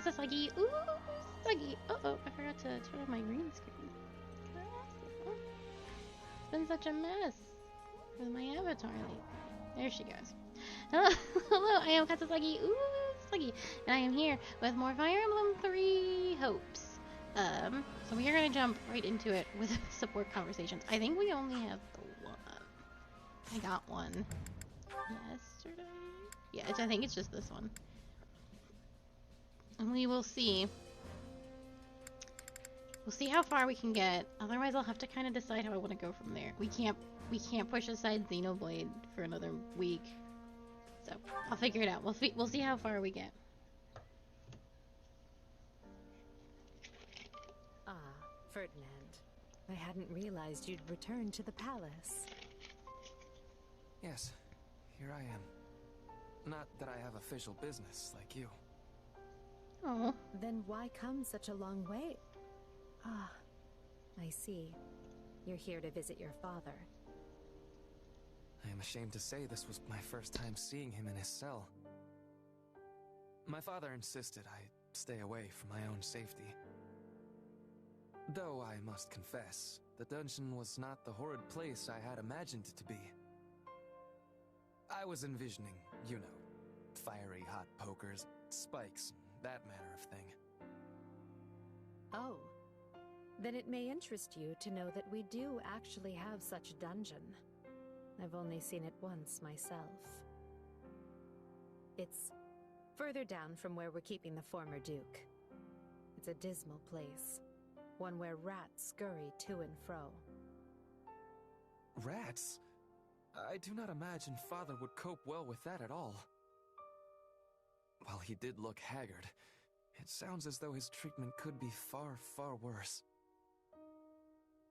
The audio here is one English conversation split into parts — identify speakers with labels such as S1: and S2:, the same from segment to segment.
S1: Kasasagi. Ooh, Sagi. Uh-oh, I forgot to turn on my green screen. It's been such a mess with my avatar lately. There she goes. Hello, hello, I am Kasasagi. Ooh, Sagi. And I am here with more Fire Emblem 3 hopes. So we are going to jump right into it with support conversations. I think we only have the one. I got one yesterday. Yeah, I think it's just this one. And we will see. We'll see how far we can get. Otherwise, I'll have to kind of decide how I want to go from there. We can't push aside Xenoblade for another week. So, I'll figure it out. We'll see how far we get.
S2: Ferdinand, I hadn't realized you'd returned to the palace.
S3: Yes, here I am. Not that I have official business like you.
S1: Oh.
S2: Then why come such a long way? Ah, I see. You're here to visit your father.
S3: I am ashamed to say this was my first time seeing him in his cell. My father insisted I stay away for my own safety. Though I must confess, the dungeon was not the horrid place I had imagined it to be. I was envisioning, you know, fiery hot pokers, spikes, that manner of thing.
S2: Oh. Then it may interest you to know that we do actually have such a dungeon. I've only seen it once myself. It's further down from where we're keeping the former Duke. It's a dismal place. One where rats scurry to and fro.
S3: Rats? I do not imagine Father would cope well with that at all. While he did look haggard, it sounds as though his treatment could be far, far worse.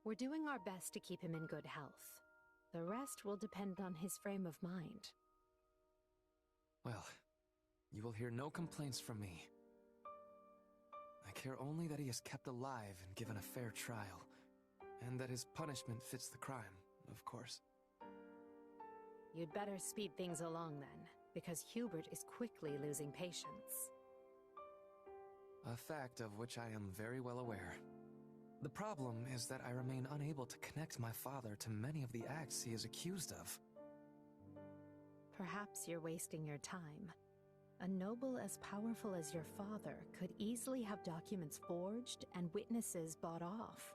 S2: We're doing our best to keep him in good health. The rest will depend on his frame of mind.
S3: Well, you will hear no complaints from me. I care only that he is kept alive and given a fair trial, and that his punishment fits the crime, of course.
S2: You'd better speed things along then, because Hubert is quickly losing patience.
S3: A fact of which I am very well aware. The problem is that I remain unable to connect my father to many of the acts he is accused of.
S2: Perhaps you're wasting your time. A noble as powerful as your father could easily have documents forged and witnesses bought off.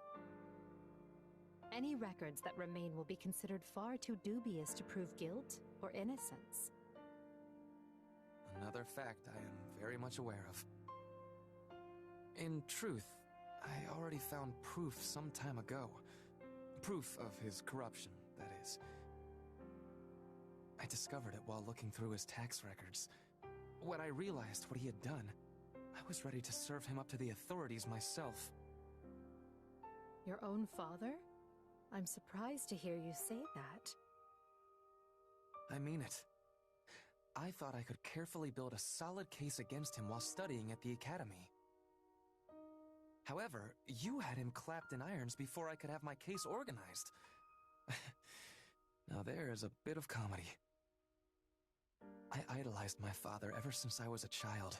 S2: Any records that remain will be considered far too dubious to prove guilt or innocence.
S3: Another fact I am very much aware of. In truth, I already found proof some time ago. Proof of his corruption, that is. I discovered it while looking through his tax records. When I realized what he had done, I was ready to serve him up to the authorities myself.
S2: Your own father? I'm surprised to hear you say that.
S3: I mean it. I thought I could carefully build a solid case against him while studying at the academy. However, you had him clapped in irons before I could have my case organized. Now there is a bit of comedy. I idolized my father ever since I was a child.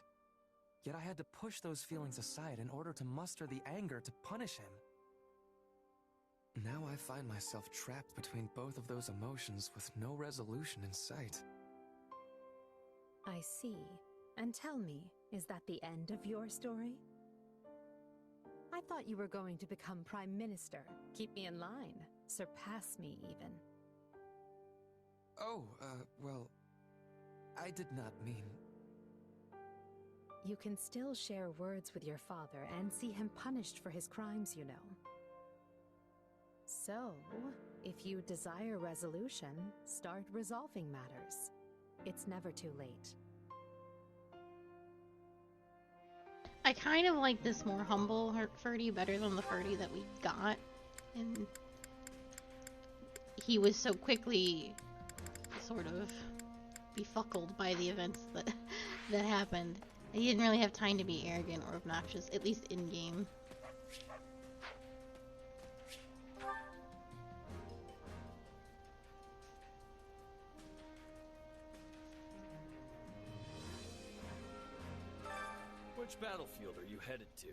S3: Yet I had to push those feelings aside in order to muster the anger to punish him. Now I find myself trapped between both of those emotions with no resolution in sight.
S2: I see. And tell me, is that the end of your story? I thought you were going to become Prime Minister. Keep me in line. Surpass me, even.
S3: Oh, well, I did not mean...
S2: You can still share words with your father and see him punished for his crimes, you know. So, if you desire resolution, start resolving matters. It's never too late.
S1: I kind of like this more humble Ferdy better than the Ferdy that we got. And he was so quickly sort of befuckled by the events that happened. He didn't really have time to be arrogant or obnoxious, at least in-game.
S4: Which battlefield are you headed to?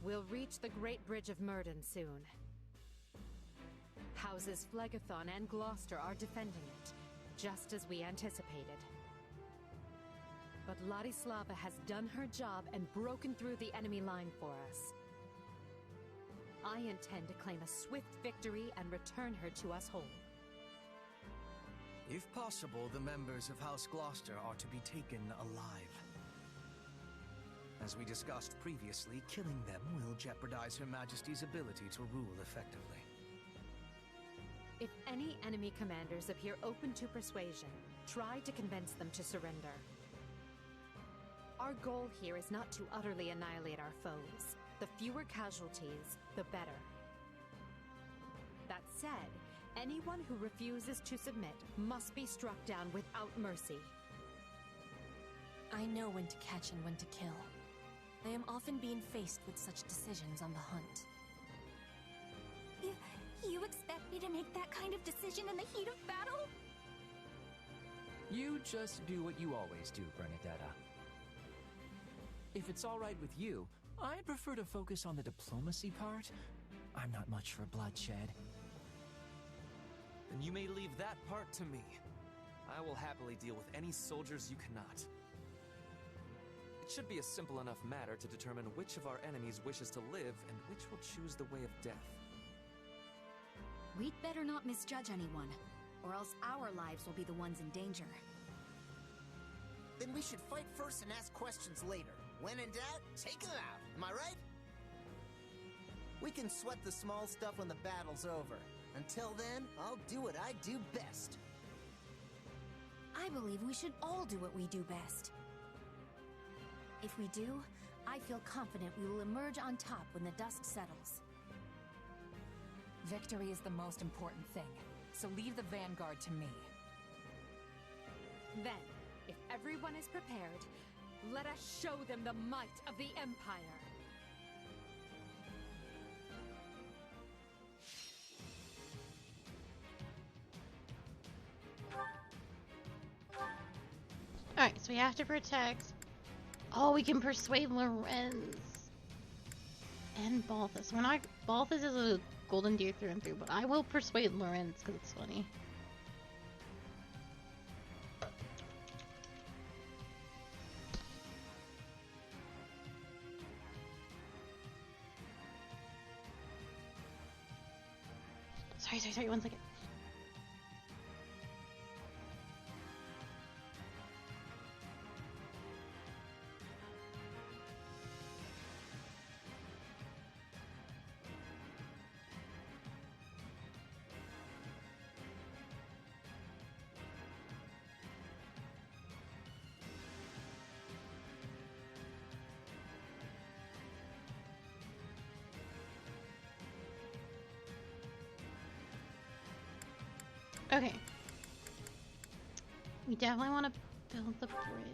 S2: We'll reach the Great Bridge of Murden soon. Houses Phlegethon and Gloucester are defending it, just as we anticipated. But Ladislava has done her job and broken through the enemy line for us. I intend to claim a swift victory and return her to us whole.
S5: If possible, the members of House Gloucester are to be taken alive. As we discussed previously, killing them will jeopardize Her Majesty's ability to rule effectively.
S2: If any enemy commanders appear open to persuasion, try to convince them to surrender. Our goal here is not to utterly annihilate our foes. The fewer casualties, the better. That said, anyone who refuses to submit must be struck down without mercy.
S6: I know when to catch and when to kill. I am often being faced with such decisions on the hunt.
S7: You expect me to make that kind of decision in the heat of battle?
S8: You just do what you always do, Bernadetta. If it's all right with you, I'd prefer to focus on the diplomacy part. I'm not much for bloodshed.
S3: Then you may leave that part to me. I will happily deal with any soldiers you cannot. It should be a simple enough matter to determine which of our enemies wishes to live and which will choose the way of death.
S7: We'd better not misjudge anyone, or else our lives will be the ones in danger.
S9: Then we should fight first and ask questions later. When in doubt, take them out. Am I right? We can sweat the small stuff when the battle's over. Until then, I'll do what I do best.
S7: I believe we should all do what we do best. If we do, I feel confident we will emerge on top when the dust settles.
S10: Victory is the most important thing, so leave the vanguard to me.
S2: Then, if everyone is prepared, let us show them the might of the Empire.
S1: Alright, so we have to protect... Oh, we can persuade Lorenz. And Balthus. We're not... Balthus is a golden deer through and through, but I will persuade Lorenz because it's funny. Sorry, 1 second. Okay. We definitely want to build the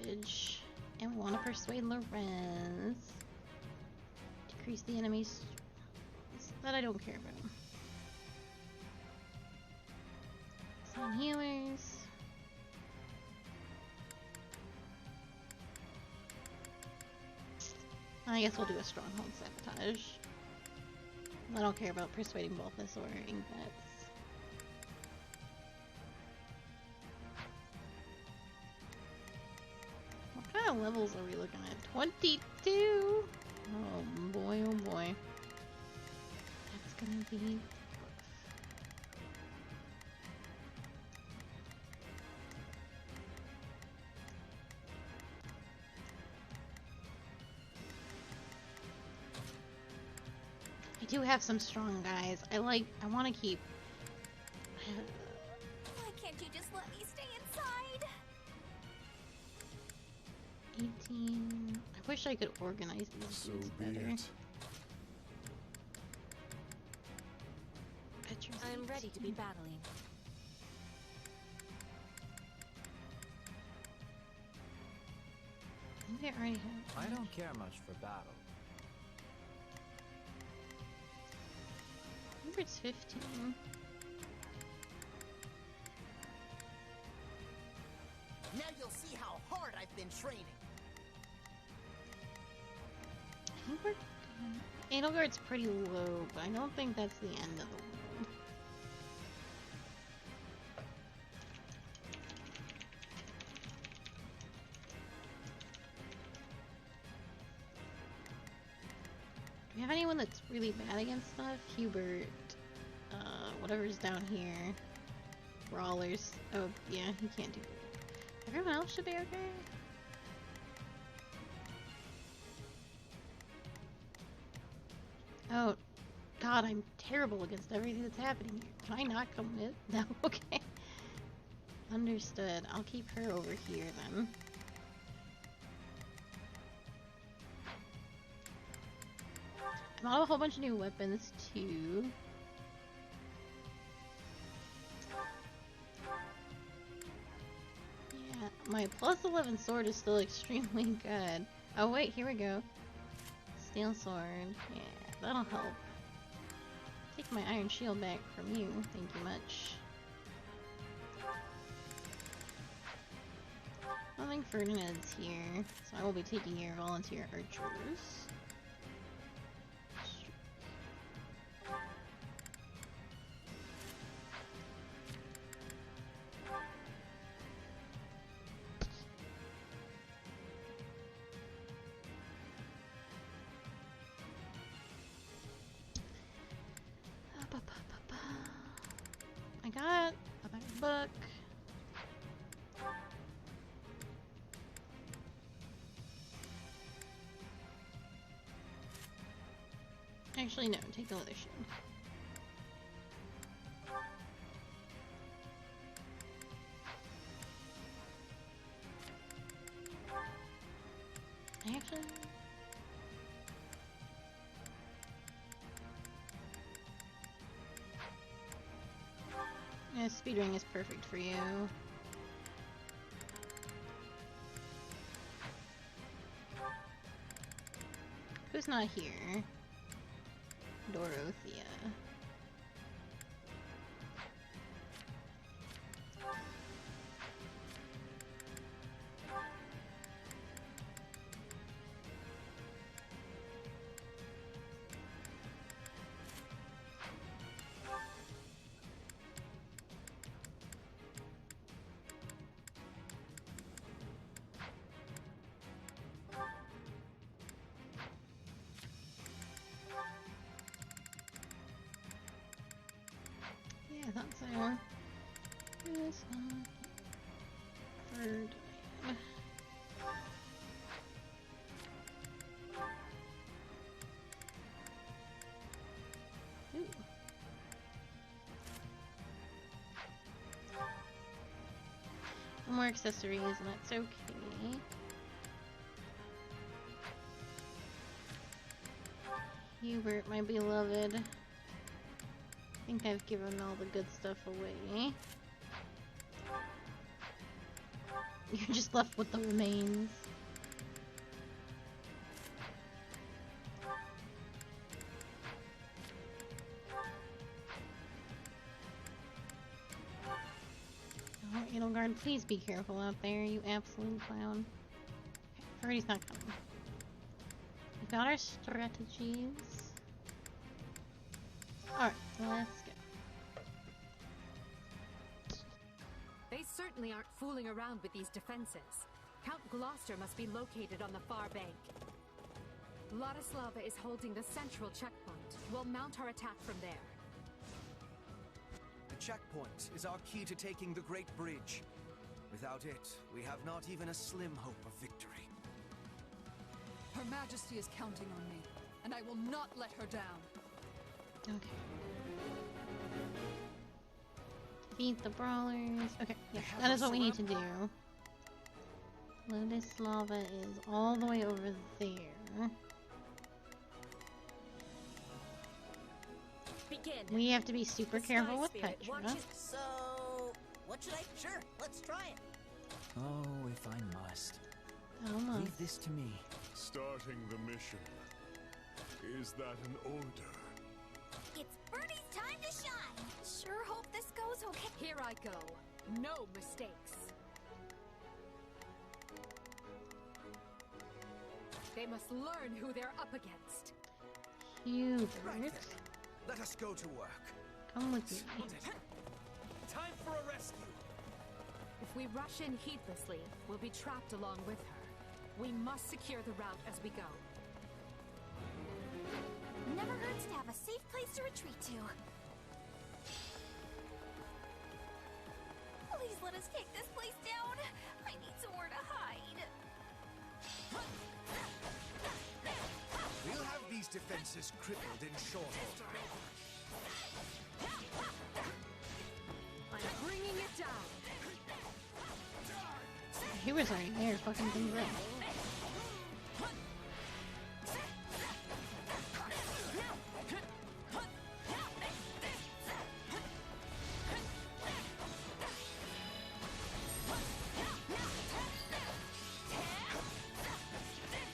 S1: bridge. And we want to persuade Lorenz. Decrease the enemy's... That I don't care about. Some healers. I guess we'll do a stronghold sabotage. I don't care about persuading Balthus or Ingbets. What kind of levels are we looking at? 22? Oh boy, oh boy. That's gonna be... I do have some strong guys. I want to keep...
S7: Why can't you just let me stay inside?
S1: 18... I wish I could organize these
S11: So
S1: dudes
S11: be
S1: better.
S11: it.
S6: I'm ready to be battling.
S1: I think I already have.
S8: I don't care much for battle.
S1: Hubert's 15.
S9: Now you'll see how hard I've been training.
S1: Hubert? Edelgard's pretty low, but I don't think that's the end of the world. Do we have anyone that's really bad against stuff? Hubert, whatever's down here. Brawlers. Oh, yeah, he can't do it. Everyone else should be okay? Oh, God, I'm terrible against everything that's happening here. Can I not commit? No, okay. Understood. I'll keep her over here then. I bought a whole bunch of new weapons too. Yeah, my plus 11 sword is still extremely good. Oh wait, here we go. Steel sword. Yeah, that'll help. Take my iron shield back from you. Thank you much. I think Ferdinand's here, so I will be taking your volunteer archers. I got a book. Actually, no, take the leather shield. Actually... yeah, speedring is perfect for you. Who's not here? Dorothea. I thought so. This one. Third. Ooh. No more accessories, and that's okay. Hubert, my beloved. I think I've given all the good stuff away. You're just left with the remains. Oh, Edelgard, please be careful out there, you absolute clown. Okay, Freddy's not coming. We've got our strategies. Alright, let's go.
S2: They certainly aren't fooling around with these defenses. Count Gloucester must be located on the far bank. Ladislava is holding the central checkpoint. We'll mount our attack from there.
S5: The checkpoint is our key to taking the Great Bridge. Without it, we have not even a slim hope of victory.
S10: Her Majesty is counting on me, and I will not let her down.
S1: Okay. Defeat the brawlers. Okay, yeah, that is what we need to do. Lotus lava is all the way over there.
S6: Begin.
S1: We have to be super careful with Petra.
S9: So, what should I? Sure, let's try it.
S8: Oh, if I must.
S1: Almost.
S8: Leave this to me.
S11: Starting the mission. Is that an order?
S7: It's Birdie's time to shine. Sure hope this goes okay.
S10: Here I go. No mistakes. They must learn who they're up against.
S1: Hubert,
S5: Right then. Let us go to work.
S1: come with me.
S5: Time for a rescue.
S2: If we rush in heedlessly, we'll be trapped along with her. We must secure the route as we go.
S7: Never hurts to have a safe place to retreat to. Please let us take this place down. I need somewhere to hide.
S5: We'll have these defenses crippled in short order.
S2: I'm bringing it down.
S1: Hubert's already there, fucking things up.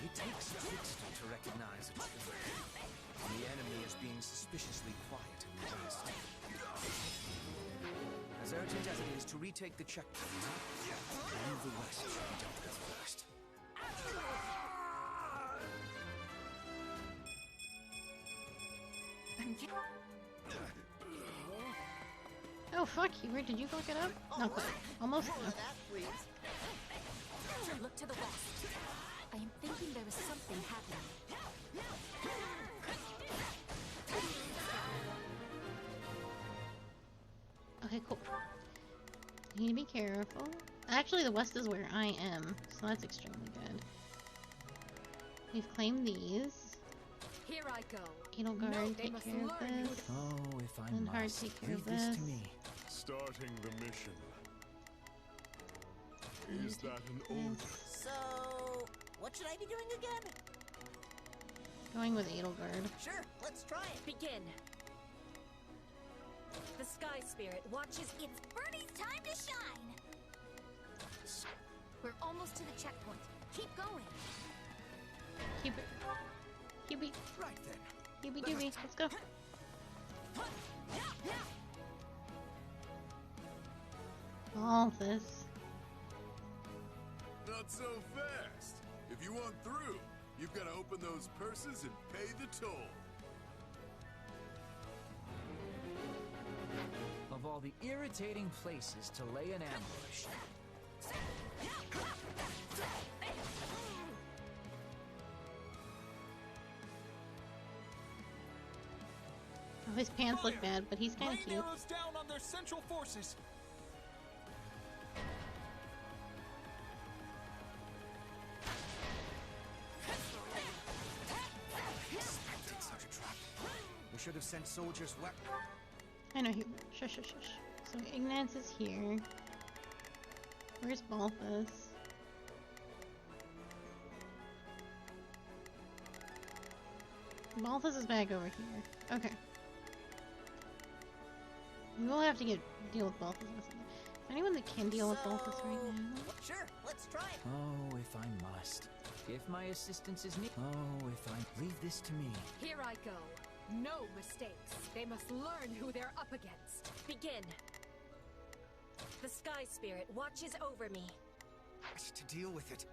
S5: It takes a trickster to recognize a traitor. The enemy is being suspiciously quiet in the west. As urgent as it is to retake the checkpoint, leave the west should be dealt with first.
S1: Oh fuck, Hubert, did you fuck it up? Not quite. Almost.
S9: More
S1: No.
S9: of that, please.
S6: Look to the west. I am thinking there is something happening.
S1: Okay, cool. You need to be careful. Actually, the west is where I am, so that's extremely good. We've claimed these.
S10: Here I go.
S1: Edelgard,
S10: No, they
S1: take
S10: must
S1: care of
S10: learn who
S1: this.
S8: Oh, if I
S1: And Hart,
S8: must.
S1: take care
S8: Leave
S1: of
S8: this
S1: this.
S8: to me.
S11: Starting the mission.
S1: You
S11: Is
S1: take
S11: that an
S1: this.
S11: order?
S9: So, what should I be doing again?
S1: Going with Edelgard.
S9: Sure, let's try it.
S6: Begin. The Sky Spirit watches.
S7: It's Birdie's time to shine. We're almost to the checkpoint. Keep going.
S1: Hubert. Hubie.
S5: Right then.
S1: Hubie doobie. Let's go. All this.
S11: Not so fast. If you want through, you've got to open those purses and pay the toll.
S8: Of all the irritating places to lay an ambush.
S1: Oh, his pants look bad, but he's kind of cute.
S12: Arrows down on their central forces.
S5: Expected such a trap. We should have sent soldiers west.
S1: I know Hubert. Shush, shush, shush. So Ignatz is here. Where's Balthus? Balthus is back over here. Okay. We will have to deal with Balthus. Is there anyone that can deal with Balthus right now?
S9: Sure, let's try it.
S8: Oh, if I must. If my assistance is needed. Oh, if I leave this to me.
S10: Here I go. No mistakes. They must learn who they're up against.
S6: Begin. The Sky Spirit watches over me.
S5: Best to deal with it.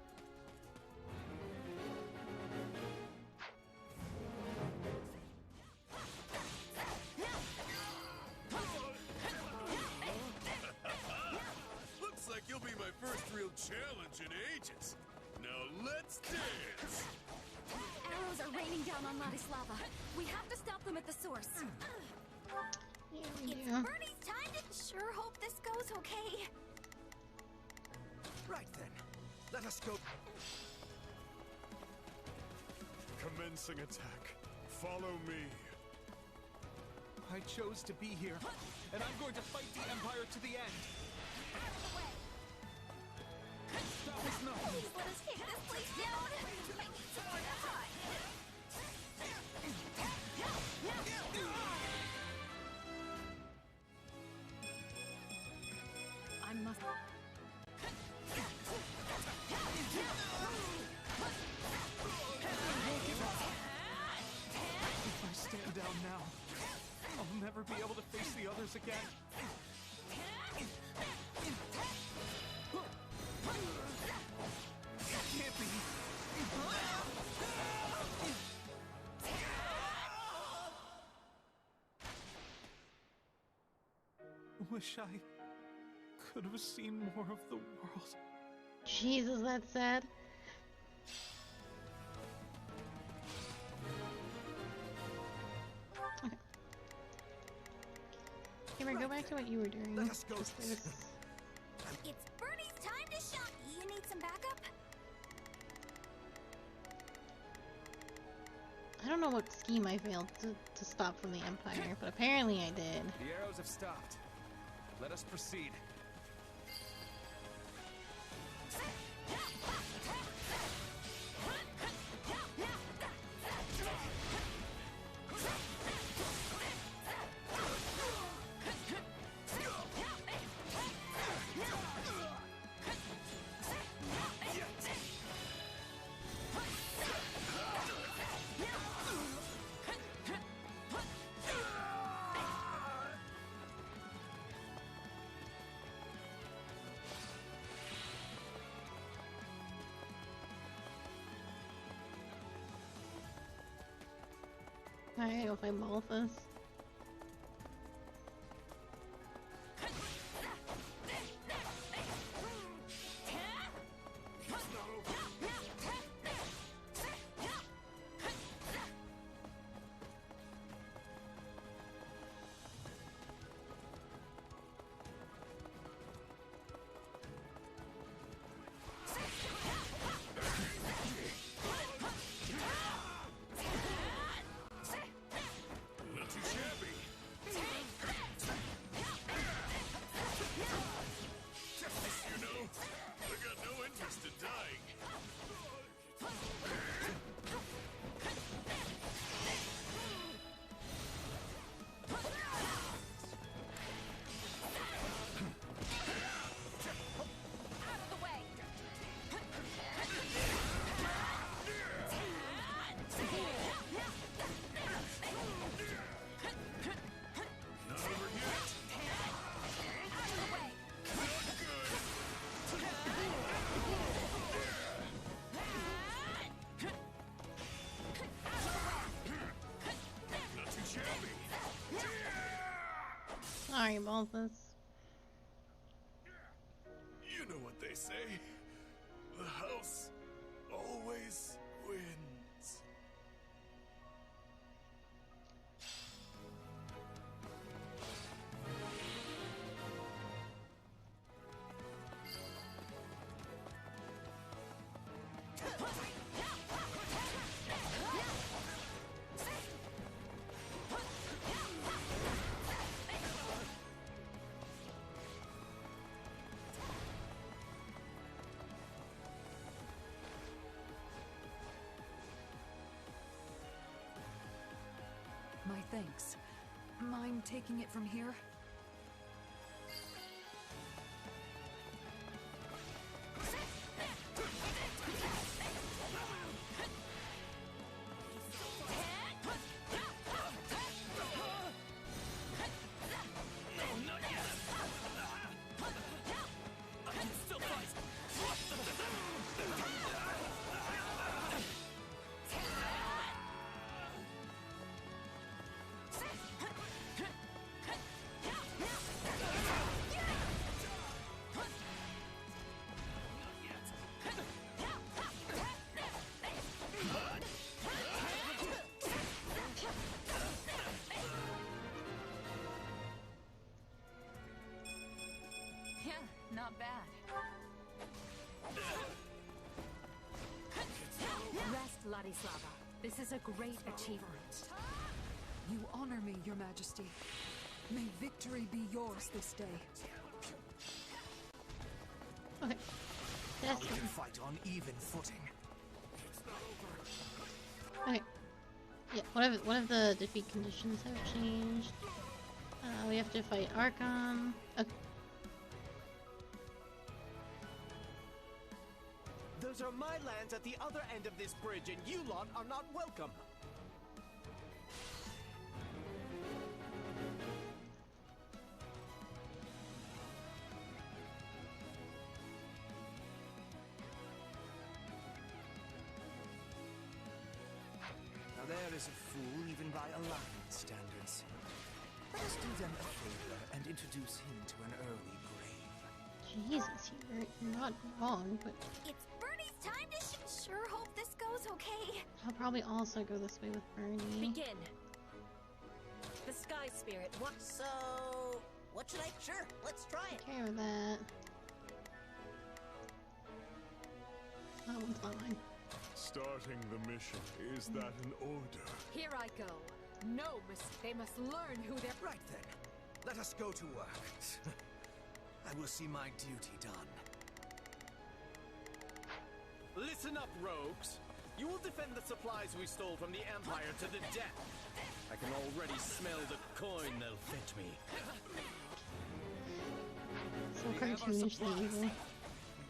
S11: Looks like you'll be my first real challenge in ages. Now let's dance.
S7: Arrows are raining down on Ladislava. We have to stop them at the source.
S1: Yeah, we
S7: It's
S1: do.
S7: Birdie's time to... Sure hope this goes okay.
S5: Right then. Let us go.
S11: Commencing attack. Follow me.
S12: I chose to be here, and I'm going to fight the Empire to the end.
S7: Out of the way. Please let us take this place down. I need somewhere to hide.
S2: I must.
S12: If I stand down now, I'll never be able to face the others again. Can't be. Wish I could have seen more of the world.
S1: Jesus, that's sad. Okay. Hubert, go back to what you were doing.
S5: Let us go.
S7: It's Bernie's time to shine. You need some backup?
S1: I don't know what scheme I failed to stop from the Empire, but apparently I did.
S3: The arrows have stopped. Let us proceed.
S1: Alright, I'll find Malthus. Sorry, Malthus.
S11: You know what they say. The house always wins.
S10: My thanks. Mind taking it from here?
S2: Not bad. Rest, Ladislava. This is a great achievement.
S10: You honor me, Your Majesty. May victory be yours this day.
S1: Okay.
S5: Now we can fight on even footing.
S1: Okay. Yeah, what if the defeat conditions have changed? We have to fight Archon. Okay.
S13: Those are my lands at the other end of this bridge, and you lot are not welcome.
S5: Now there is a fool even by Alliance standards. Let us do them a favor and introduce him to an early grave.
S1: Jesus, you're not wrong, but
S7: It's Bernie's time to sure hope this goes okay.
S1: I'll probably also go this way with Bernie.
S6: Begin. The Sky Spirit, what?
S9: So, what should I? Sure, let's try it.
S1: Okay with that. That one's not mine.
S11: Starting the mission, is that an order?
S10: Here I go. No, they must learn who they're...
S5: Right then, let us go to work. I will see my duty done.
S13: Listen up, rogues. You will defend the supplies we stole from the Empire to the death. I can already smell the coin they'll fetch me.
S1: So cartoonishly evil.
S12: We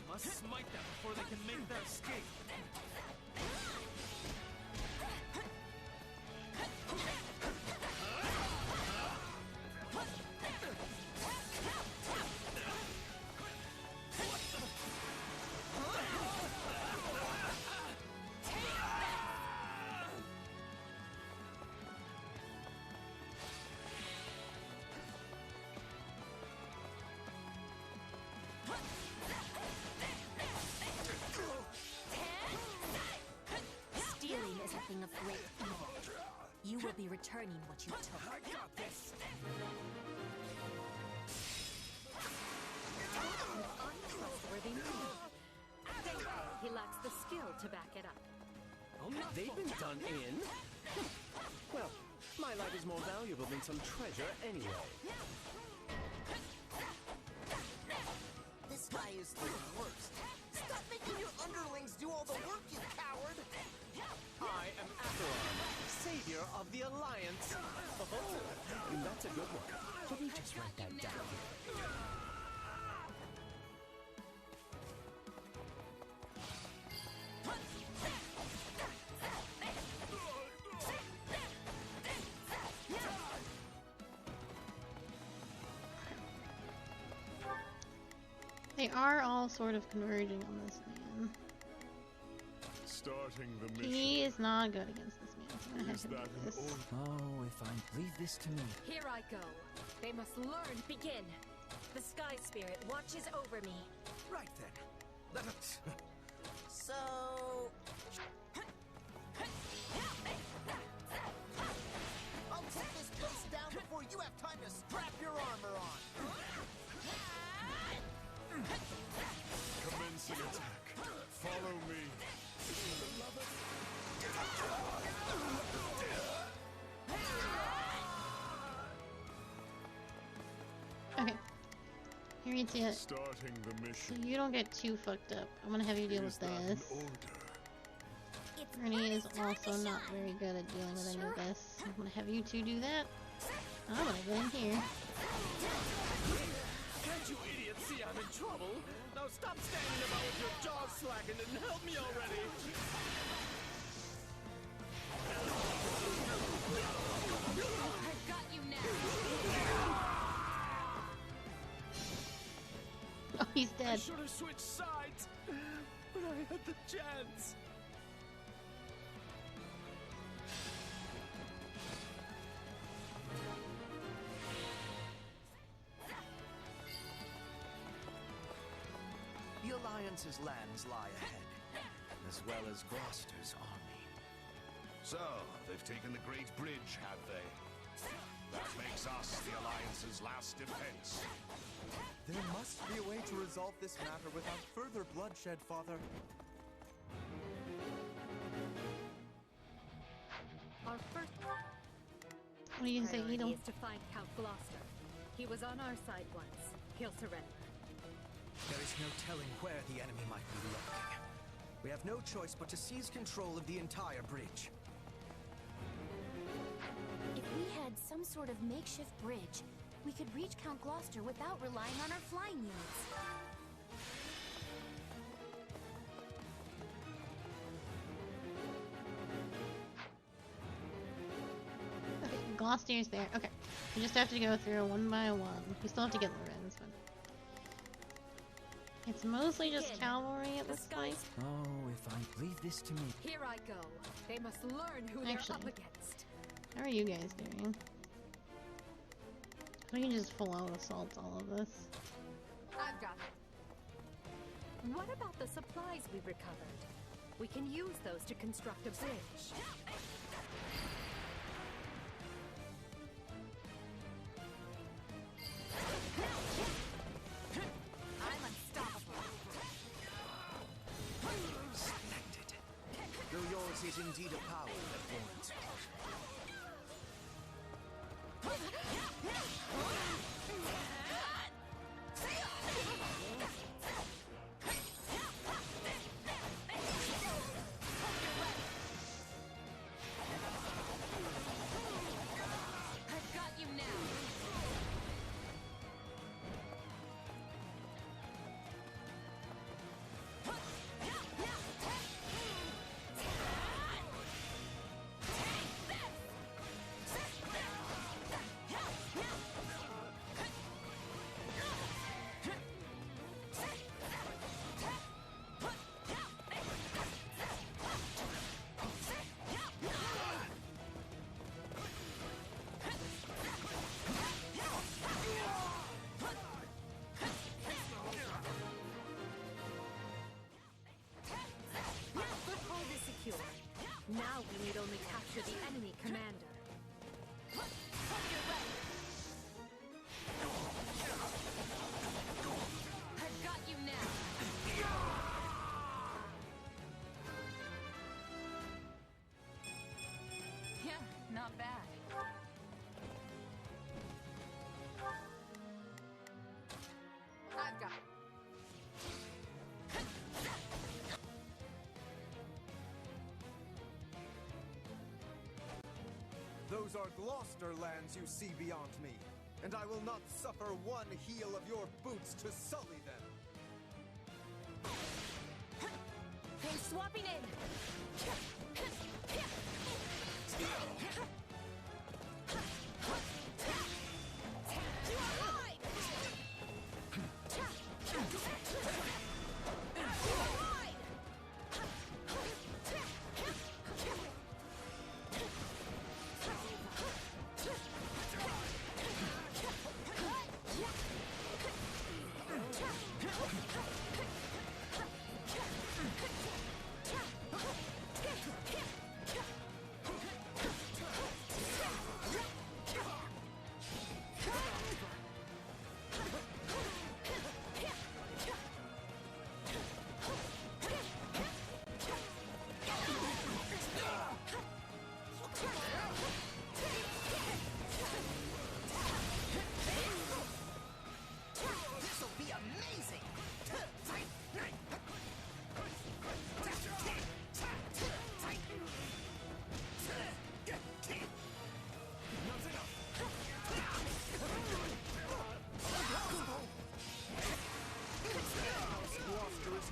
S12: must smite them before they can make their escape.
S7: Stealing is a thing of great evil. You will be returning what you took.
S5: I got this.
S2: Untrustworthy move. He lacks the skill to back it up.
S13: They've been done in? Well, my life is more valuable than some treasure anyway.
S9: This guy is the worst. Stop making your underlings do all the work, you coward!
S13: I am Acheron, savior of the Alliance. Oh, that's a good one. Let me just write that down.
S1: They are all sort of converging on this man.
S11: Starting the mission.
S1: He is not good against this man, so I'm gonna have him do this.
S8: Oh, if I leave this to me.
S2: Here I go. They must learn.
S6: Begin. The Sky Spirit watches over me.
S5: Right then, let us...
S9: So... I'll take this place down before you have time to strap your armor on!
S11: Commencing attack. Follow me.
S1: Okay. Here you see it.
S11: Starting the
S1: So
S11: mission.
S1: you don't get too fucked up. I'm gonna have you deal with
S11: Is that an
S1: this.
S11: order?
S1: Bernie is also not very good at dealing with any of this. I'm gonna have you two do that. I'm gonna go in here.
S13: Can't you idiots see I'm in trouble? Now stop standing about with your jaws slackened and help me already!
S10: I've got you now.
S1: Oh, he's
S13: I
S1: dead.
S13: should have switched sides, but I had the chance.
S5: The Alliance's lands lie ahead, as well as Gloucester's army.
S14: So, they've taken the Great Bridge, have they? That makes us the Alliance's last defense.
S15: There must be a way to resolve this matter without further bloodshed, Father.
S2: Our first
S1: What do you say,
S2: priority
S1: Edel?
S2: is to find Count Gloucester. He was on our side once. He'll surrender.
S5: There is no telling where the enemy might be lurking. We have no choice but to seize control of the entire bridge.
S7: If we had some sort of makeshift bridge, we could reach Count Gloucester without relying on our flying units.
S1: Okay, Gloucester's there. Okay, we just have to go through one by one. We still have to get Lorenz, but it's mostly just cavalry, it looks like.
S8: Oh, if I leave this to me.
S10: Here I go. They must learn who they're up against.
S1: How are you guys doing? We can just full out assault all of this.
S10: I've got it.
S2: What about the supplies we recovered? We can use those to construct a bridge.
S10: I'm unstoppable.
S5: Splendid. Though yours is indeed a power that warrants caution.
S10: I've got you now.
S2: Foothold is secure. Now we need only capture the enemy commander.
S10: I've got you now. Yeah, not bad. I've got it.
S15: Those are Gloucester lands you see beyond me, and I will not suffer one heel of your boots to sully them.
S7: I'm swapping in.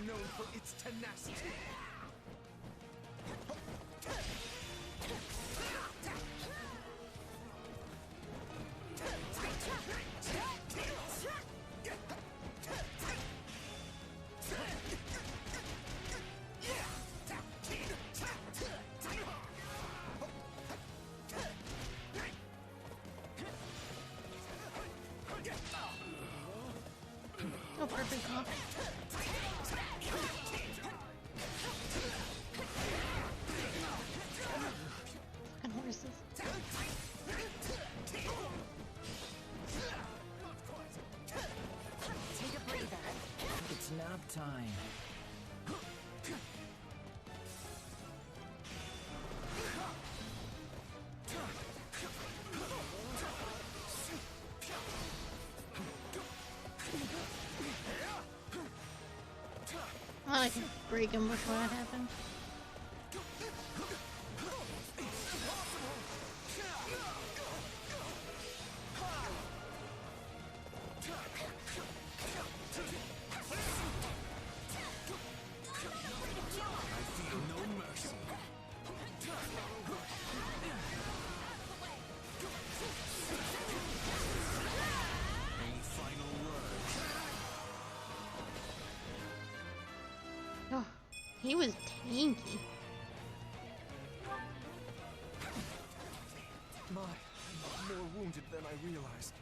S15: Known for its tenacity.
S1: Oh, perfect. Oh. Fucking horses.
S2: Take a breather.
S8: It's nap time.
S1: I can break him before that happens. Oh, he was tanky.
S5: My, I'm more wounded than I realized.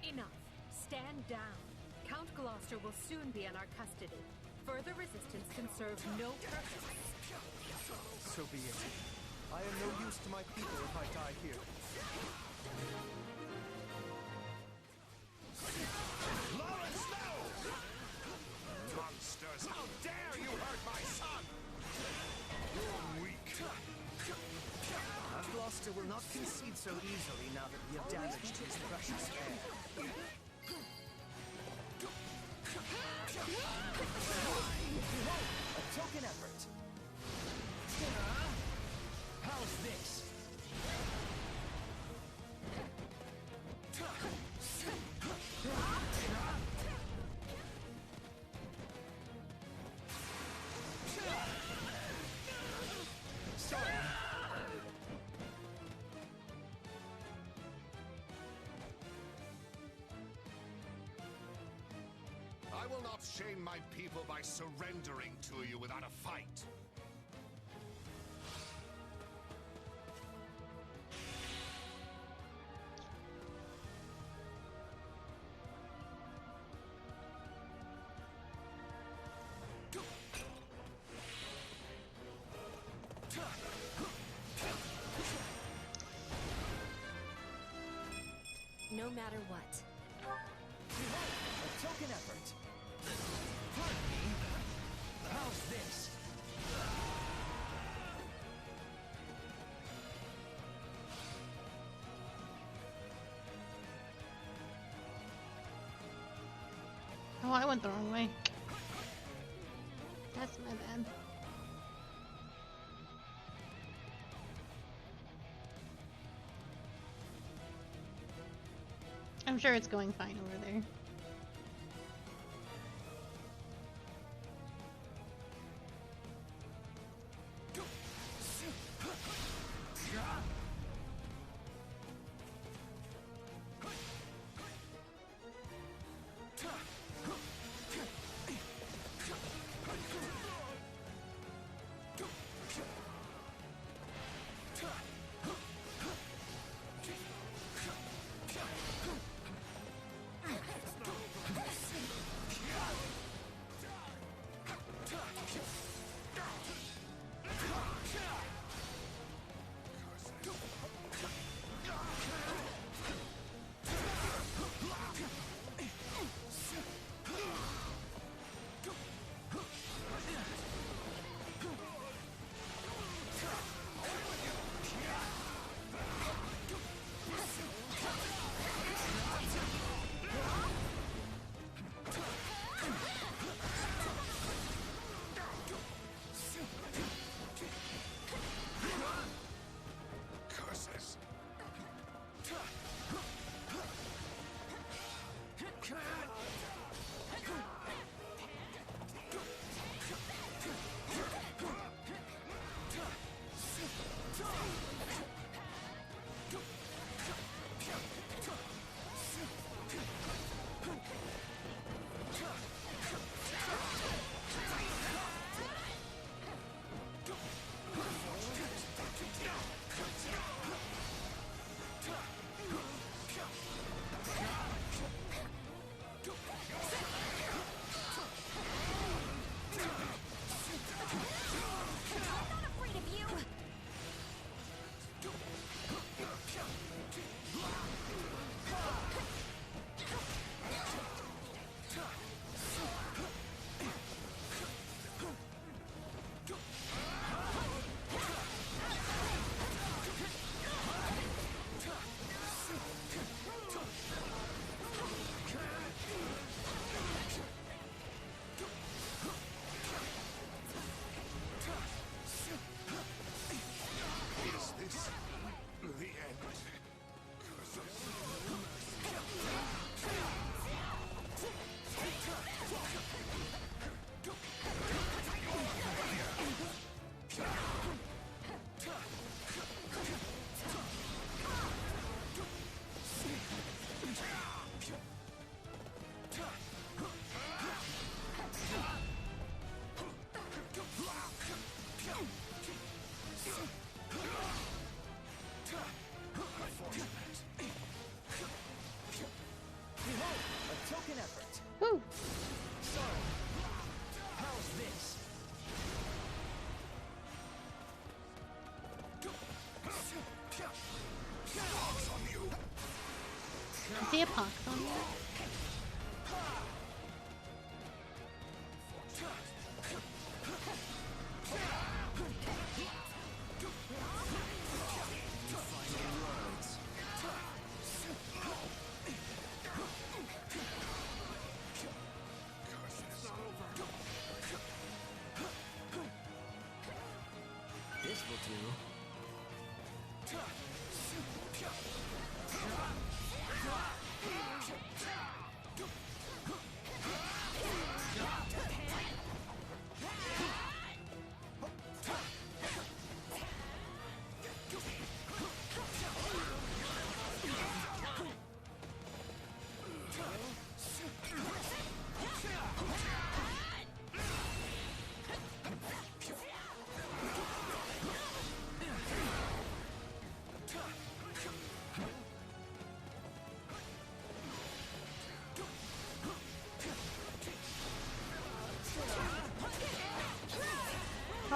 S2: Enough. Stand down. Count Gloucester will soon be in our custody. Further resistance can serve no purpose.
S15: So be it. I am no use to my people if I die here.
S14: Lawrence, no! Monsters, how dare you hurt my son! You're weak.
S5: Gloucester will not concede so easily now that we have damaged his precious heir. A token effort. How's this?
S14: I will not shame my people by surrendering to you without a fight.
S6: No matter what.
S5: A token effort. Pardon me. How's this?
S1: Oh, I went the wrong way. That's my bad. I'm sure it's going fine over there. Woo!
S8: So, how's this?
S1: I see a pox on you.
S8: This will do.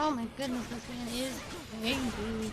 S1: Oh my goodness, this man is angry.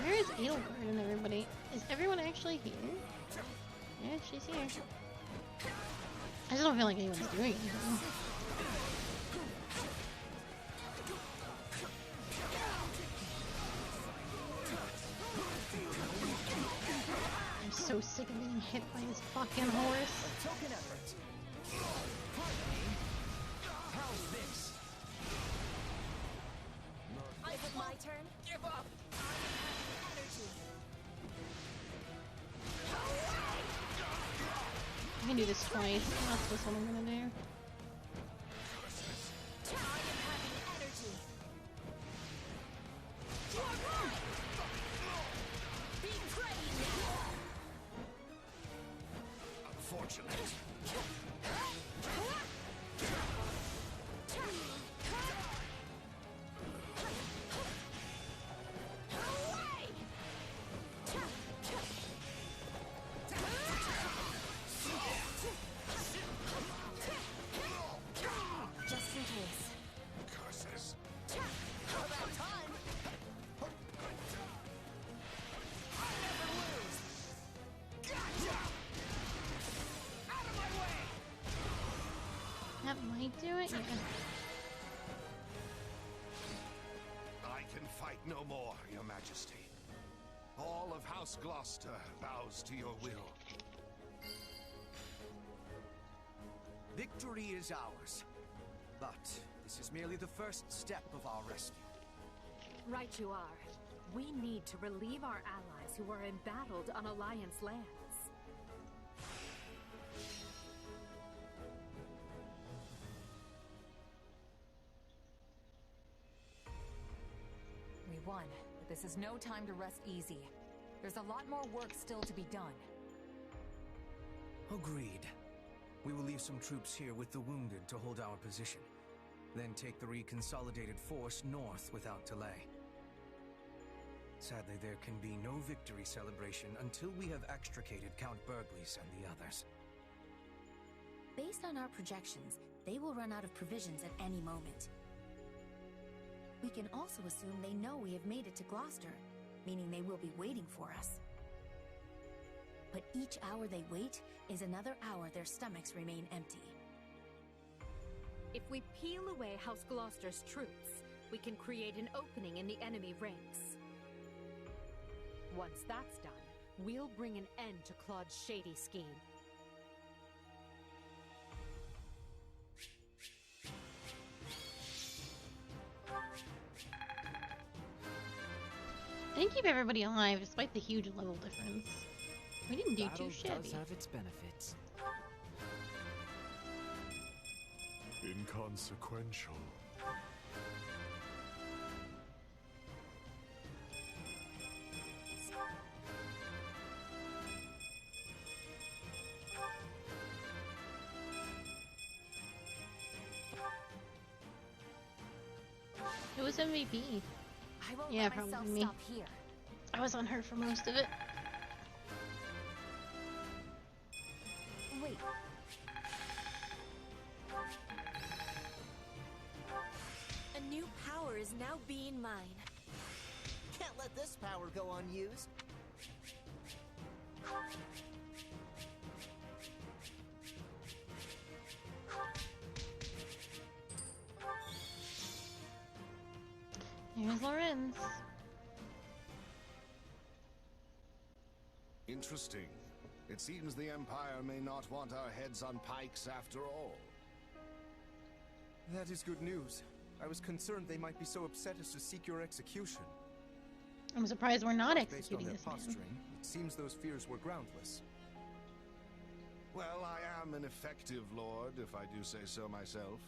S1: Where is Edelgard and everybody? Is everyone actually here? Yeah, she's here. I just don't feel like anyone's doing anything. I'm so sick of getting hit by this fucking horse.
S8: Token effort. How's this?
S6: Is it my turn? Give up!
S1: I can do this twice. That's just what I'm gonna do.
S14: Unfortunate.
S1: That might do it, yeah.
S14: I can fight no more, Your Majesty. All of House Gloucester bows to your will.
S5: Victory is ours. But this is merely the first step of our rescue.
S2: Right you are. We need to relieve our allies who are embattled on Alliance lands.
S16: We won, but this is no time to rest easy. There's a lot more work still to be done.
S5: Agreed. We will leave some troops here with the wounded to hold our position. Then take the reconsolidated force north without delay. Sadly, there can be no victory celebration until we have extricated Count Burgleys and the others.
S7: Based on our projections, they will run out of provisions at any moment. We can also assume they know we have made it to Gloucester, meaning they will be waiting for us. But each hour they wait is another hour their stomachs remain empty.
S2: If we peel away House Gloucester's troops, we can create an opening in the enemy ranks. Once that's done, we'll bring an end to Claude's shady scheme.
S1: And keep everybody alive despite the huge level difference. We didn't do too shabby.
S8: Does have its benefits.
S11: Inconsequential.
S1: It was MVP.
S6: I won't
S1: Yeah,
S6: let
S1: probably
S6: myself
S1: me.
S6: stop here.
S1: I was on her for most of it.
S6: Wait. A new power is now being mine.
S9: Can't let this power go unused.
S1: Here's Lorenz.
S14: Interesting. It seems the Empire may not want our heads on pikes after all.
S15: That is good news. I was concerned they might be so upset as to seek your execution.
S1: I'm surprised we're not
S15: Based on
S1: executing
S15: their
S1: this man.
S15: posturing, it seems those fears were groundless.
S14: Well, I am an effective lord, if I do say so myself.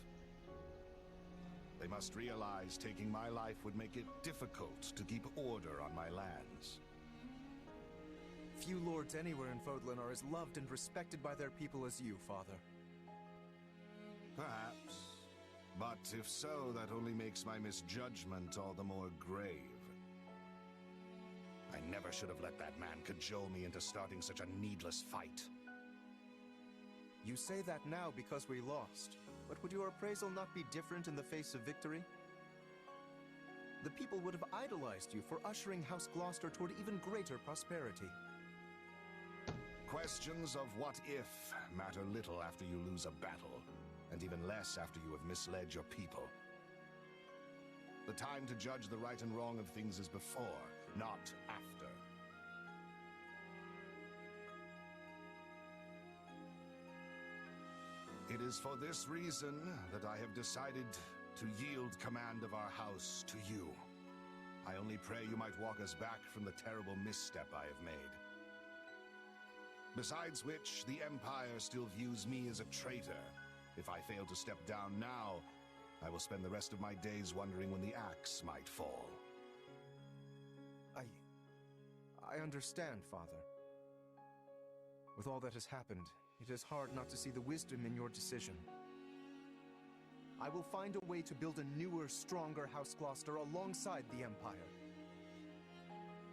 S14: They must realize taking my life would make it difficult to keep order on my lands.
S15: Few lords anywhere in Fodlan are as loved and respected by their people as you, Father.
S14: Perhaps. But if so, that only makes my misjudgment all the more grave. I never should have let that man cajole me into starting such a needless fight.
S15: You say that now because we lost, but would your appraisal not be different in the face of victory? The people would have idolized you for ushering House Gloucester toward even greater prosperity.
S14: Questions of what if matter little after you lose a battle, and even less after you have misled your people. The time to judge the right and wrong of things is before, not after. It is for this reason that I have decided to yield command of our house to you. I only pray you might walk us back from the terrible misstep I have made. Besides which, the Empire still views me as a traitor. If I fail to step down now, I will spend the rest of my days wondering when the axe might fall.
S15: I understand, Father. With all that has happened, it is hard not to see the wisdom in your decision. I will find a way to build a newer, stronger House Gloucester alongside the Empire.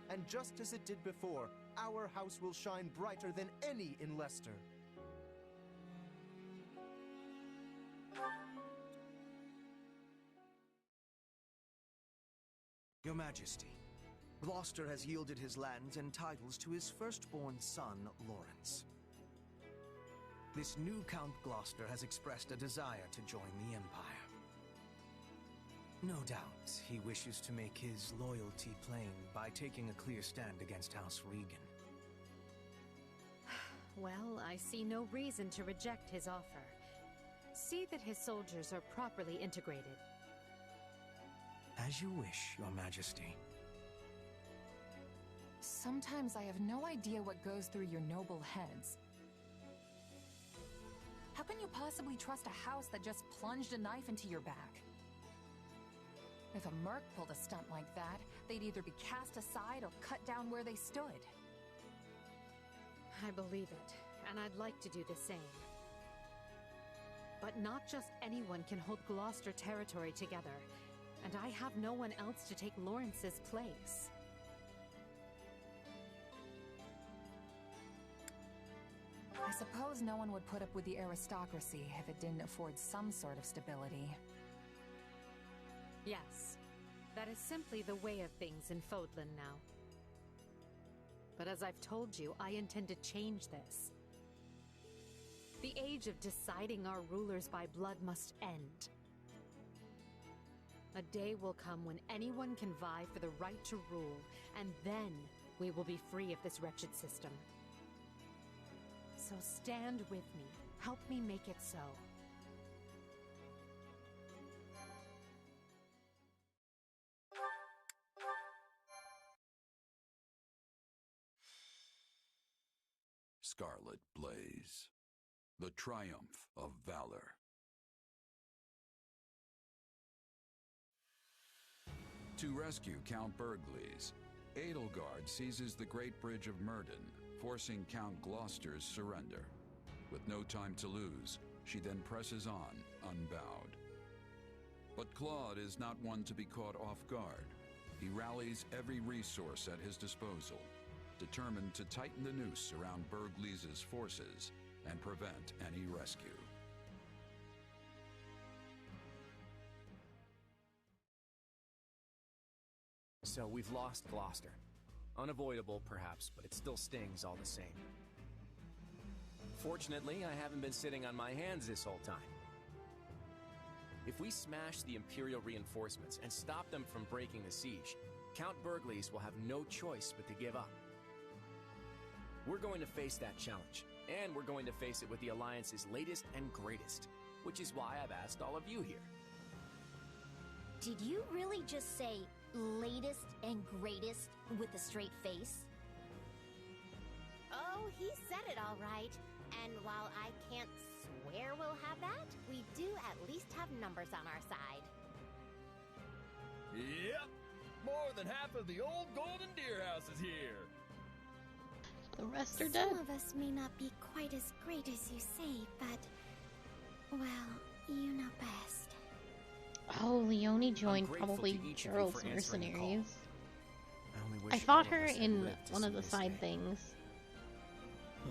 S15: And just as it did before, our house will shine brighter than any in Leicester.
S5: Your Majesty, Gloucester has yielded his lands and titles to his firstborn son, Lawrence. This new Count Gloucester has expressed a desire to join the Empire. No doubt, he wishes to make his loyalty plain by taking a clear stand against House Regan.
S2: Well, I see no reason to reject his offer. See that his soldiers are properly integrated.
S5: As you wish, Your Majesty.
S16: Sometimes I have no idea what goes through your noble heads. How can you possibly trust a house that just plunged a knife into your back? If a merc pulled a stunt like that, they'd either be cast aside or cut down where they stood.
S2: I believe it, and I'd like to do the same. But not just anyone can hold Gloucester territory together, and I have no one else to take Lawrence's place.
S16: I suppose no one would put up with the aristocracy if it didn't afford some sort of stability.
S2: Yes, that is simply the way of things in Fodlan now. But as I've told you, I intend to change this. The age of deciding our rulers by blood must end. A day will come when anyone can vie for the right to rule, and then we will be free of this wretched system. So stand with me. Help me make it so.
S17: Scarlet Blaze. The triumph of valor. To rescue Count Burgleys, Edelgard seizes the Great Bridge of Myrden, forcing Count Gloucester's surrender. With no time to lose, she then presses on, unbowed. But Claude is not one to be caught off guard. He rallies every resource at his disposal, determined to tighten the noose around Burgleys' forces and prevent any rescue.
S13: So we've lost Gloucester. Unavoidable, perhaps, but it still stings all the same. Fortunately, I haven't been sitting on my hands this whole time. If we smash the Imperial reinforcements and stop them from breaking the siege, Count Burgleys will have no choice but to give up. We're going to face that challenge, and we're going to face it with the Alliance's latest and greatest, which is why I've asked all of you here.
S7: Did you really just say latest and greatest with a straight face?
S18: Oh, he said it all right. And while I can't swear we'll have that, we do at least have numbers on our side.
S4: Yep! More than half of the old Golden Deer House is here!
S1: The rest are dead.
S7: Some of us may not be quite as great as you say, but, well, you know best.
S1: Oh, Leonie joined probably Gerald's mercenaries. I fought her in one of the side things.
S4: Oh,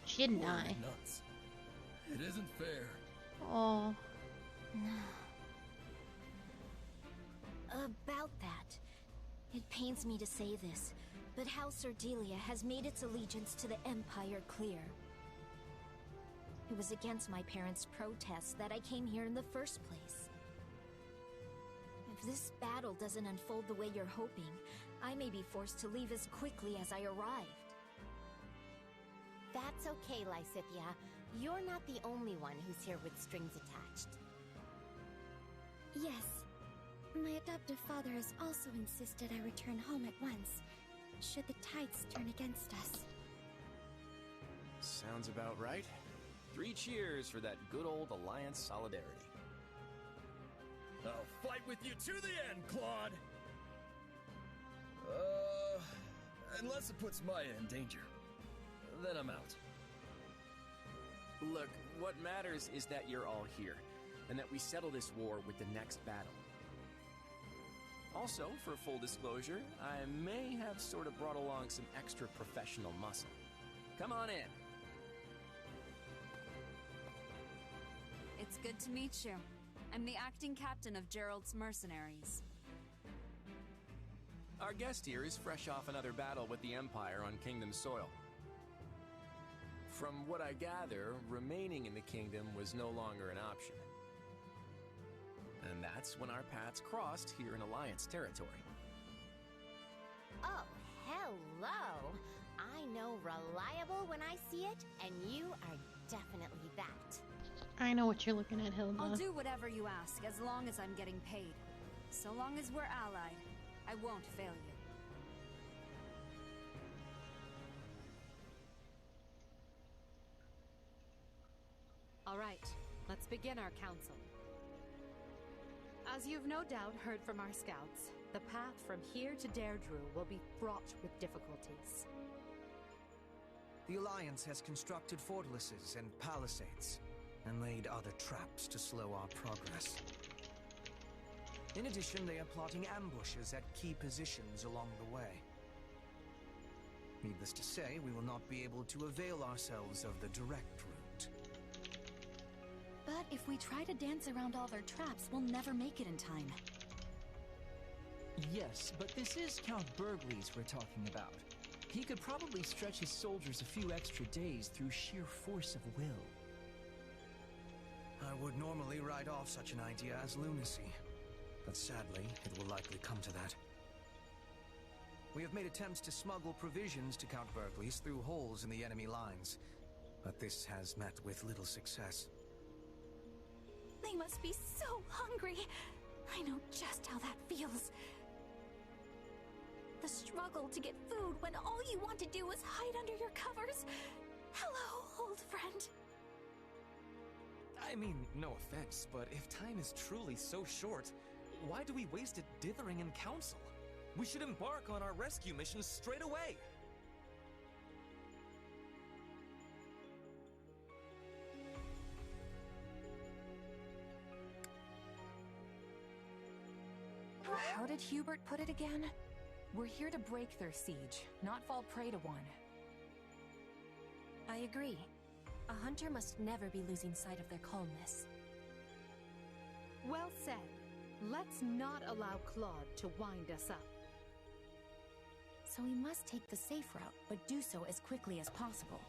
S1: she didn't die.
S4: Nuts. It isn't fair.
S1: Oh.
S7: About that, it pains me to say this, but House Ardelia has made its allegiance to the Empire clear. It was against my parents' protests that I came here in the first place. If this battle doesn't unfold the way you're hoping, I may be forced to leave as quickly as I arrived.
S18: That's okay, Lysithia. You're not the only one who's here with strings attached.
S7: Yes. My adoptive father has also insisted I return home at once, should the tides turn against us.
S13: Sounds about right. 3 cheers for that good old Alliance solidarity.
S4: I'll fight with you to the end, Claude! Unless it puts Maya in danger. Then I'm out.
S13: Look, what matters is that you're all here, and that we settle this war with the next battle. Also, for full disclosure, I may have sort of brought along some extra professional muscle. Come on in.
S19: It's good to meet you. I'm the acting captain of Gerald's mercenaries.
S13: Our guest here is fresh off another battle with the Empire on Kingdom soil. From what I gather, remaining in the Kingdom was no longer an option. And that's when our paths crossed here in Alliance territory.
S18: Oh, hello! I know reliable when I see it, and you are definitely that.
S1: I know what you're looking at, Hilda.
S19: I'll do whatever you ask, as long as I'm getting paid. So long as we're allied, I won't fail you.
S2: All right, let's begin our council. As you've no doubt heard from our scouts, the path from here to Deirdre will be fraught with difficulties.
S5: The Alliance has constructed fortresses and palisades, and laid other traps to slow our progress. In addition, they are plotting ambushes at key positions along the way. Needless to say, we will not be able to avail ourselves of the direct route.
S6: But if we try to dance around all their traps, we'll never make it in time.
S8: Yes, but this is Count Burgleys we're talking about. He could probably stretch his soldiers a few extra days through sheer force of will.
S5: I would normally write off such an idea as lunacy, but sadly, it will likely come to that. We have made attempts to smuggle provisions to Count Berkeley's through holes in the enemy lines, but this has met with little success.
S7: They must be so hungry. I know just how that feels. The struggle to get food when all you want to do is hide under your covers. Hello, old friend.
S3: I mean, no offense, but if time is truly so short, why do we waste it dithering in council? We should embark on our rescue missions straight away!
S16: How did Hubert put it again? We're here to break their siege, not fall prey to one.
S6: I agree. A hunter must never be losing sight of their calmness.
S2: Well said. Let's not allow Claude to wind us up.
S6: So we must take the safe route, but do so as quickly as possible.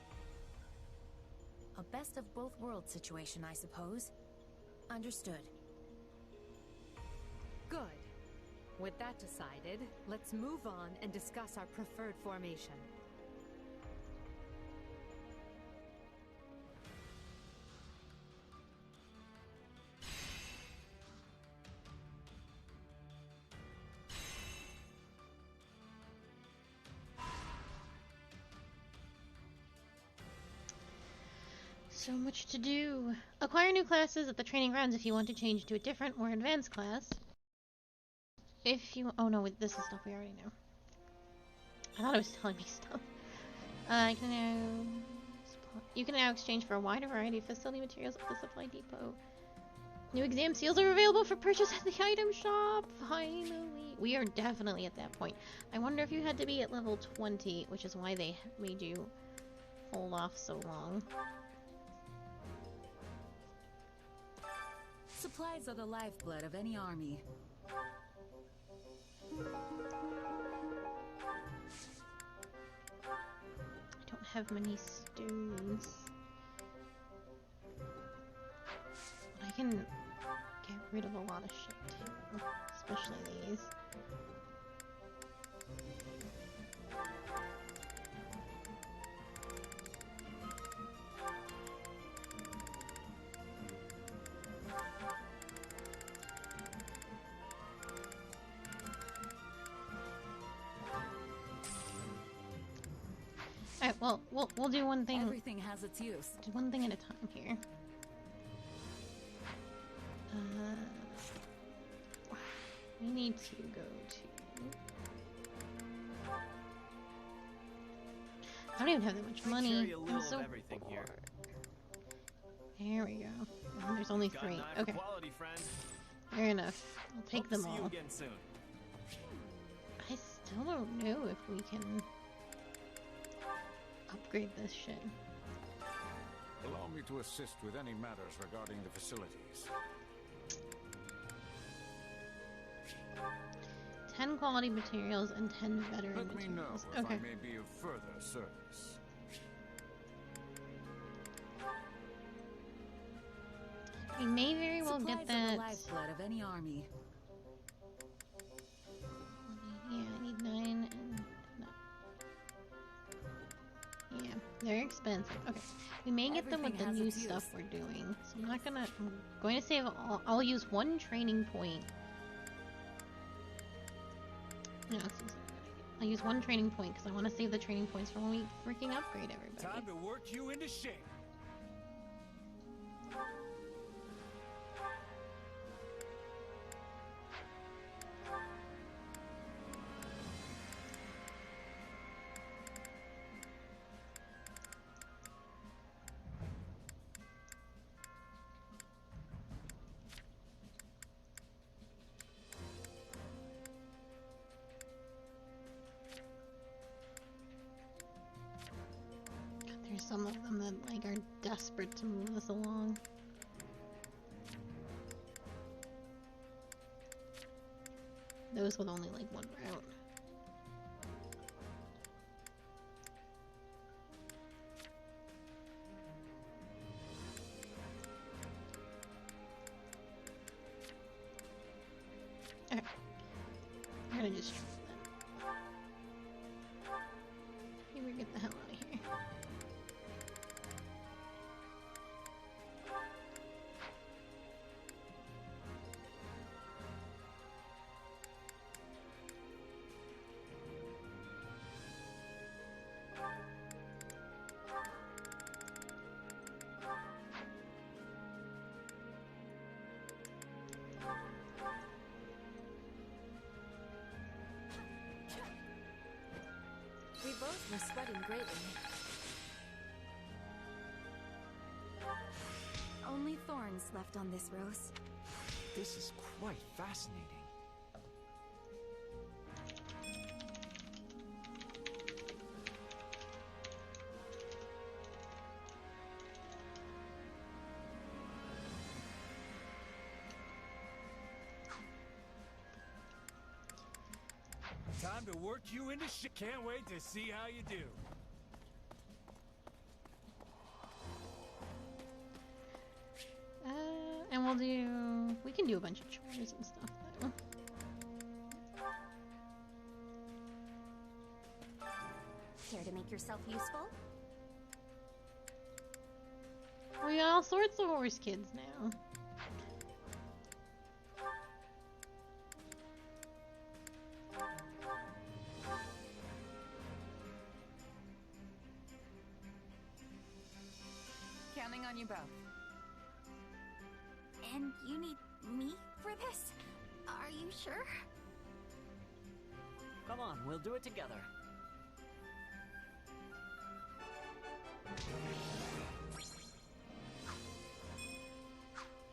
S6: A best of both worlds situation, I suppose. Understood.
S2: Good. With that decided, let's move on and discuss our preferred formation.
S1: So much to do. Acquire new classes at the training grounds if you want to change to a different, more advanced class. If you... Oh no, this is stuff we already know. I thought it was telling me stuff. You can now exchange for a wider variety of facility materials at the supply depot. New exam seals are available for purchase at the item shop! Finally! We are definitely at that point. I wonder if you had to be at level 20, which is why they made you hold off so long.
S20: Supplies are the lifeblood of any army.
S1: I don't have many stones. But I can get rid of a lot of shit too, especially these. Alright, well, we'll do one thing.
S20: Everything has its use.
S1: Do one thing at a time here. We need to go to... I don't even have that much money. I'm so
S13: everything here.
S1: There we go. Well, there's only 3. Okay. Fair enough. I'll take them all.
S13: Again soon.
S1: I still don't know if we can upgrade this shit.
S21: Allow me to assist with any matters regarding the facilities.
S1: 10 quality materials and 10 veteran
S21: Let me know
S1: materials.
S21: if
S1: Okay.
S21: I may be of further service.
S1: We may very well get
S20: Supplies are
S1: that.
S20: the lifeblood of any army.
S1: Yeah, I need 9 and no. Yeah, they're expensive. Okay, we may get them with the new stuff we're doing. So I'm not gonna. I'm going to save. I'll use 1 training point. No, I'll use 1 training point because I want to save the training points for when we freaking upgrade everybody.
S12: Time to work you into shape.
S1: There's some of them that like are desperate to move us along. Those with only like 1 route. Okay. I'm gonna just try that.
S6: both were sweating greatly. Only thorns left on this rose.
S8: This is quite fascinating.
S10: Time to work you into shit. Can't wait to see how you do.
S1: And we can do a bunch of chores and stuff though.
S18: Care to make yourself useful?
S1: We got all sorts of horse kids now.
S16: Counting on you both.
S6: And you need me for this? Are you sure?
S22: Come on, we'll do it together.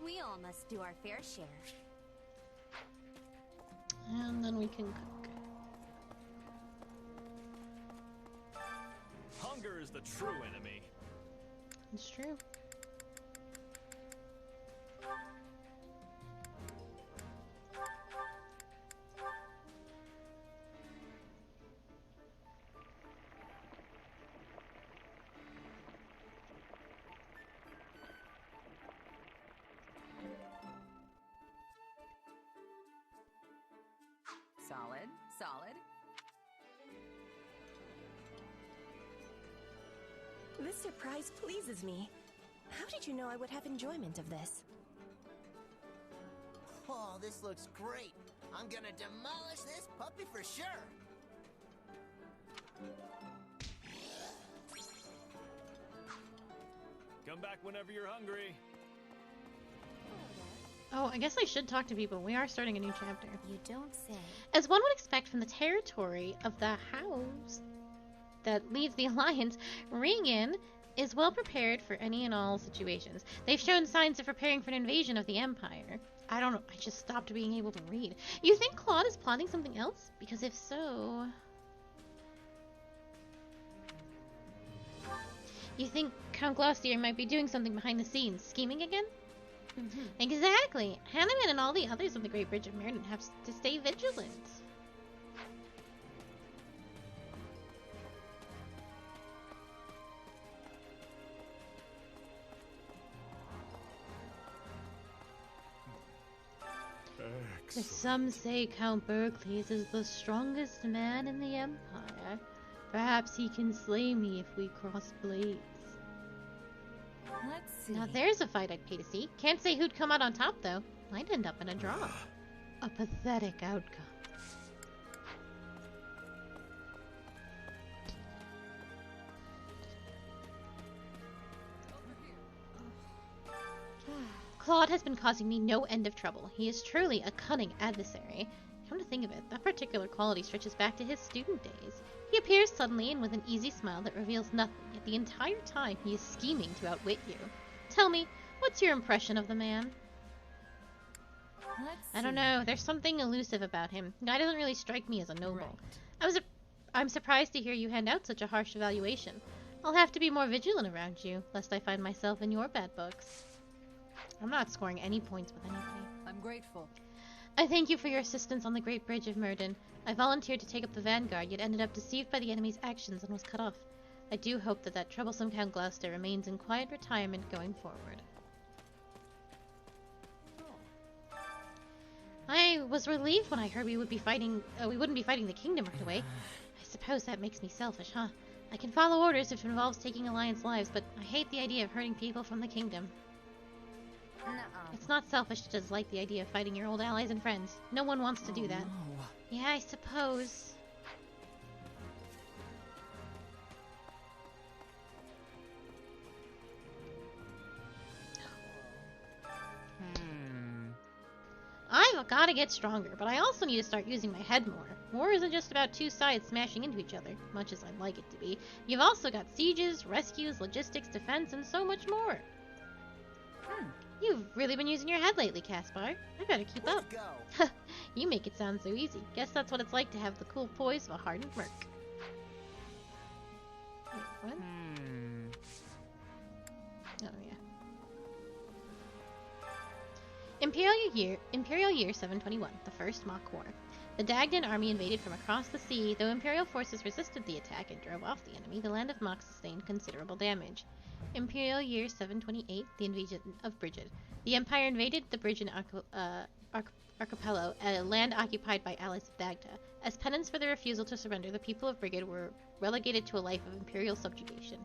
S18: We all must do our fair share.
S1: And then we can cook.
S10: Hunger is the true enemy.
S1: It's true.
S16: Solid, solid.
S23: This surprise pleases me. How did you know I would have enjoyment of this?
S9: Oh, this looks great. I'm gonna demolish this puppy for sure.
S10: Come back whenever you're hungry.
S1: Oh, I guess I should talk to people. We are starting a new chapter.
S6: You don't say.
S1: As one would expect from the territory of the house that leads the Alliance, Ringen is well prepared for any and all situations. They've shown signs of preparing for an invasion of the Empire. I don't know, I just stopped being able to read. You think Claude is plotting something else? Because if so... You think Count Gloucester might be doing something behind the scenes, scheming again? Exactly. Hanneman and all the others on the Great Bridge of Meriden have to stay vigilant. Some say Count Berkeley's is the strongest man in the Empire. Perhaps he can slay me if we cross blades.
S16: Let's see.
S1: Now there's a fight I'd pay to see. Can't say who'd come out on top, though. Might end up in a draw. A pathetic outcome. Claude has been causing me no end of trouble. He is truly a cunning adversary. Come to think of it, that particular quality stretches back to his student days. He appears suddenly and with an easy smile that reveals nothing, yet the entire time he is scheming to outwit you. Tell me, what's your impression of the man? I don't know, there's something elusive about him. The guy doesn't really strike me as a noble. I'm surprised to hear you hand out such a harsh evaluation. I'll have to be more vigilant around you, lest I find myself in your bad books. I'm not scoring any points with anybody.
S16: I'm grateful.
S1: I thank you for your assistance on the Great Bridge of Meriden. I volunteered to take up the vanguard, yet ended up deceived by the enemy's actions and was cut off. I do hope that that troublesome Count Gloucester remains in quiet retirement going forward. I was relieved when I heard we wouldn't be fighting the kingdom right away. I suppose that makes me selfish, huh? I can follow orders if it involves taking Alliance lives, but I hate the idea of hurting people from the kingdom. It's not selfish to dislike the idea of fighting your old allies and friends. No one wants to do that.
S8: No.
S1: Yeah, I suppose. I've got to get stronger, but I also need to start using my head more. War isn't just about two sides smashing into each other, much as I'd like it to be. You've also got sieges, rescues, logistics, defense, and so much more. You've really been using your head lately, Caspar. I better keep up.
S9: Go.
S1: You make it sound so easy. Guess that's what it's like to have the cool poise of a hardened merc. Wait, what? Oh, yeah. Imperial Year 721, the First Mock War. The Dagdan army invaded from across the sea. Though Imperial forces resisted the attack and drove off the enemy, the land of Mock sustained considerable damage. Imperial Year 728, the invasion of Brigid. The Empire invaded the Brigid archipelago, a land occupied by allies of Dagda. As penance for their refusal to surrender, the people of Brigid were relegated to a life of imperial subjugation.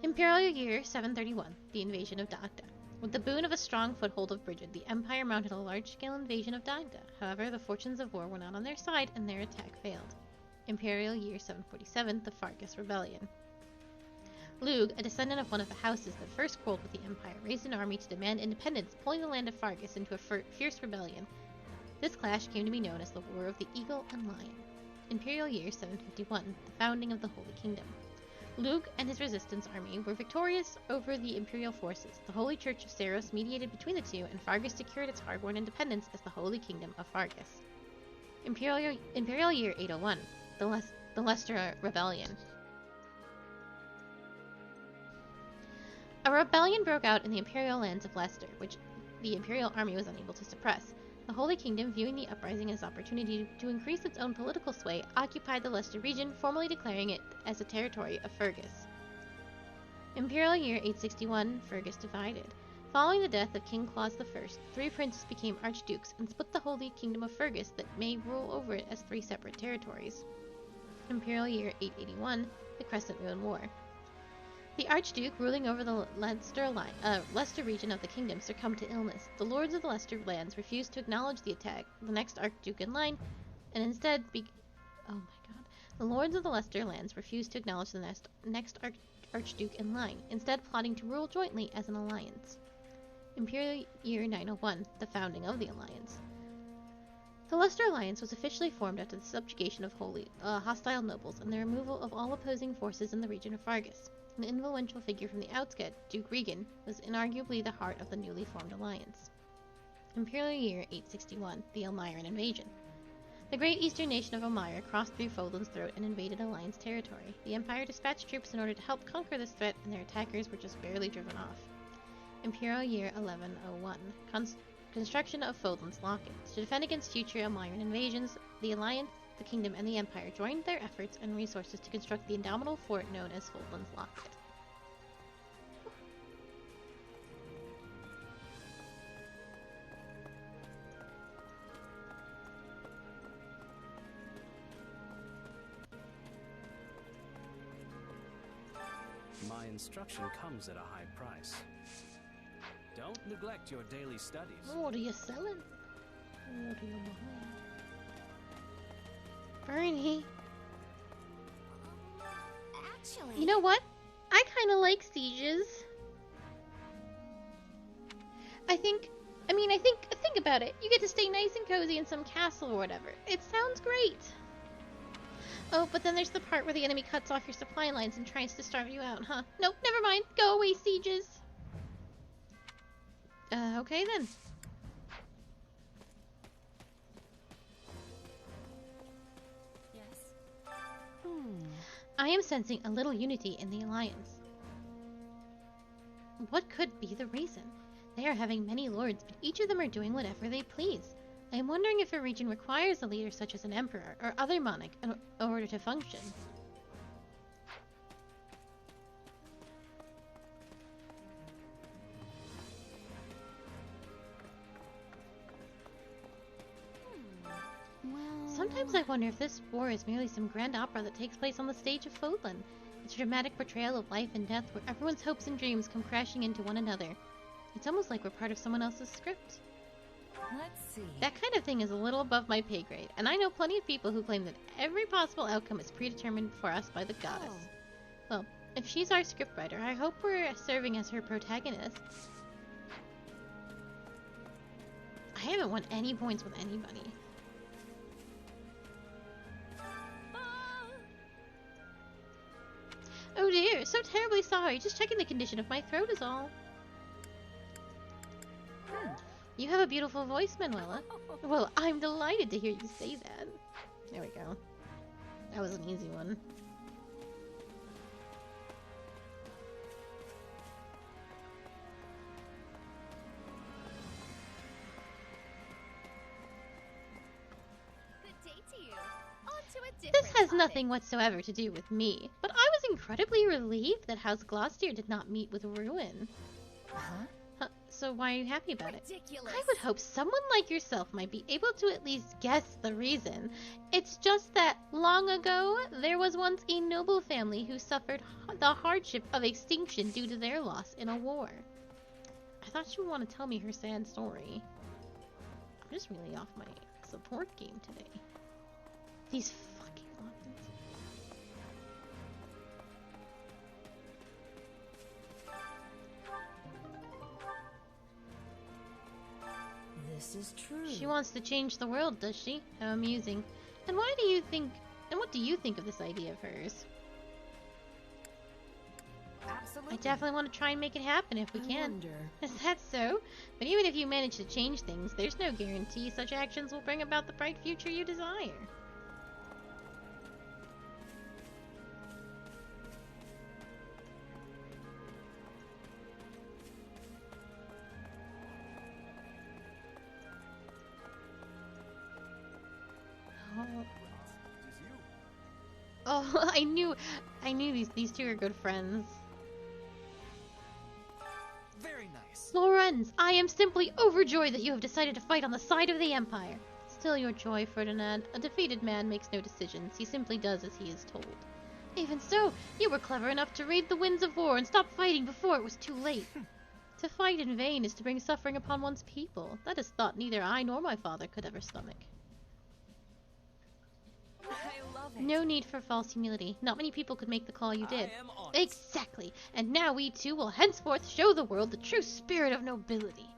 S1: Imperial Year 731, the invasion of Dagda. With the boon of a strong foothold of Brigid, the Empire mounted a large-scale invasion of Dagda. However, the fortunes of war were not on their side, and their attack failed. Imperial Year 747, the Fargus Rebellion. Lug, a descendant of one of the houses that first quarreled with the Empire, raised an army to demand independence, pulling the land of Fargus into a fierce rebellion. This clash came to be known as the War of the Eagle and Lion. Imperial Year 751, the founding of the Holy Kingdom. Lug and his resistance army were victorious over the Imperial forces. The Holy Church of Saros mediated between the two, and Fargus secured its hard-won independence as the Holy Kingdom of Fargus. Imperial Year 801, the Leicester Rebellion. A rebellion broke out in the imperial lands of Leicester, which the imperial army was unable to suppress. The Holy Kingdom, viewing the uprising as an opportunity to increase its own political sway, occupied the Leicester region, formally declaring it as a territory of Fergus. Imperial Year 861, Fergus divided. Following the death of King Claus I, 3 princes became archdukes and split the Holy Kingdom of Fergus that may rule over it as 3 separate territories. Imperial Year 881, the Crescent Moon War. The Archduke ruling over the Leicester region of the kingdom succumbed to illness. The lords of the Leicester lands refused to acknowledge the next Archduke in line, and instead the lords of the Leicester lands refused to acknowledge the next Archduke in line, instead plotting to rule jointly as an alliance. Imperial Year 901, the founding of the alliance. The Leicester Alliance was officially formed after the subjugation of hostile nobles and the removal of all opposing forces in the region of Fargus. An influential figure from the outskirts, Duke Regan, was inarguably the heart of the newly formed alliance. Imperial Year 861, the Elmiran Invasion. The great eastern nation of Elmira crossed through Fodlan's throat and invaded Alliance territory. The Empire dispatched troops in order to help conquer this threat, and their attackers were just barely driven off. Imperial Year 1101, construction of Fodlan's Locket. To defend against future Elmiran invasions, the Alliance, the Kingdom, and the Empire joined their efforts and resources to construct the indomitable fort known as Fodlan's Locket.
S11: My instruction comes at a high price. Don't neglect your daily studies.
S1: What are you selling? What are you behind? Bernie.
S18: Actually,
S1: you know what? I kind of like sieges. Think about it. You get to stay nice and cozy in some castle or whatever. It sounds great. Oh, but then there's the part where the enemy cuts off your supply lines and tries to starve you out, huh? Nope, never mind. Go away, sieges. Okay then. I am sensing a little unity in the Alliance. What could be the reason? They are having many lords, but each of them are doing whatever they please. I am wondering if a region requires a leader such as an emperor or other monarch in order to function. Sometimes I wonder if this war is merely some grand opera that takes place on the stage of Fodlan. It's a dramatic portrayal of life and death where everyone's hopes and dreams come crashing into one another. It's almost like we're part of someone else's script.
S16: Let's see.
S1: That kind of thing is a little above my pay grade, and I know plenty of people who claim that every possible outcome is predetermined for us by the goddess. Well, if she's our scriptwriter, I hope we're serving as her protagonists. I haven't won any points with anybody. dear, so terribly sorry. Just checking the condition of my throat is all. You have a beautiful voice, Manuela. Well, I'm delighted to hear you say that. There we go. That was an easy one. This has nothing whatsoever to do with me, but I was incredibly relieved that House Gloucester did not meet with ruin. Huh? So why are you happy about it? I would hope someone like yourself might be able to at least guess the reason. It's just that long ago, there was once a noble family who suffered the hardship of extinction due to their loss in a war. I thought you would want to tell me her sad story. I'm just really off my support game today. These fucking lines.
S6: This is true.
S1: She wants to change the world, does she? How amusing. And what do you think of this idea of hers?
S16: Absolutely.
S1: I definitely want to try and make it happen if we can. Is that so? But even if you manage to change things, there's no guarantee such actions will bring about the bright future you desire. Oh, I knew these two are good friends.
S3: Very nice.
S1: Lorenz, I am simply overjoyed that you have decided to fight on the side of the Empire. Still your joy, Ferdinand. A defeated man makes no decisions. He simply does as he is told. Even so, you were clever enough to raid the winds of war and stop fighting before it was too late. To fight in vain is to bring suffering upon one's people. That is thought neither I nor my father could ever stomach.
S16: I love it.
S1: No need for false humility. Not many people could make the call you did. Exactly. And now we two will henceforth show the world the true spirit of nobility.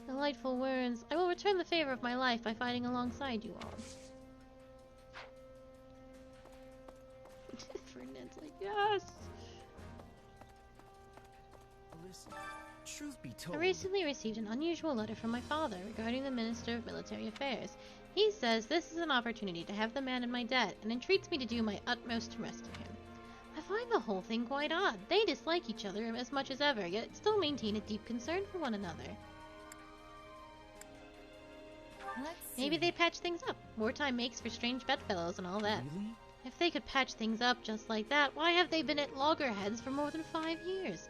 S1: Delightful words. I will return the favor of my life by fighting alongside you all. Ferdinand's like, yes.
S3: Listen, truth be told,
S1: I recently received an unusual letter from my father regarding the Minister of Military Affairs. He says this is an opportunity to have the man in my debt and entreats me to do my utmost to rescue him. I find the whole thing quite odd. They dislike each other as much as ever, yet still maintain a deep concern for one another. Maybe they patch things up. Wartime makes for strange bedfellows and all that.
S3: Really?
S1: If they could patch things up just like that, why have they been at loggerheads for more than 5 years?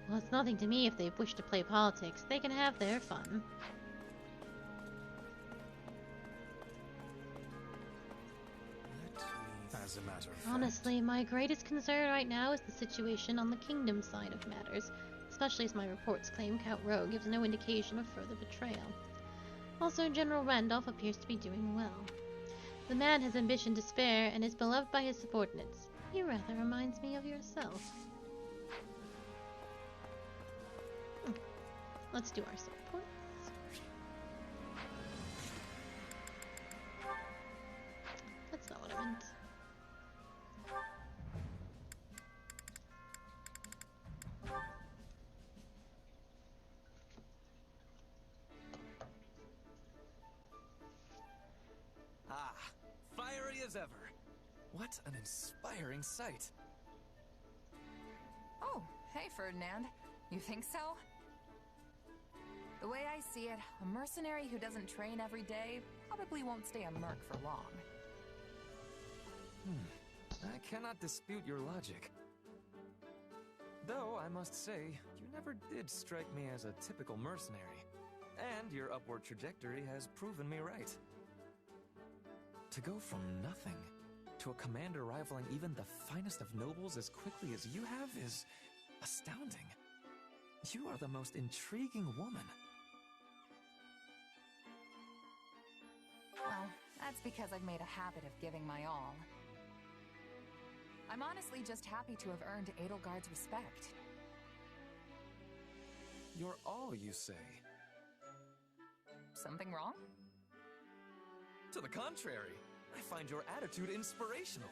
S1: Well, it's nothing to me if they wish to play politics. They can have their fun.
S3: As a matter of
S1: Honestly, my greatest concern right now is the situation on the kingdom side of matters, especially as my reports claim Count Rowe gives no indication of further betrayal. Also, General Randolph appears to be doing well. The man has ambition to spare and is beloved by his subordinates. He rather reminds me of yourself. Let's do our supports. That's not what I meant.
S3: fiery as ever. What an inspiring sight.
S16: Oh, hey Ferdinand. You think so? The way I see it, a mercenary who doesn't train every day probably won't stay a merc for long.
S3: I cannot dispute your logic. Though, I must say, you never did strike me as a typical mercenary. And your upward trajectory has proven me right. To go from nothing to a commander rivaling even the finest of nobles as quickly as you have is astounding. You are the most intriguing woman.
S16: Well, that's because I've made a habit of giving my all. I'm honestly just happy to have earned Edelgard's respect.
S3: You're all, you say?
S16: Something wrong?
S3: To the contrary, I find your attitude inspirational.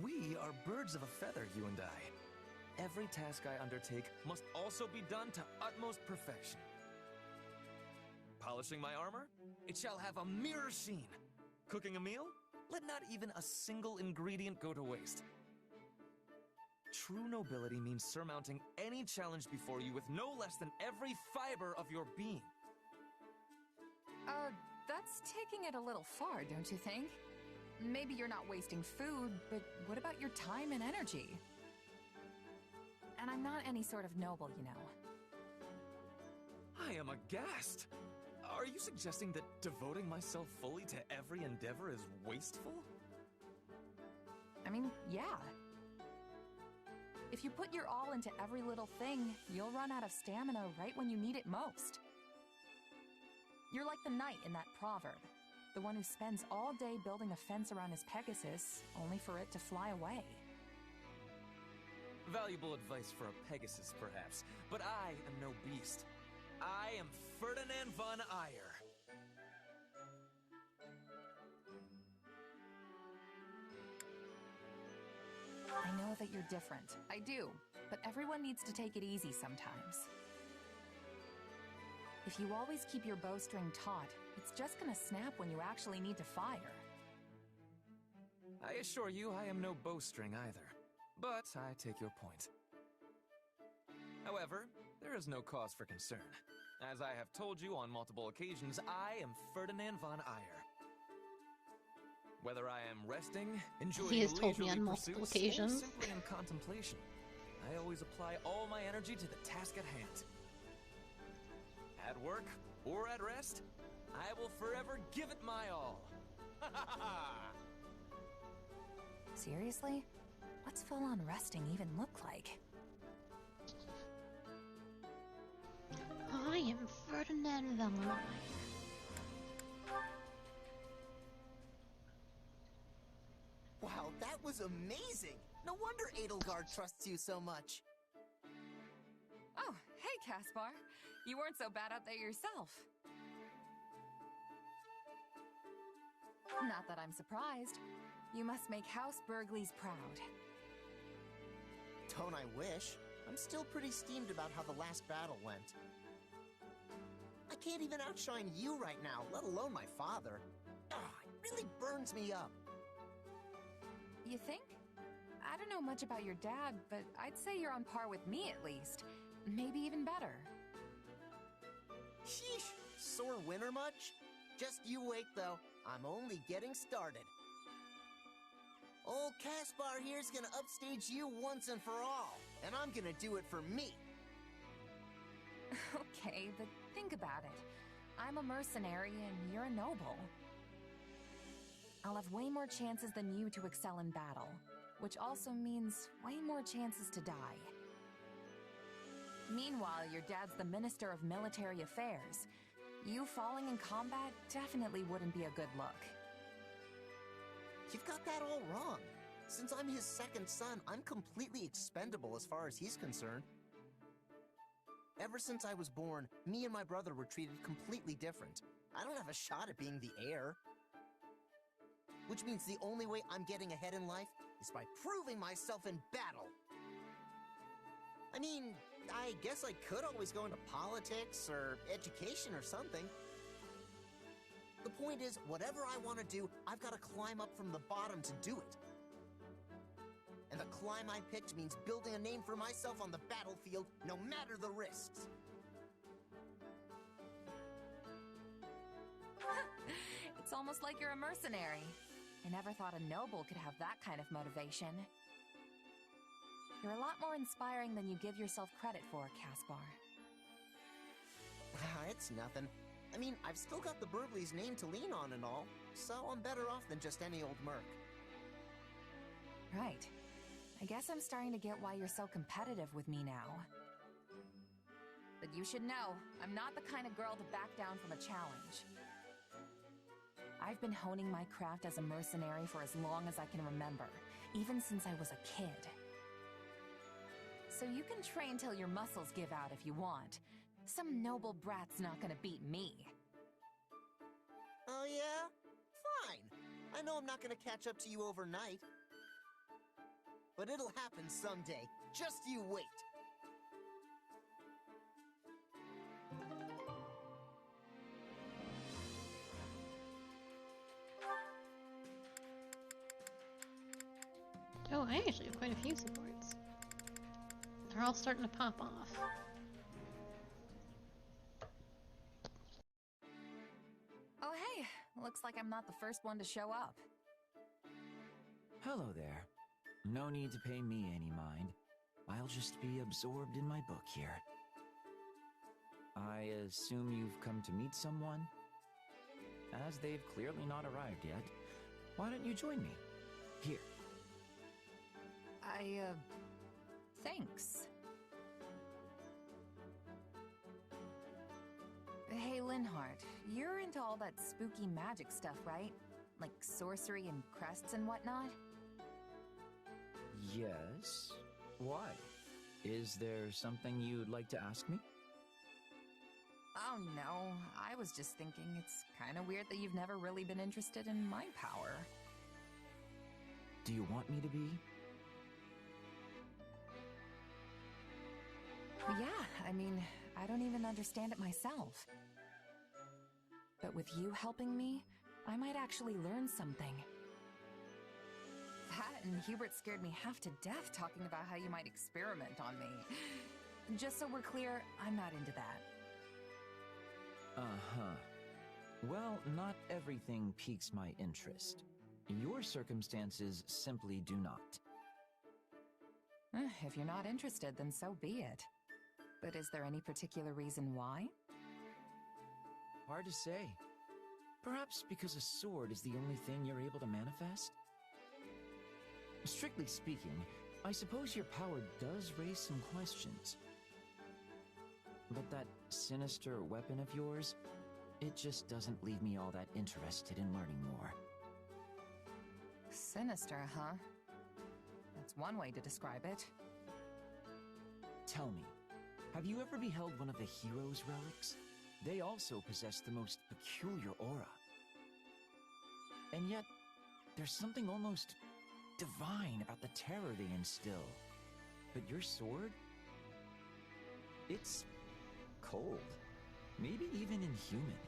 S3: We are birds of a feather, you and I. Every task I undertake must also be done to utmost perfection. Polishing my armor? It shall have a mirror sheen. Cooking a meal? Let not even a single ingredient go to waste. True nobility means surmounting any challenge before you with no less than every fiber of your being.
S16: That's taking it a little far, don't you think? Maybe you're not wasting food, but what about your time and energy? And I'm not any sort of noble, you know.
S3: I am aghast. Are you suggesting that devoting myself fully to every endeavor is wasteful?
S16: I mean, yeah. If you put your all into every little thing, you'll run out of stamina right when you need it most. You're like the knight in that proverb, the one who spends all day building a fence around his Pegasus, only for it to fly away.
S3: Valuable advice for a Pegasus, perhaps, but I am no beast. I am Ferdinand von Eyre.
S16: I know that you're different. I do. But everyone needs to take it easy sometimes. If you always keep your bowstring taut, it's just gonna snap when you actually need to fire.
S3: I assure you I am no bowstring either. But I take your point. However, there is no cause for concern. As I have told you on multiple occasions, I am Ferdinand von Eyre. Whether I am resting, enjoying
S1: He has told me
S3: leisurely
S1: on multiple
S3: pursuits,
S1: occasions.
S3: or simply in contemplation, I always apply all my energy to the task at hand. At work or at rest, I will forever give it my all.
S16: Seriously? What's full-on resting even look like?
S1: I am Ferdinand von Eyre.
S9: Wow, that was amazing! No wonder Edelgard trusts you so much.
S16: Oh, hey, Caspar. You weren't so bad out there yourself. Not that I'm surprised. You must make House Burgleys proud.
S9: Don't I wish? I'm still pretty steamed about how the last battle went. I can't even outshine you right now, let alone my father. It really burns me up.
S16: You think? I don't know much about your dad, but I'd say you're on par with me at least. Maybe even better.
S9: Sheesh, sore winner much? Just you wait though, I'm only getting started. Old Caspar here's gonna upstage you once and for all, and I'm gonna do it for me.
S16: Okay, but think about it. I'm a mercenary and you're a noble. I'll have way more chances than you to excel in battle, which also means way more chances to die. Meanwhile, your dad's the Minister of Military Affairs. You falling in combat definitely wouldn't be a good look.
S9: You've got that all wrong. Since I'm his second son, I'm completely expendable as far as he's concerned. Ever since I was born, me and my brother were treated completely different. I don't have a shot at being the heir. Which means the only way I'm getting ahead in life is by proving myself in battle. I mean, I guess I could always go into politics or education or something. The point is, whatever I want to do, I've got to climb up from the bottom to do it. And the climb I picked means building a name for myself on the battlefield, no matter the risks.
S16: It's almost like you're a mercenary. I never thought a noble could have that kind of motivation. You're a lot more inspiring than you give yourself credit for, Caspar.
S9: It's nothing. I mean, I've still got the Burgleys' name to lean on and all, so I'm better off than just any old merc.
S16: Right. I guess I'm starting to get why you're so competitive with me now. But you should know, I'm not the kind of girl to back down from a challenge. I've been honing my craft as a mercenary for as long as I can remember, even since I was a kid. So you can train till your muscles give out if you want. Some noble brat's not gonna beat me.
S9: Oh yeah? Fine. I know I'm not gonna catch up to you overnight. but it'll happen someday. Just you wait.
S1: Oh, I actually have quite a few supports. They're all starting to pop off.
S16: Oh, hey. Looks like I'm not the first one to show up.
S8: Hello there. No need to pay me any mind. I'll just be absorbed in my book here. I assume you've come to meet someone? As they've clearly not arrived yet, why don't you join me? Here.
S16: Thanks. Hey, Linhardt, you're into all that spooky magic stuff, right? Like sorcery and crests and whatnot?
S8: Yes. Why? Is there something you'd like to ask me?
S16: Oh no, I was just thinking it's kind of weird that you've never really been interested in my power.
S8: Do you want me to be?
S16: Yeah, I mean, I don't even understand it myself. But with you helping me, I might actually learn something. That and Hubert scared me half to death talking about how you might experiment on me. Just so we're clear, I'm not into that.
S8: Uh-huh. Well, not everything piques my interest. Your circumstances simply do not.
S16: If you're not interested, then so be it. But is there any particular reason why?
S8: Hard to say. Perhaps because a sword is the only thing you're able to manifest? Strictly speaking, I suppose your power does raise some questions. But that sinister weapon of yours, it just doesn't leave me all that interested in learning more.
S16: Sinister, huh? That's one way to describe it.
S8: Tell me, have you ever beheld one of the hero's relics? They also possess the most peculiar aura. And yet, there's something almost divine about the terror they instill. But your sword? It's cold. Maybe even inhuman.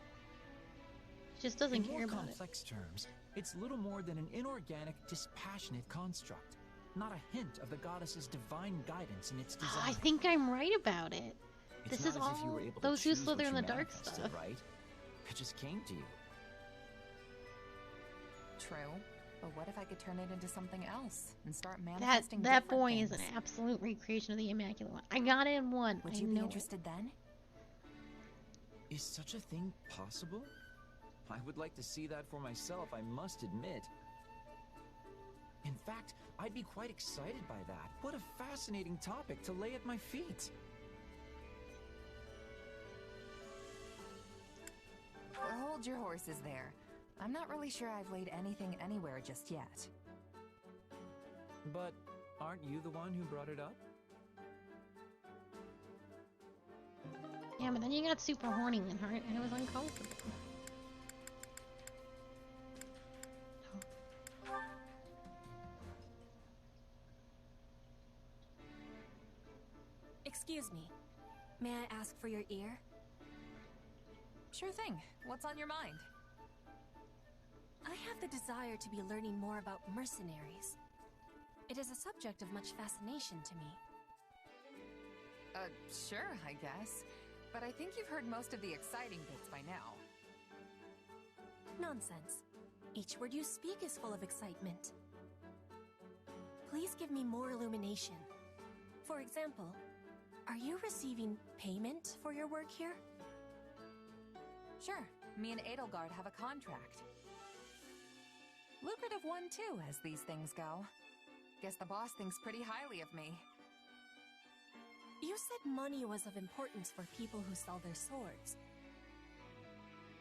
S1: Just doesn't
S8: care
S1: about it.
S8: In more complex terms, it's little more than an inorganic, dispassionate construct. Not a hint of the goddess's divine guidance in its design.
S1: I think I'm right about it.
S8: It's
S1: This is
S8: not as if you
S1: all
S8: were able
S1: those
S8: to
S1: who
S8: choose
S1: slither
S8: what
S1: in
S8: you
S1: the dark
S8: manifested,
S1: stuff.
S8: Right? It just came to you.
S16: True. But what if I could turn it into something else and start manifesting
S1: That
S16: different
S1: boy
S16: things?
S1: is an absolute recreation of the Immaculate One. I got it in one.
S16: Would
S1: I
S16: you be
S1: know
S16: interested then?
S8: Is such a thing possible? I would like to see that for myself, I must admit. In fact, I'd be quite excited by that. What a fascinating topic to lay at my feet.
S16: Hold your horses there. I'm not really sure I've laid anything anywhere just yet.
S8: But aren't you the one who brought it up?
S1: Yeah, but then you got super horny in her, and it was uncomfortable.
S23: Excuse me. May I ask for your ear?
S16: Sure thing. What's on your mind?
S23: I have the desire to be learning more about mercenaries. It is a subject of much fascination to me.
S16: Sure, I guess. But I think you've heard most of the exciting bits by now.
S23: Nonsense. Each word you speak is full of excitement. Please give me more illumination. For example, are you receiving payment for your work here?
S16: Sure. Me and Edelgard have a contract. Lucrative one, too, as these things go. Guess the boss thinks pretty highly of me.
S23: You said money was of importance for people who sell their swords.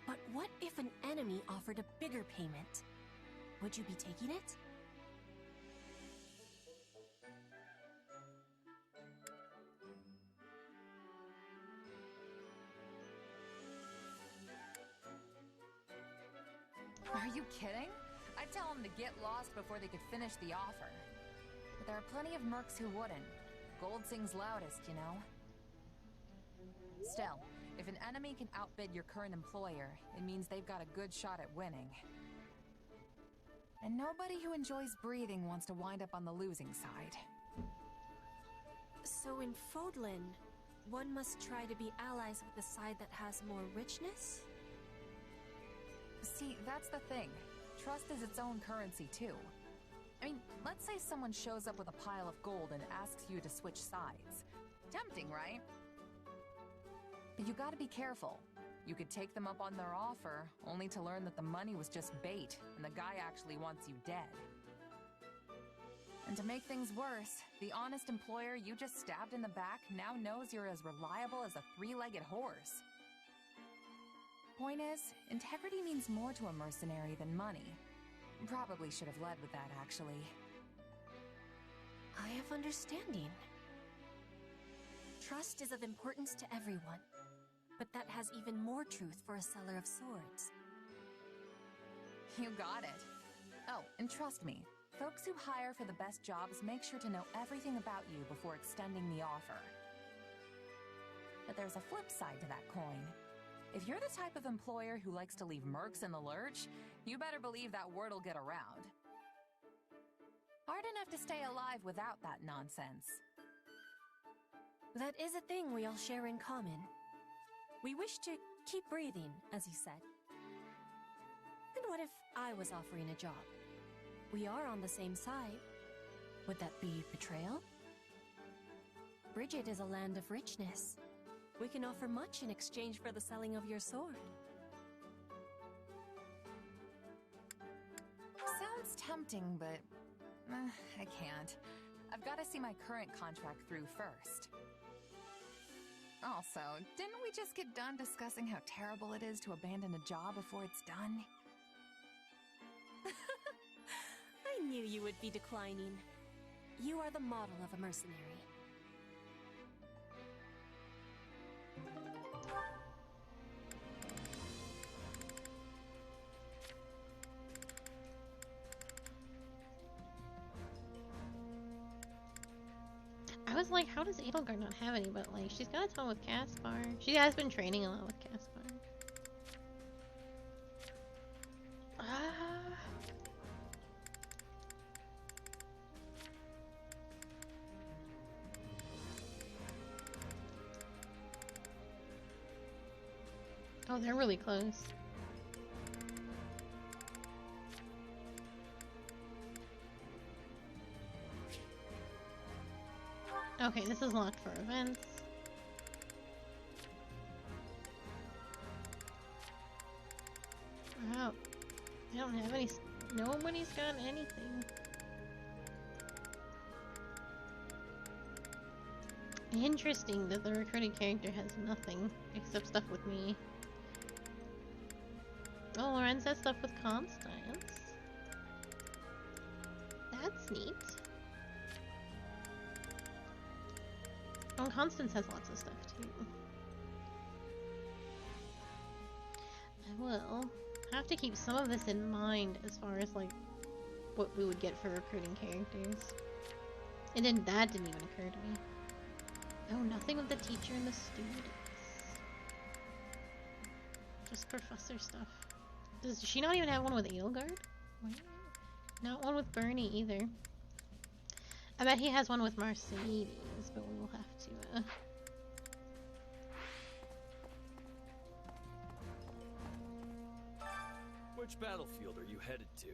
S23: But what if an enemy offered a bigger payment? Would you be taking it?
S16: Are you kidding? I'd tell them to get lost before they could finish the offer. But there are plenty of mercs who wouldn't. Gold sings loudest, you know? Still, if an enemy can outbid your current employer, it means they've got a good shot at winning. And nobody who enjoys breathing wants to wind up on the losing side.
S23: So in Fodlan, one must try to be allies with the side that has more richness?
S16: See, that's the thing. Trust is its own currency, too. I mean, let's say someone shows up with a pile of gold and asks you to switch sides. Tempting, right? But you gotta be careful. You could take them up on their offer, only to learn that the money was just bait, and the guy actually wants you dead. And to make things worse, the honest employer you just stabbed in the back now knows you're as reliable as a three-legged horse. Point is, integrity means more to a mercenary than money. Probably should have led with that, actually.
S23: I have understanding. Trust is of importance to everyone, but that has even more truth for a seller of swords.
S16: You got it. Oh, and trust me, folks who hire for the best jobs make sure to know everything about you before extending the offer. But there's a flip side to that coin. If you're the type of employer who likes to leave mercs in the lurch, you better believe that word'll get around. Hard enough to stay alive without that nonsense.
S23: That is a thing we all share in common. We wish to keep breathing, as you said. And what if I was offering a job? We are on the same side. Would that be betrayal? Bridget is a land of richness. We can offer much in exchange for the selling of your sword.
S16: Sounds tempting, but I can't. I've got to see my current contract through first. Also, didn't we just get done discussing how terrible it is to abandon a job before it's done?
S23: I knew you would be declining. You are the model of a mercenary.
S1: I was like, how does Edelgard not have any? But like, she's got a ton with Caspar. She has been training a lot with Caspar. Oh, they're really close. Okay, this is locked for events. Wow. I don't have any. Nobody's got anything. Interesting that the recruited character has nothing except stuff with me. Oh, Lorenz has stuff with Constance. That's neat. Oh, Constance has lots of stuff too. I will have to keep some of this in mind as far as like what we would get for recruiting characters. And then that didn't even occur to me. Oh, nothing with the teacher and the students. Just professor stuff. Does she not even have one with Edelgard? Not one with Bernie either. I bet he has one with Mercedes, but we will have to,
S10: Which battlefield are you headed to?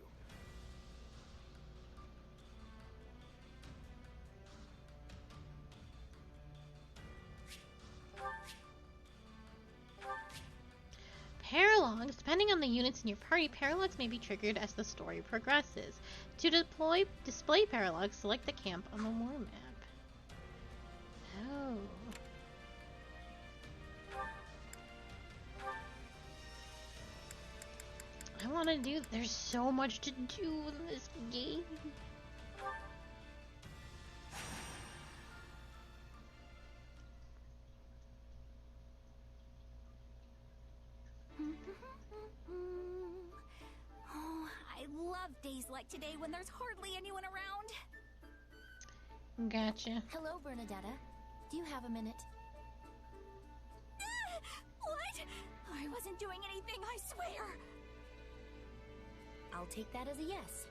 S1: Paralogs. Depending on the units in your party, paralogs may be triggered as the story progresses. To display paralogs, select the camp on the war map. Oh. I want to do. There's so much to do in this game.
S7: Oh, I love days like today when there's hardly anyone around.
S1: Gotcha.
S7: Hello, Bernadetta. Do you have a minute?
S6: What? I wasn't doing anything, I swear!
S7: I'll take that as a yes.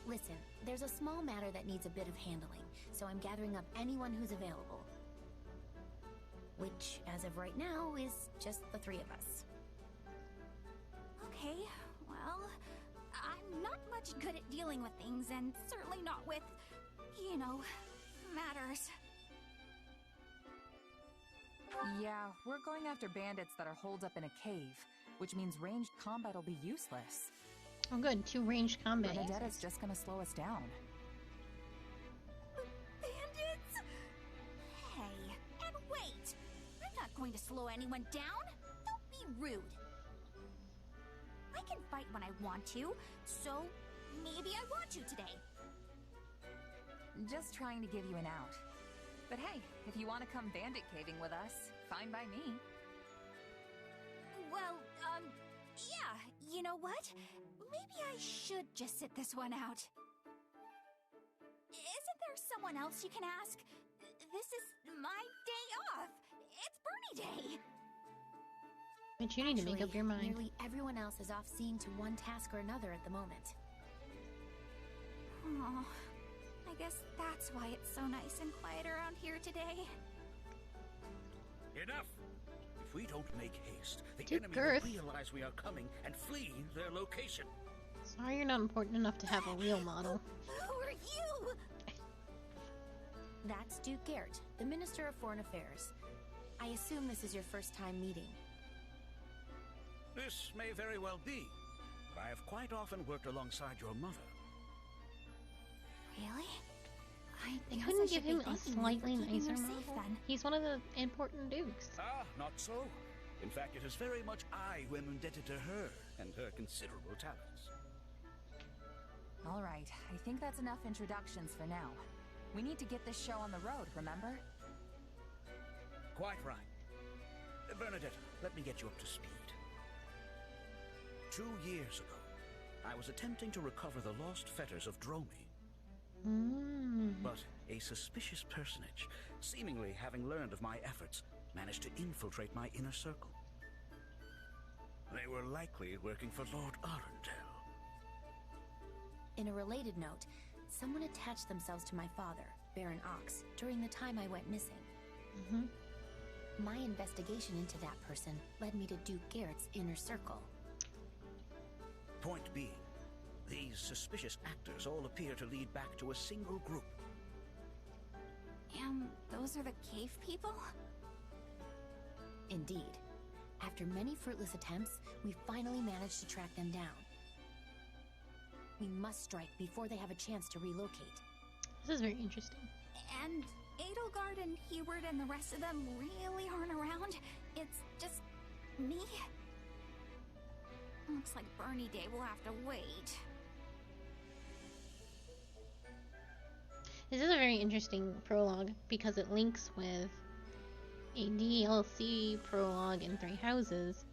S7: Listen, there's a small matter that needs a bit of handling, so I'm gathering up anyone who's available. Which, as of right now, is just the three of us.
S6: Okay, well, I'm not much good at dealing with things, and certainly not with, you know, matters.
S16: Yeah, we're going after bandits that are holed up in a cave, which means ranged combat will be useless.
S1: Oh good, 2 ranged combat.
S16: Benedetta's just gonna slow us down.
S6: Bandits? Hey, and wait! I'm not going to slow anyone down! Don't be rude! I can fight when I want to, so maybe I want to today.
S16: Just trying to give you an out. But hey, if you want to come bandit caving with us, fine by me.
S6: Well, yeah, you know what? Maybe I should just sit this one out. Isn't there someone else you can ask? This is my day off. It's Bernie Day.
S1: But you need to make up your mind.
S7: Nearly everyone else is off seeing to one task or another at the moment.
S6: Oh, I guess that's why it's so nice and quiet around here today.
S14: Enough! If we don't make haste, the
S1: Dude,
S14: enemy
S1: Girth.
S14: will realize we are coming and flee their location.
S1: Sorry you're not important enough to have a real model.
S6: Who are you?
S7: That's Duke Garrett, the Minister of Foreign Affairs. I assume this is your first time meeting.
S14: This may very well be, but I have quite often worked alongside your mother.
S6: Really?
S1: They
S6: guess
S1: couldn't
S6: I
S1: give
S6: should be
S1: him a
S6: thanking you
S1: slightly
S6: for keeping
S1: nicer
S6: her safe,
S1: model?
S6: then.
S1: He's one of the important dukes.
S14: Ah, not so. In fact, it is very much I who am indebted to her and her considerable talents.
S16: All right, I think that's enough introductions for now. We need to get this show on the road, remember?
S14: Quite right. Bernadette, let me get you up to speed. 2 years ago, I was attempting to recover the lost fetters of Dromi. But a suspicious personage, seemingly having learned of my efforts, managed to infiltrate my inner circle. They were likely working for Lord Arundel.
S7: In a related note, someone attached themselves to my father, Baron Ox, during the time I went missing. My investigation into that person led me to Duke Garrett's inner circle.
S14: Point being, these suspicious actors all appear to lead back to a single group.
S6: Those are the cave people?
S7: Indeed. After many fruitless attempts, we finally managed to track them down. We must strike before they have a chance to relocate.
S1: This is very interesting.
S6: And Edelgard and Hubert and the rest of them really aren't around? It's just me? Looks like Bernie Day will have to wait.
S1: This is a very interesting prologue because it links with a DLC prologue in Three Houses.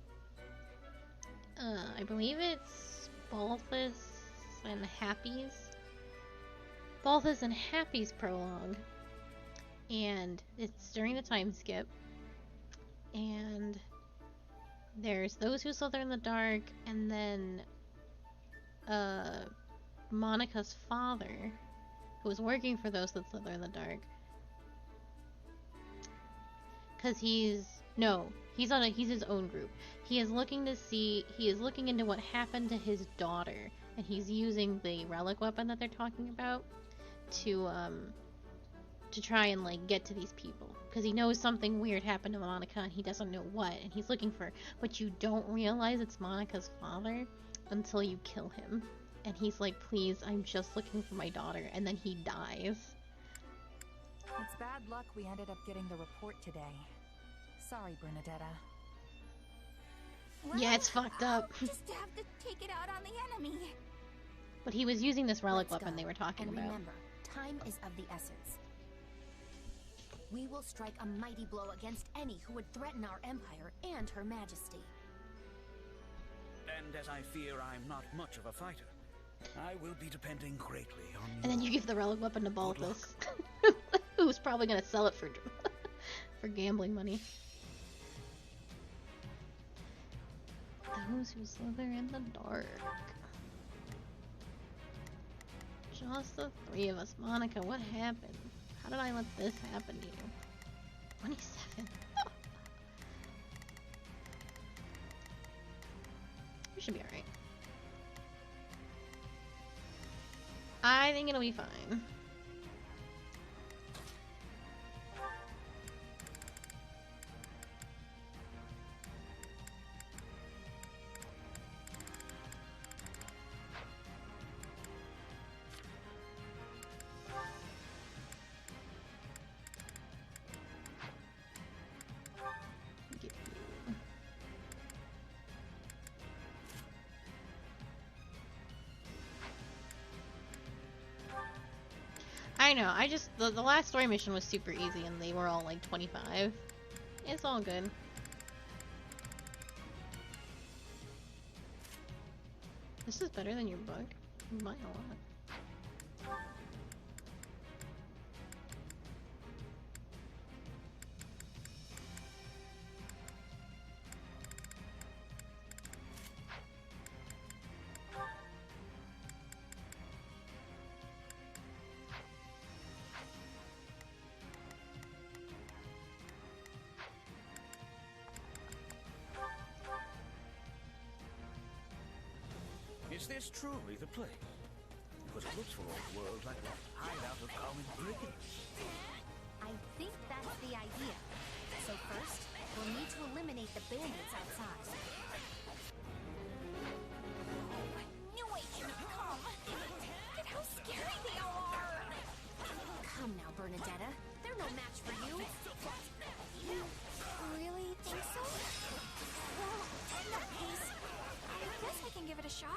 S1: I believe it's Balthus and Happy's. Balthus and Happy's prologue. And it's during the time skip. And there's those who slither in the dark, and then Monica's father, who was working for those that slither in the dark. Cause he's his own group. He is looking into what happened to his daughter, and he's using the relic weapon that they're talking about to try and like get to these people. Because he knows something weird happened to Monica and he doesn't know what, and he's looking for, but you don't realize it's Monica's father until you kill him. And he's like, please, I'm just looking for my daughter, and then he dies.
S16: It's bad luck we ended up getting the report today. Sorry, Bernadetta.
S6: Well,
S1: yeah, it's fucked up.
S6: I'll just have to take it out on the enemy.
S1: But he was using this relic
S7: Let's
S1: weapon
S7: go.
S1: they were talking
S7: and
S1: about.
S7: Remember, time is of the essence. We will strike a mighty blow against any who would threaten our empire and Her Majesty.
S14: And as I fear I'm not much of a fighter, I will be depending greatly on you.
S1: And then you give the relic weapon to Balthus, who's probably gonna sell it for for gambling money. Those who slither in the dark. Just the three of us. Monica, what happened? How did I let this happen to you? 27. You should be alright. I think it'll be fine. I know, the last story mission was super easy and they were all like 25. It's all good. This is better than your book. Mine a lot.
S14: Is this truly the place? Because it looks for all the world like a hideout of common brigands.
S6: I think that's the idea. So first, we'll need to eliminate the bandits outside. I knew I shouldn't have come. Look at how scary they all are. Come now, Bernadetta. They're no match for you. You really think so? Well, in that case, I guess I can give it a shot.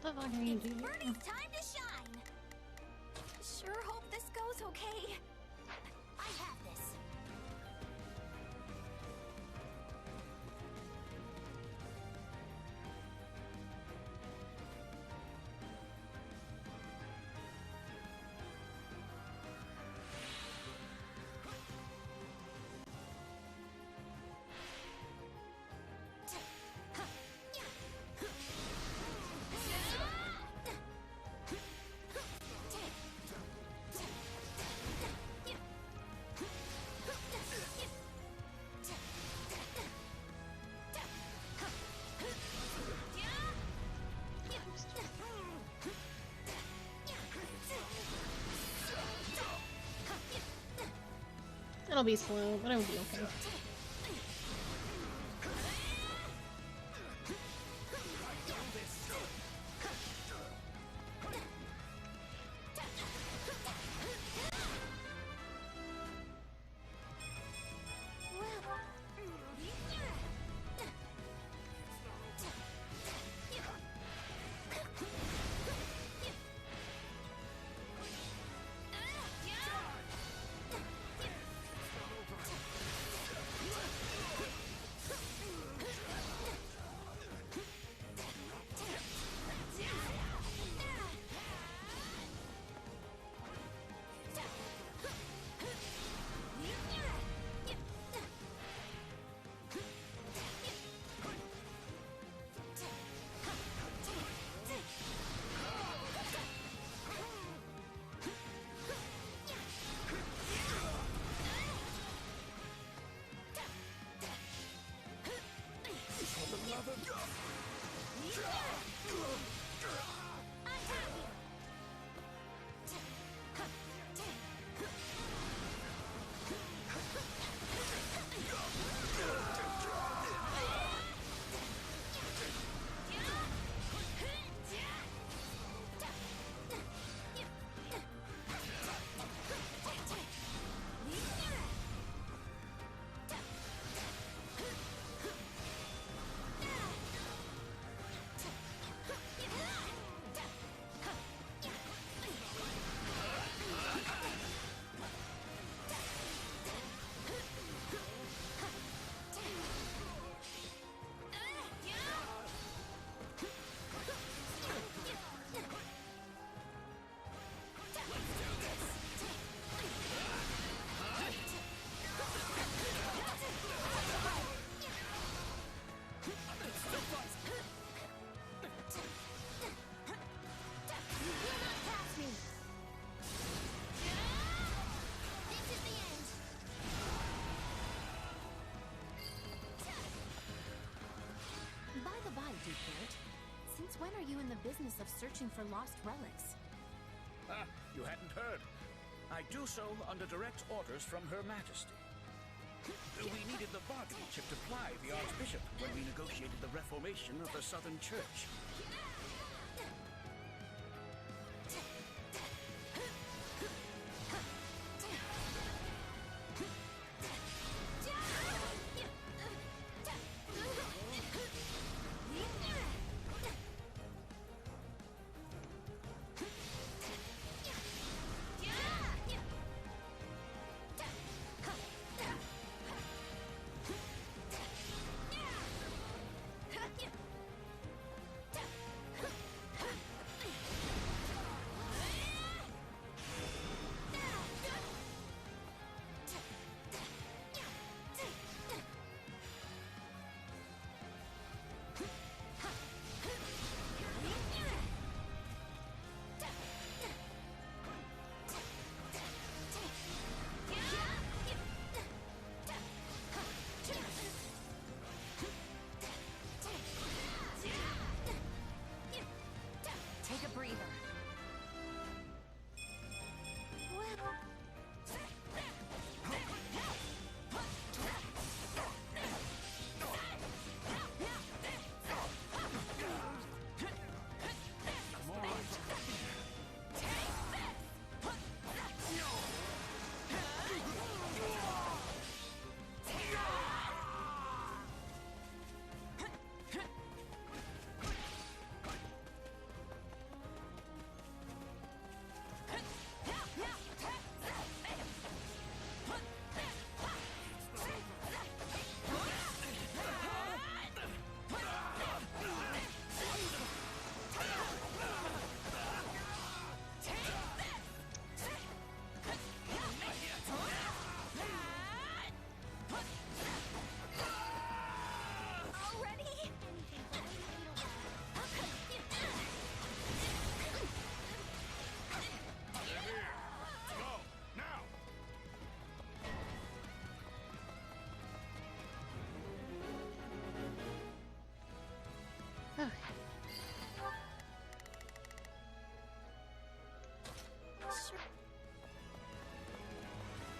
S1: What the fuck are you doing?
S6: Bernie's time to shine. Sure hope this goes okay. I have this.
S1: It'll be slow, but it'll be okay.
S23: business of searching for lost relics.
S14: Ah, you hadn't heard. I do so under direct orders from Her Majesty. We needed the bargaining chip to ply the Archbishop when we negotiated the reformation of the Southern Church.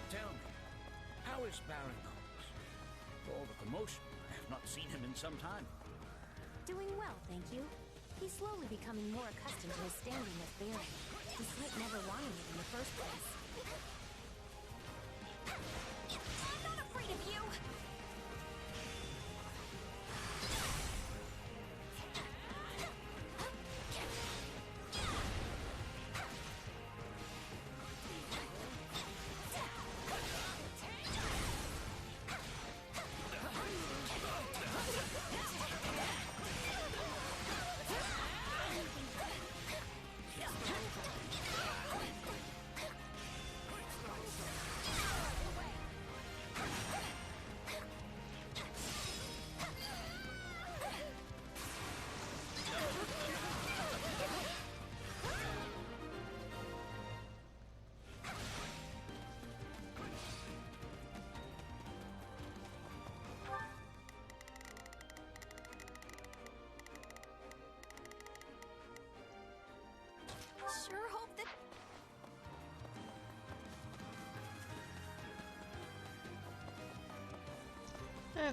S14: Tell me, how is Baron Knox? For all the commotion, I have not seen him in some time.
S23: Doing well, thank you. He's slowly becoming more accustomed to his standing as Baron, despite never wanting it in the first place.
S6: I'm not afraid of you! Sure hope that...
S1: Okay.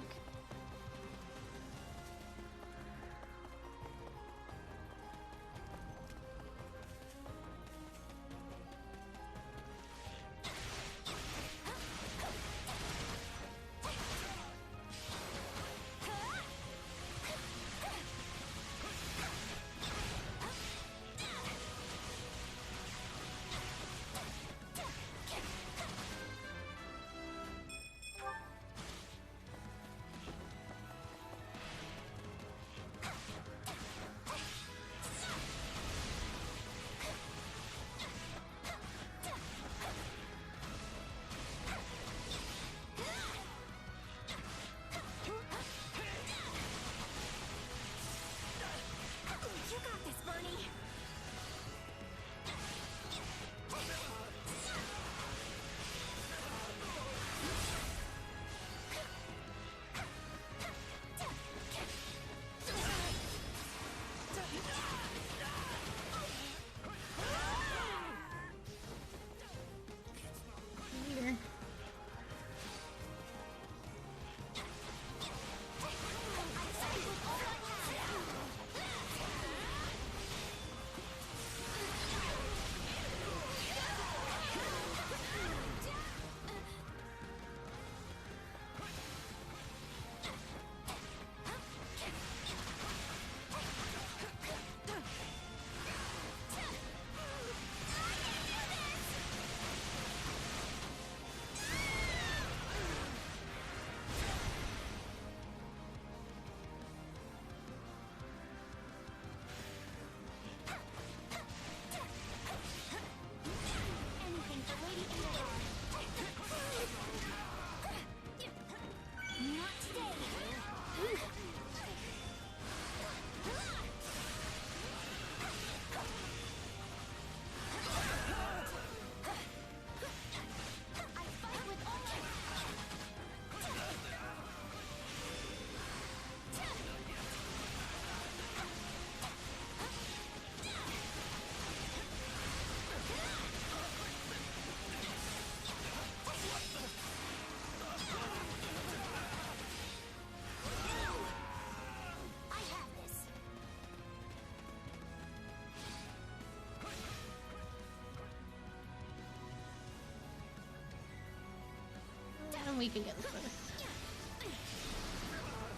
S1: we can get this.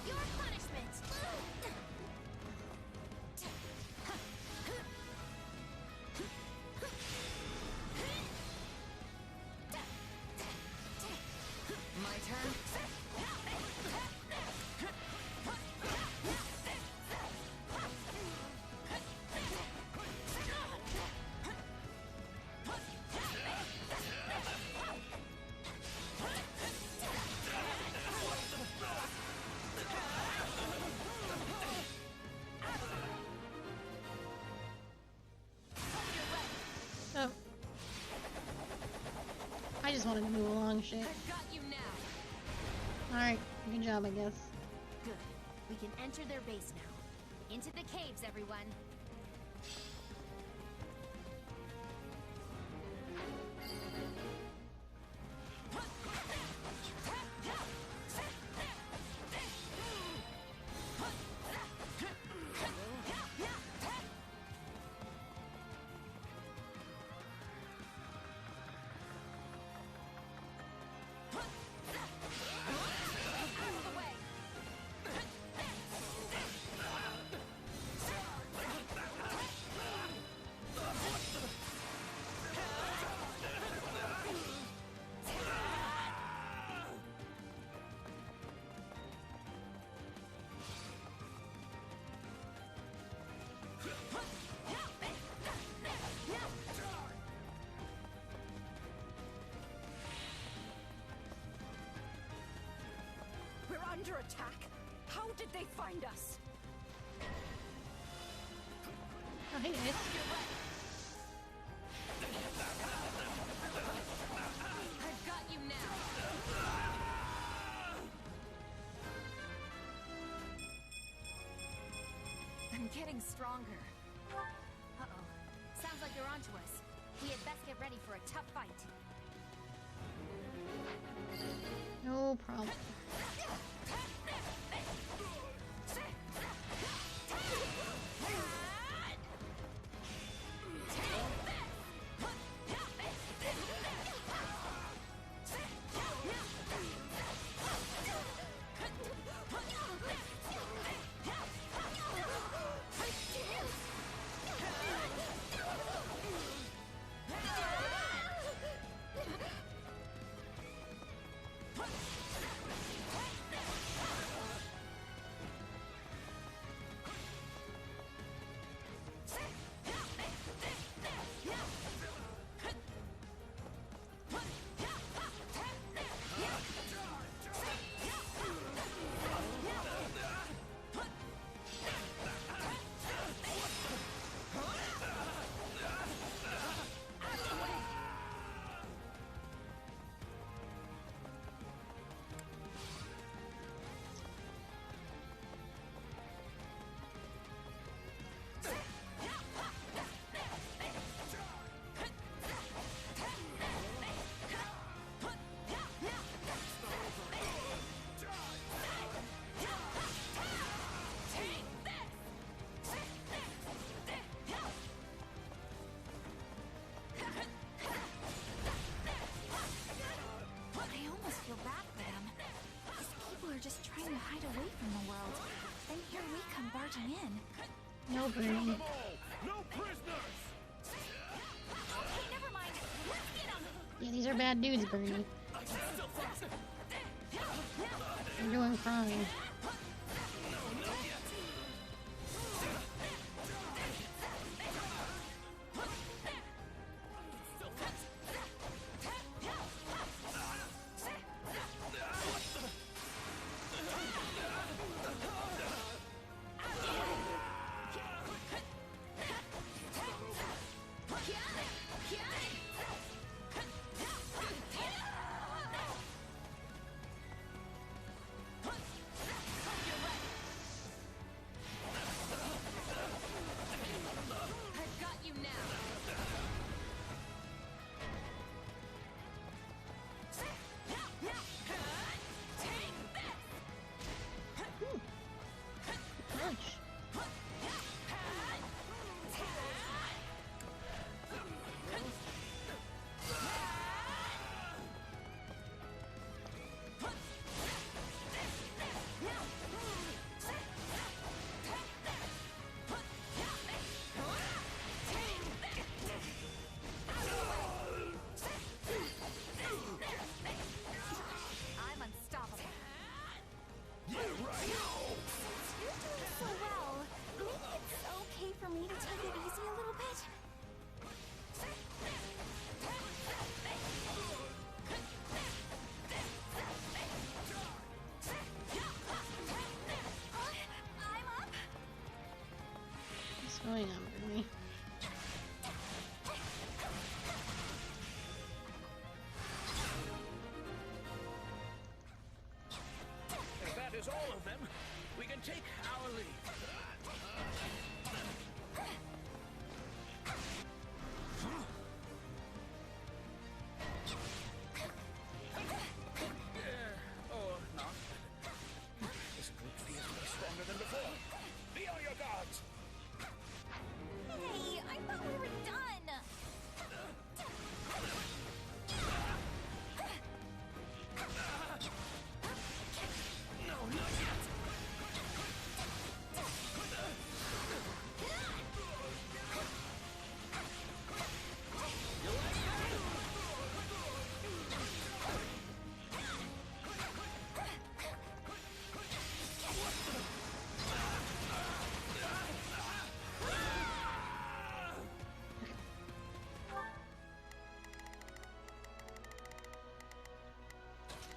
S6: Your punishment.
S16: My turn.
S1: Oh. I just wanted to move along shit. Alright, good job, I guess.
S6: Good. We can enter their base now. Into the caves, everyone.
S16: We're under attack. How did they find us?
S1: Oh, hey guys.
S16: I've got you now. I'm getting stronger.
S6: Uh-oh. Sounds like they're onto us. We had best get ready for a tough fight.
S1: No problem.
S6: Just trying to hide away from the world. Then here we come barging in.
S1: No, Bernie.
S14: No prisoners!
S6: Okay, never mind. Let's get them!
S1: Yeah, these are bad dudes, Bernie. You're doing fine.
S14: can take our leave. Or not. This group feels to be stronger than before. Be on your guards!
S6: Hey, I thought we were done!
S14: No, not yet!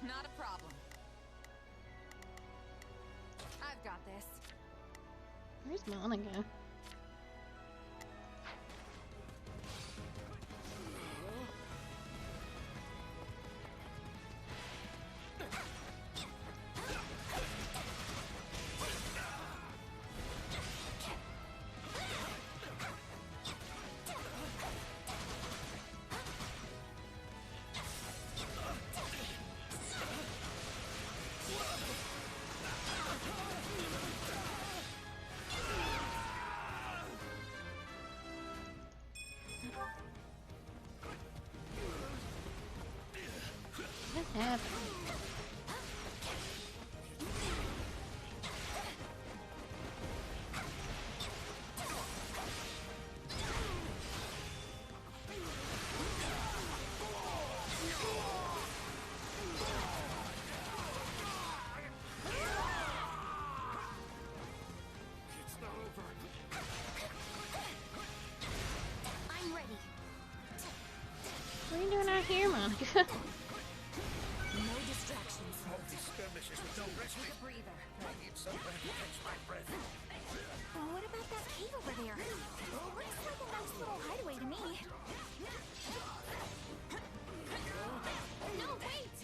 S16: Not a problem. I've got this.
S1: Where's Monica? What happened?
S14: It's not over.
S6: I'm ready.
S1: What are you doing out here, Monica?
S6: No distractions.
S14: All these skirmishes with no respite.
S6: Take a breather.
S14: I need somewhere to catch my breath.
S6: What about that cave over there? Looks like a nice little hideaway to me. No, wait!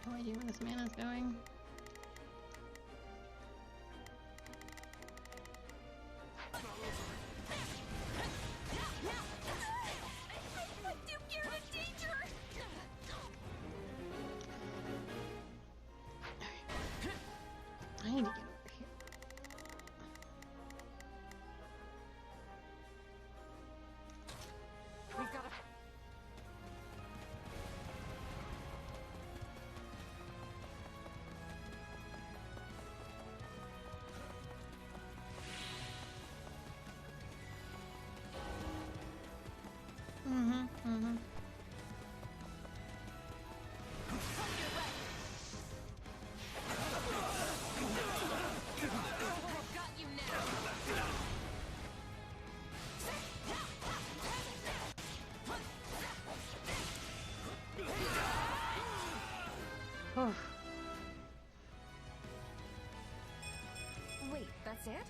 S1: No idea where this man is going.
S6: You're in danger!
S1: I need to get over here.
S16: We've got a...
S6: Got you now!
S1: Oh.
S16: Wait, that's it?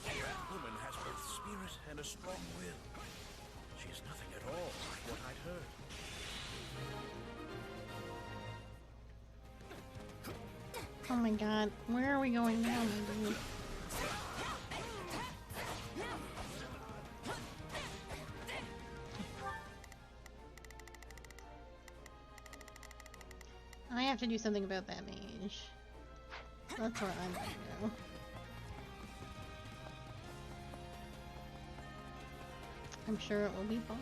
S14: That woman has both spirit and a strong will. She is nothing at all like what I'd heard.
S1: Oh my god, where are we going now, my dude? I have to do something about that mage. That's where I'm gonna go. I'm sure it will be fine.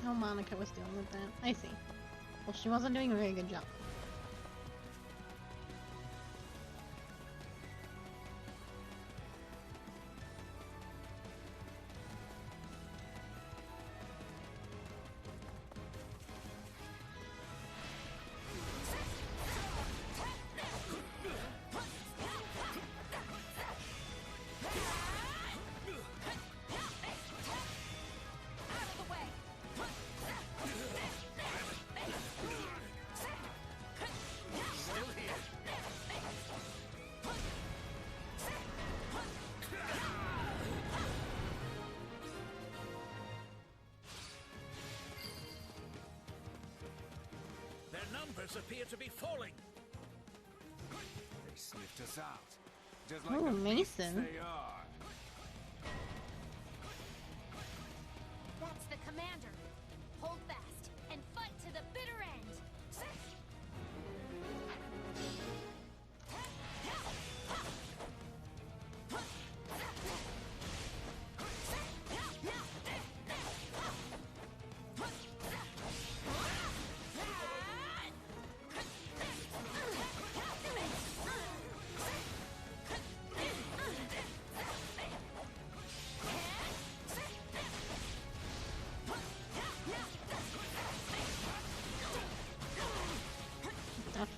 S1: Oh, Monica was dealing with that. I see. Well, she wasn't doing a very good job.
S14: Numbers appear to be falling.
S21: They sniffed us out. Just
S1: like the Mason.
S21: They are.
S6: That's the commander. Hold fast and fight to the bitter end.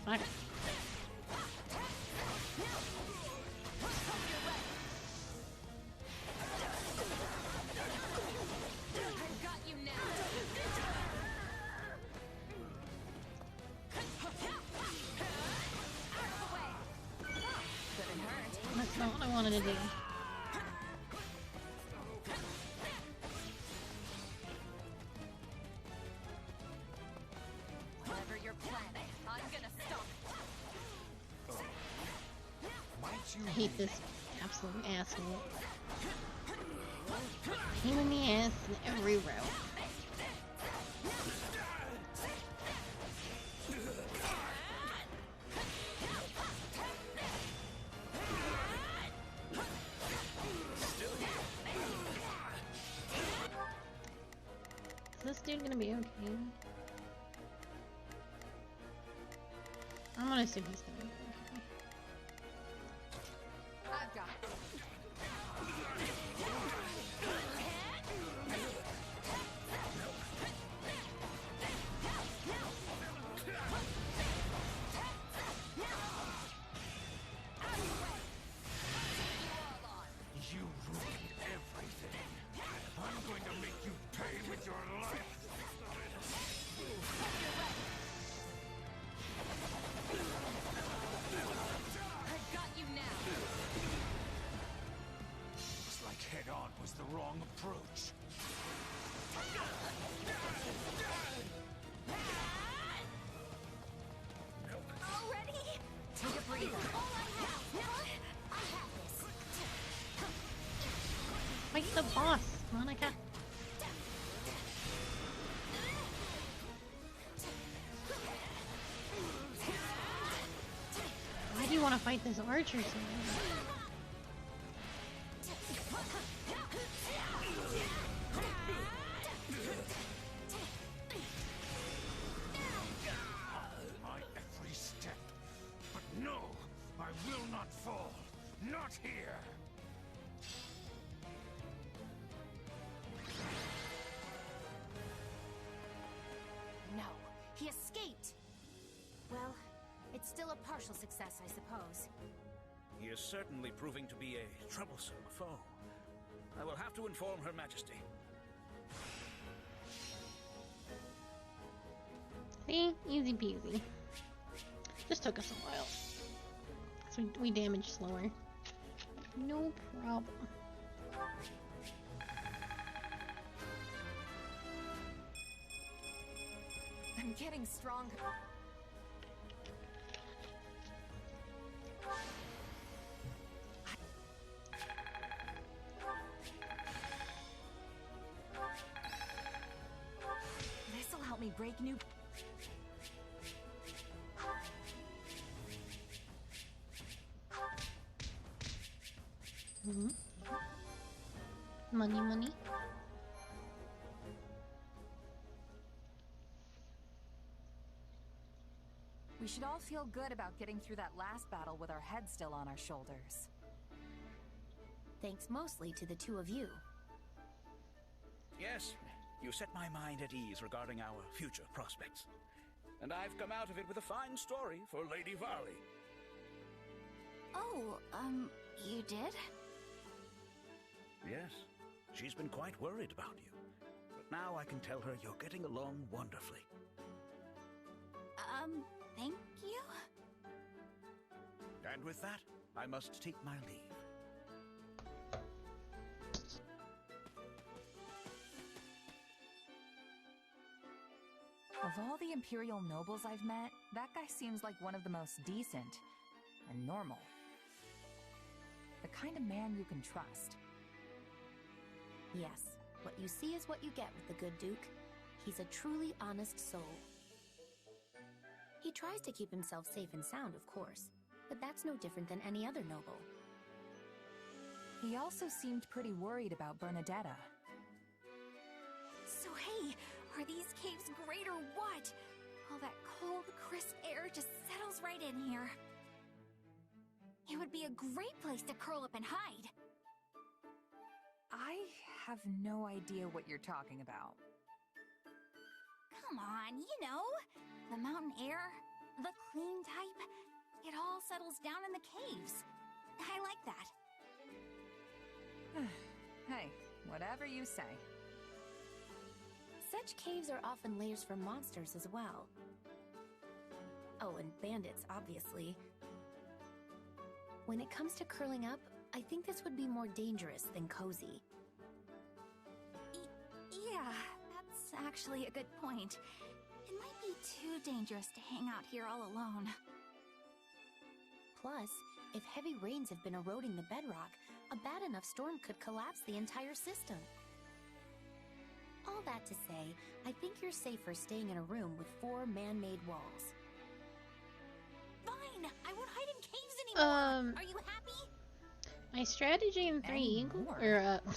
S1: Fuck. That's not what I wanted to do.
S6: Whatever your plan, I'm gonna stop.
S1: I hate this absolute asshole. Pain in the ass in every row. Is this dude gonna be okay? I'm gonna assume he's gonna be okay.
S16: I've got it.
S21: You ruined everything. I'm going to make you pay with your life.
S6: I've got you now.
S21: Looks like head-on was the wrong approach.
S6: Already? Take a breather. All I have. I have this.
S1: Fight the boss, Monica. Why do you want to fight this archer so much?
S21: My every step. But no, I will not fall. Not here.
S6: No, he escaped. Well, it's still a partial success, I suppose.
S14: He is certainly proving to be a troublesome foe. I will have to inform Her Majesty.
S1: See? Easy peasy. Just took us a while. So we damage slower. No problem.
S16: I'm getting stronger. This'll help me break new...
S1: Mm-hmm. Money, money.
S16: We should all feel good about getting through that last battle with our heads still on our shoulders.
S7: Thanks mostly to the two of you.
S14: Yes, you set my mind at ease regarding our future prospects. And I've come out of it with a fine story for Lady Varley.
S6: Oh, you did?
S14: Yes, she's been quite worried about you. But now I can tell her you're getting along wonderfully.
S6: Thank you?
S14: And with that, I must take my leave.
S16: Of all the Imperial nobles I've met, that guy seems like one of the most decent and normal. The kind of man you can trust.
S7: Yes, what you see is what you get with the good Duke. He's a truly honest soul. He tries to keep himself safe and sound, of course, but that's no different than any other noble.
S16: He also seemed pretty worried about Bernadetta.
S6: So hey, are these caves great or what? All that cold, crisp air just settles right in here. It would be a great place to curl up and hide.
S16: I have no idea what you're talking about.
S6: Come on, you know, the mountain air, the clean type, it all settles down in the caves. I like that.
S16: Hey, whatever you say.
S7: Such caves are often lairs for monsters as well. Oh, and bandits, obviously. When it comes to curling up, I think this would be more dangerous than cozy.
S6: Yeah, that's actually a good point. It might be too dangerous to hang out here all alone.
S7: Plus, if heavy rains have been eroding the bedrock, a bad enough storm could collapse the entire system. All that to say, I think you're safer staying in a room with 4 man-made walls.
S6: Fine! I won't hide in caves anymore! Are you happy?
S1: My strategy in 3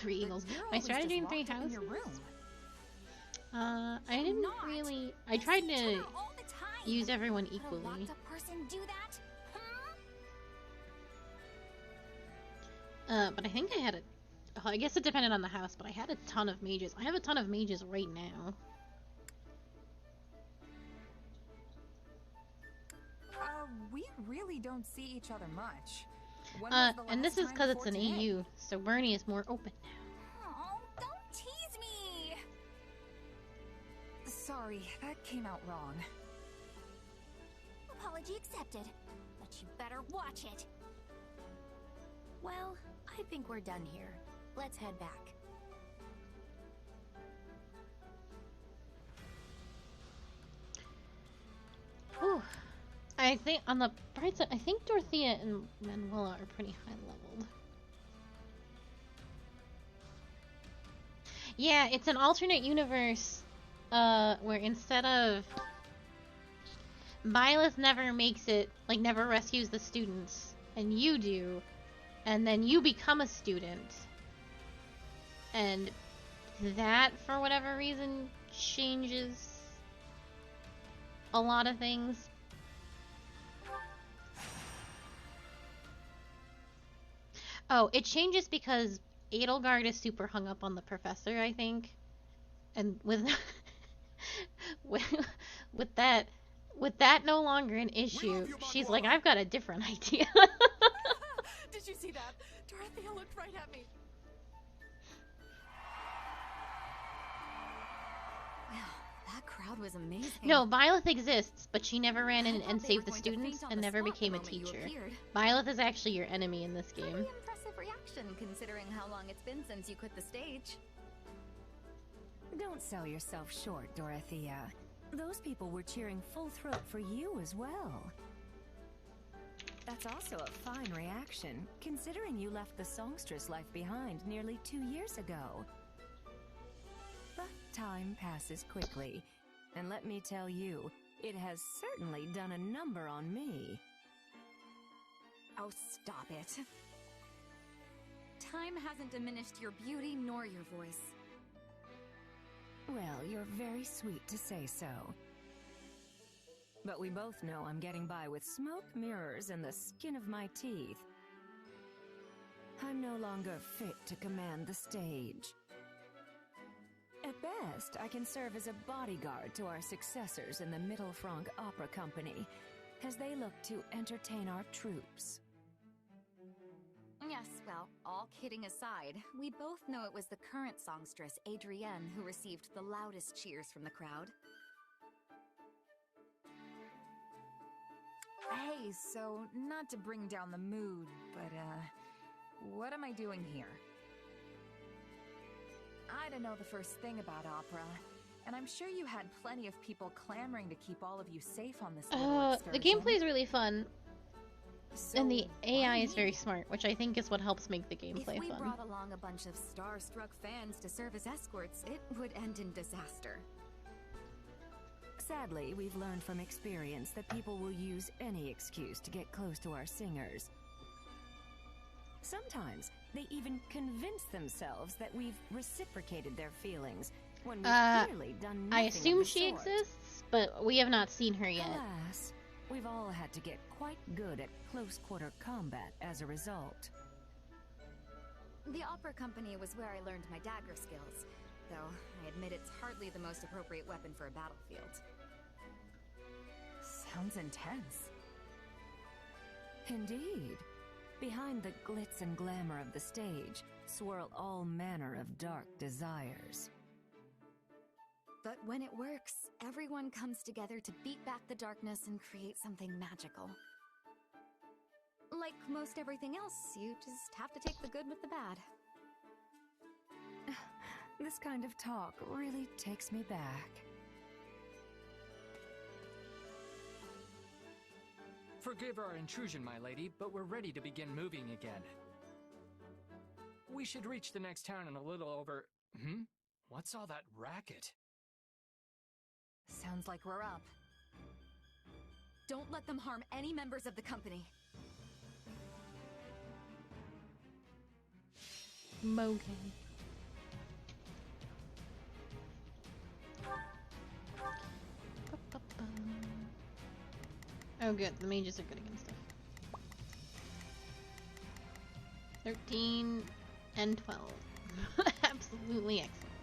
S1: eagles, my strategy in 3 houses, I didn't really, I tried to use everyone equally.
S6: Could a locked-up person do that?
S1: But I think I had I guess it depended on the house, but I had a ton of mages. I have a ton of mages right now.
S16: We really don't see each other much.
S1: And this is because it's an AU, so Bernie is more open now.
S6: Oh, don't tease me!
S16: Sorry, that came out wrong.
S6: Apology accepted, but you better watch it.
S7: Well, I think we're done here. Let's head back.
S1: Whew. I think on the bright side, I think Dorothea and Manuela are pretty high leveled. Yeah, it's an alternate universe where instead of Byleth never makes it, like never rescues the students, and you do, and then you become a student. And that, for whatever reason, changes a lot of things. Oh, it changes because Edelgard is super hung up on the professor, I think. And with with that no longer an issue, she's like, I've got a different idea.
S16: Did you see that? Dorothea looked right at me.
S7: Wow, that crowd was amazing.
S1: No, Byleth exists, but she never ran in and saved the students and never became a teacher. Byleth is actually your enemy in this game.
S7: Impressive reaction, considering how long it's been since you quit the stage.
S2: Don't sell yourself short, Dorothea. Those people were cheering full throat for you as well. That's also a fine reaction, considering you left the songstress life behind nearly 2 years ago. But time passes quickly, and let me tell you, it has certainly done a number on me.
S7: Oh, stop it.
S19: Time hasn't diminished your beauty nor your voice.
S2: Well, you're very sweet to say so. But we both know I'm getting by with smoke, mirrors, and the skin of my teeth. I'm no longer fit to command the stage. At best, I can serve as a bodyguard to our successors in the Middle Franc Opera Company, as they look to entertain our troops.
S6: Yes, well, all kidding aside, we both know it was the current songstress, Adrienne, who received the loudest cheers from the crowd.
S16: Hey, so, not to bring down the mood, but, what am I doing here? I don't know the first thing about opera, and I'm sure you had plenty of people clamoring to keep all of you safe on this little excursion.
S1: The gameplay is really fun.
S16: So
S1: And the AI is
S16: why
S1: very
S16: me?
S1: smart, which I think is what helps make the gameplay
S6: If we
S1: fun.
S6: brought along a bunch of starstruck fans to serve as escorts, it would end in disaster.
S2: Sadly, we've learned from experience that people will use any excuse to get close to our singers. Sometimes they even convince themselves that we've reciprocated their feelings when we've clearly done nothing
S1: I
S2: of
S1: assume
S2: the
S1: she
S2: sort.
S1: exists, but we have not seen her yet.
S2: Alas, we've all had to get quite good at close-quarter combat as a result.
S6: The opera company was where I learned my dagger skills, though I admit it's hardly the most appropriate weapon for a battlefield.
S16: Sounds intense.
S2: Indeed. Behind the glitz and glamour of the stage swirl all manner of dark desires.
S6: But when it works, everyone comes together to beat back the darkness and create something magical. Like most everything else, you just have to take the good with the bad.
S2: This kind of talk really takes me back.
S15: Forgive our intrusion, my lady, but we're ready to begin moving again. We should reach the next town in a little over... What's all that racket?
S16: Sounds like we're up.
S6: Don't let them harm any members of the company.
S1: Mogan. Oh good, the mages are good against stuff. 13 and 12. Absolutely excellent.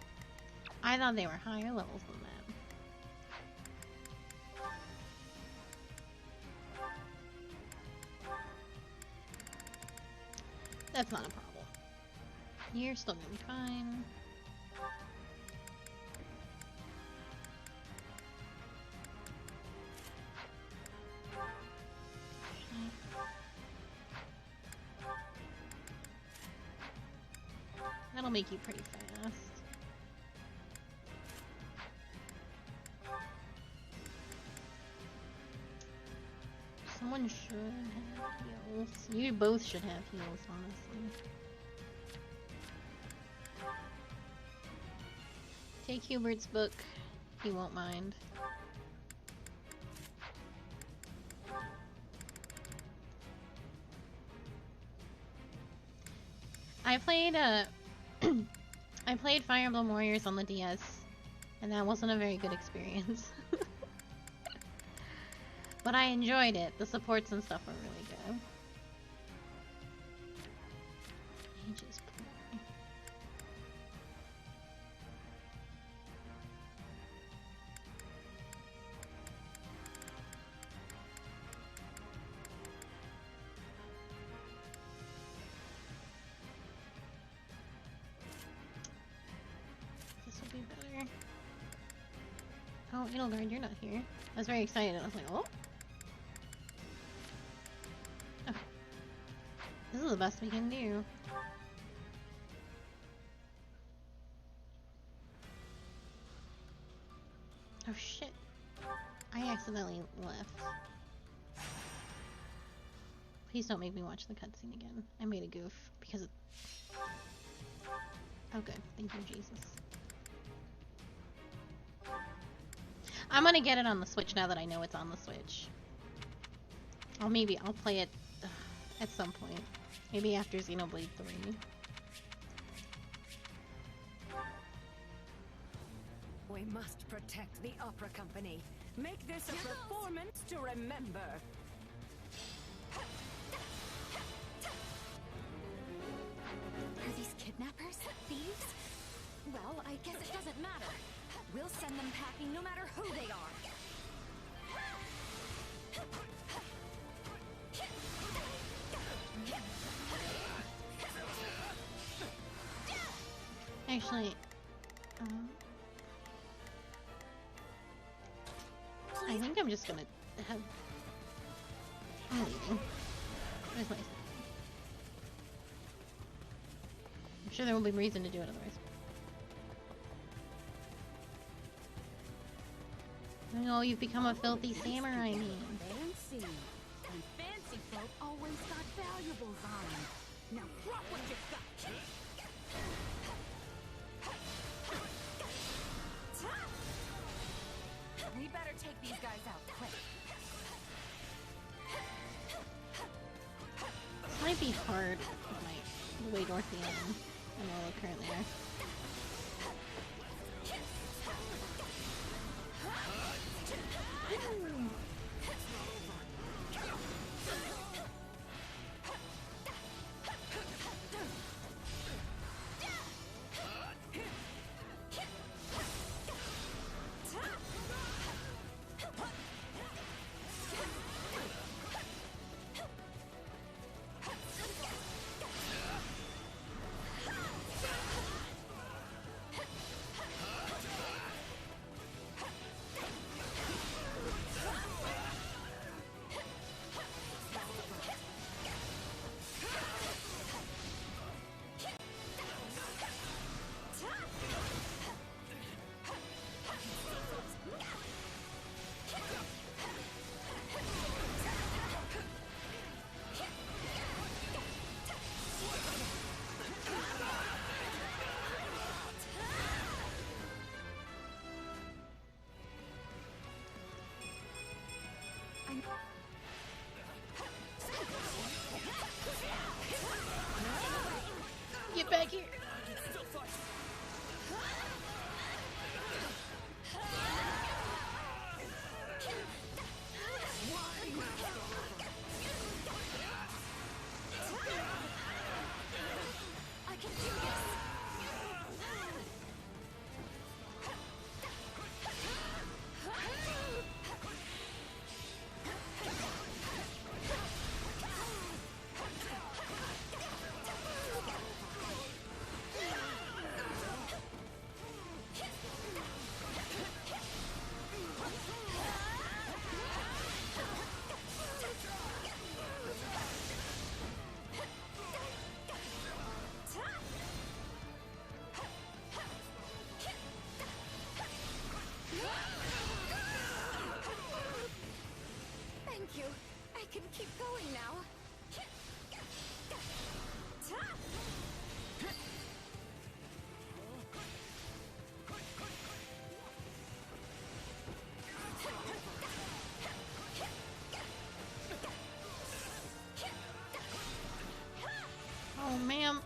S1: I thought they were higher levels than that. That's not a problem. You're still gonna be fine. That'll make you pretty fast. Someone should have heals. You both should have heals, honestly. Take Hubert's book. He won't mind. I played I played Fire Emblem Warriors on the DS, and that wasn't a very good experience. But I enjoyed it. The supports and stuff were really good. Ages poor. This will be better. Oh, Edelgard, you're not here. I was very excited. I was like, oh. This is the best we can do. Oh shit. I accidentally left. Please don't make me watch the cutscene again. I made a goof because it... Oh good. Thank you, Jesus. I'm gonna get it on the Switch now that I know it's on the Switch. Or maybe I'll play it at some point. Maybe after Xenoblade 3.
S2: We must protect the opera company. Make this a performance to remember.
S6: Are these kidnappers? Thieves? Well, I guess it doesn't matter. We'll send them packing no matter who they are.
S1: Actually, I think I'm just gonna have. I'm leaving. Where's my? I'm sure there will be reason to do it otherwise. Oh, you've become a filthy samurai man.
S20: Fancy. And fancy folk always got valuables on them. Now drop what you got.
S16: We better take these guys out quick.
S1: This might be hard with the way Dorothy and Enola currently are. Get back here!
S6: I can do this! Thank you. I can keep going now.
S1: Oh, ma'am.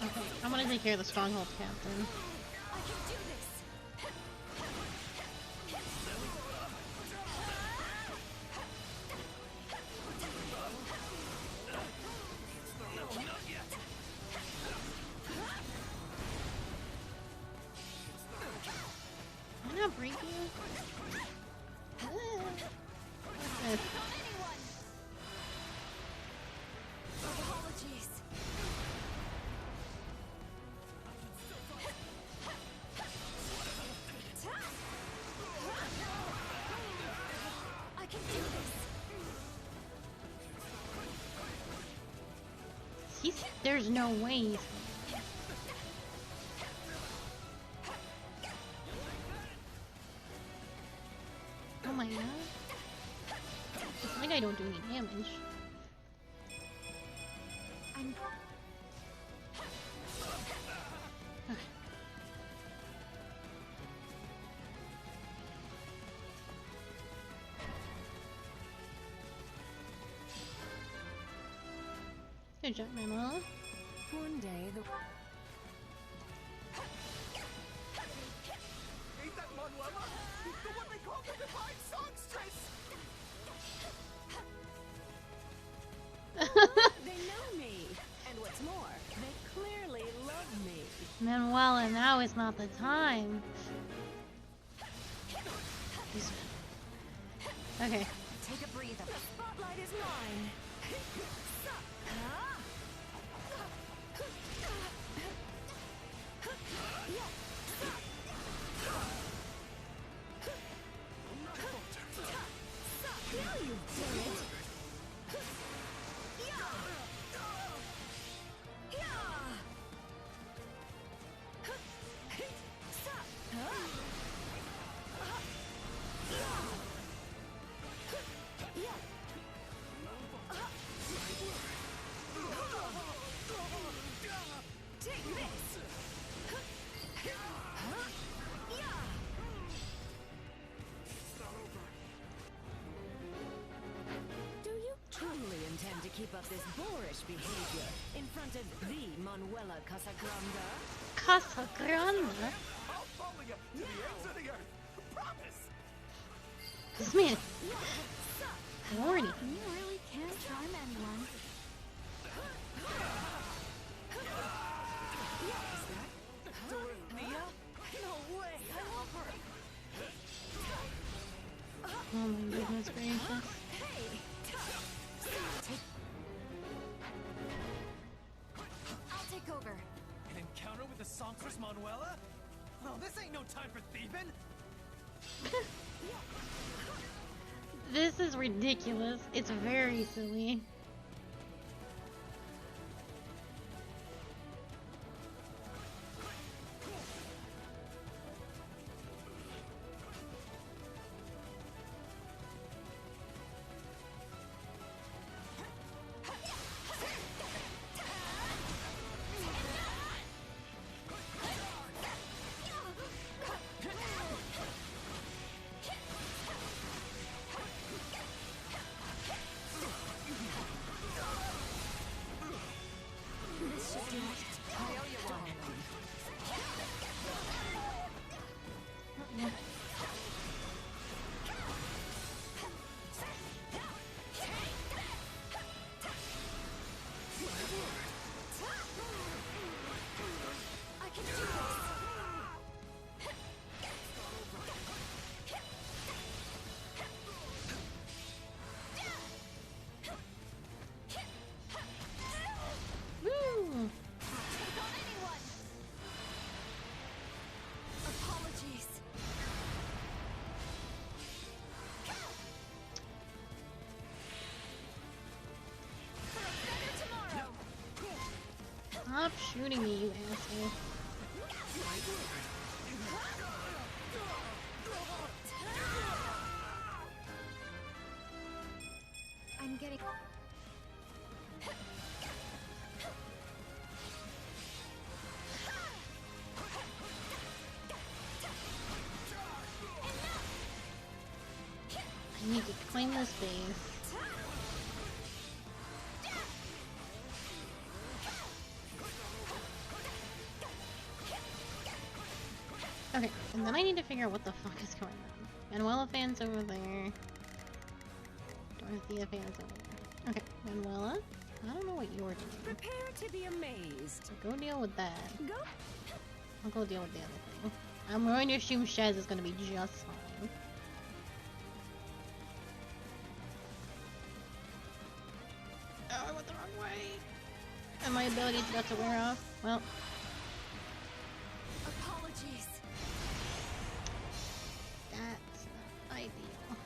S1: Okay, I'm gonna take care of the stronghold captain.
S6: I can do this.
S1: Can I not break you? What's this?
S6: Apologies. I can do this.
S1: There's no way he's... Oh my god. It's like I don't do any damage.
S6: I'm...
S1: Good job, Mama.
S2: One day, the...
S21: Ain't that
S1: Manuela, now is not the time. Okay.
S23: Take a breather. The spotlight is mine. Keep up this boorish behavior in front of the Manuela Casagrande.
S1: Casagrande?
S21: I'll follow you to the ends of the earth. Promise.
S1: This man. Horny.
S6: You really can't charm anyone.
S23: Dorothea? No way! I love her!
S1: Oh my goodness gracious.
S6: I'll take over.
S21: An encounter with the songstress Manuela? Oh, this ain't no time for thieving!
S1: This is ridiculous. It's very silly. Stop shooting me, you asshole.
S6: I'm getting...
S1: I need to claim this base. Okay, and then I need to figure out what the fuck is going on. Manuela fan's over there. Dorothea fan's over there. Okay, Manuela, I don't know what you're doing.
S23: Prepare to be amazed.
S1: So go deal with that.
S23: Go.
S1: I'll go deal with the other thing. I'm going to assume Shez is going to be just fine. Oh, I went the wrong way. And my ability's about to wear off. Well.
S6: Apologies.
S1: That's not ideal.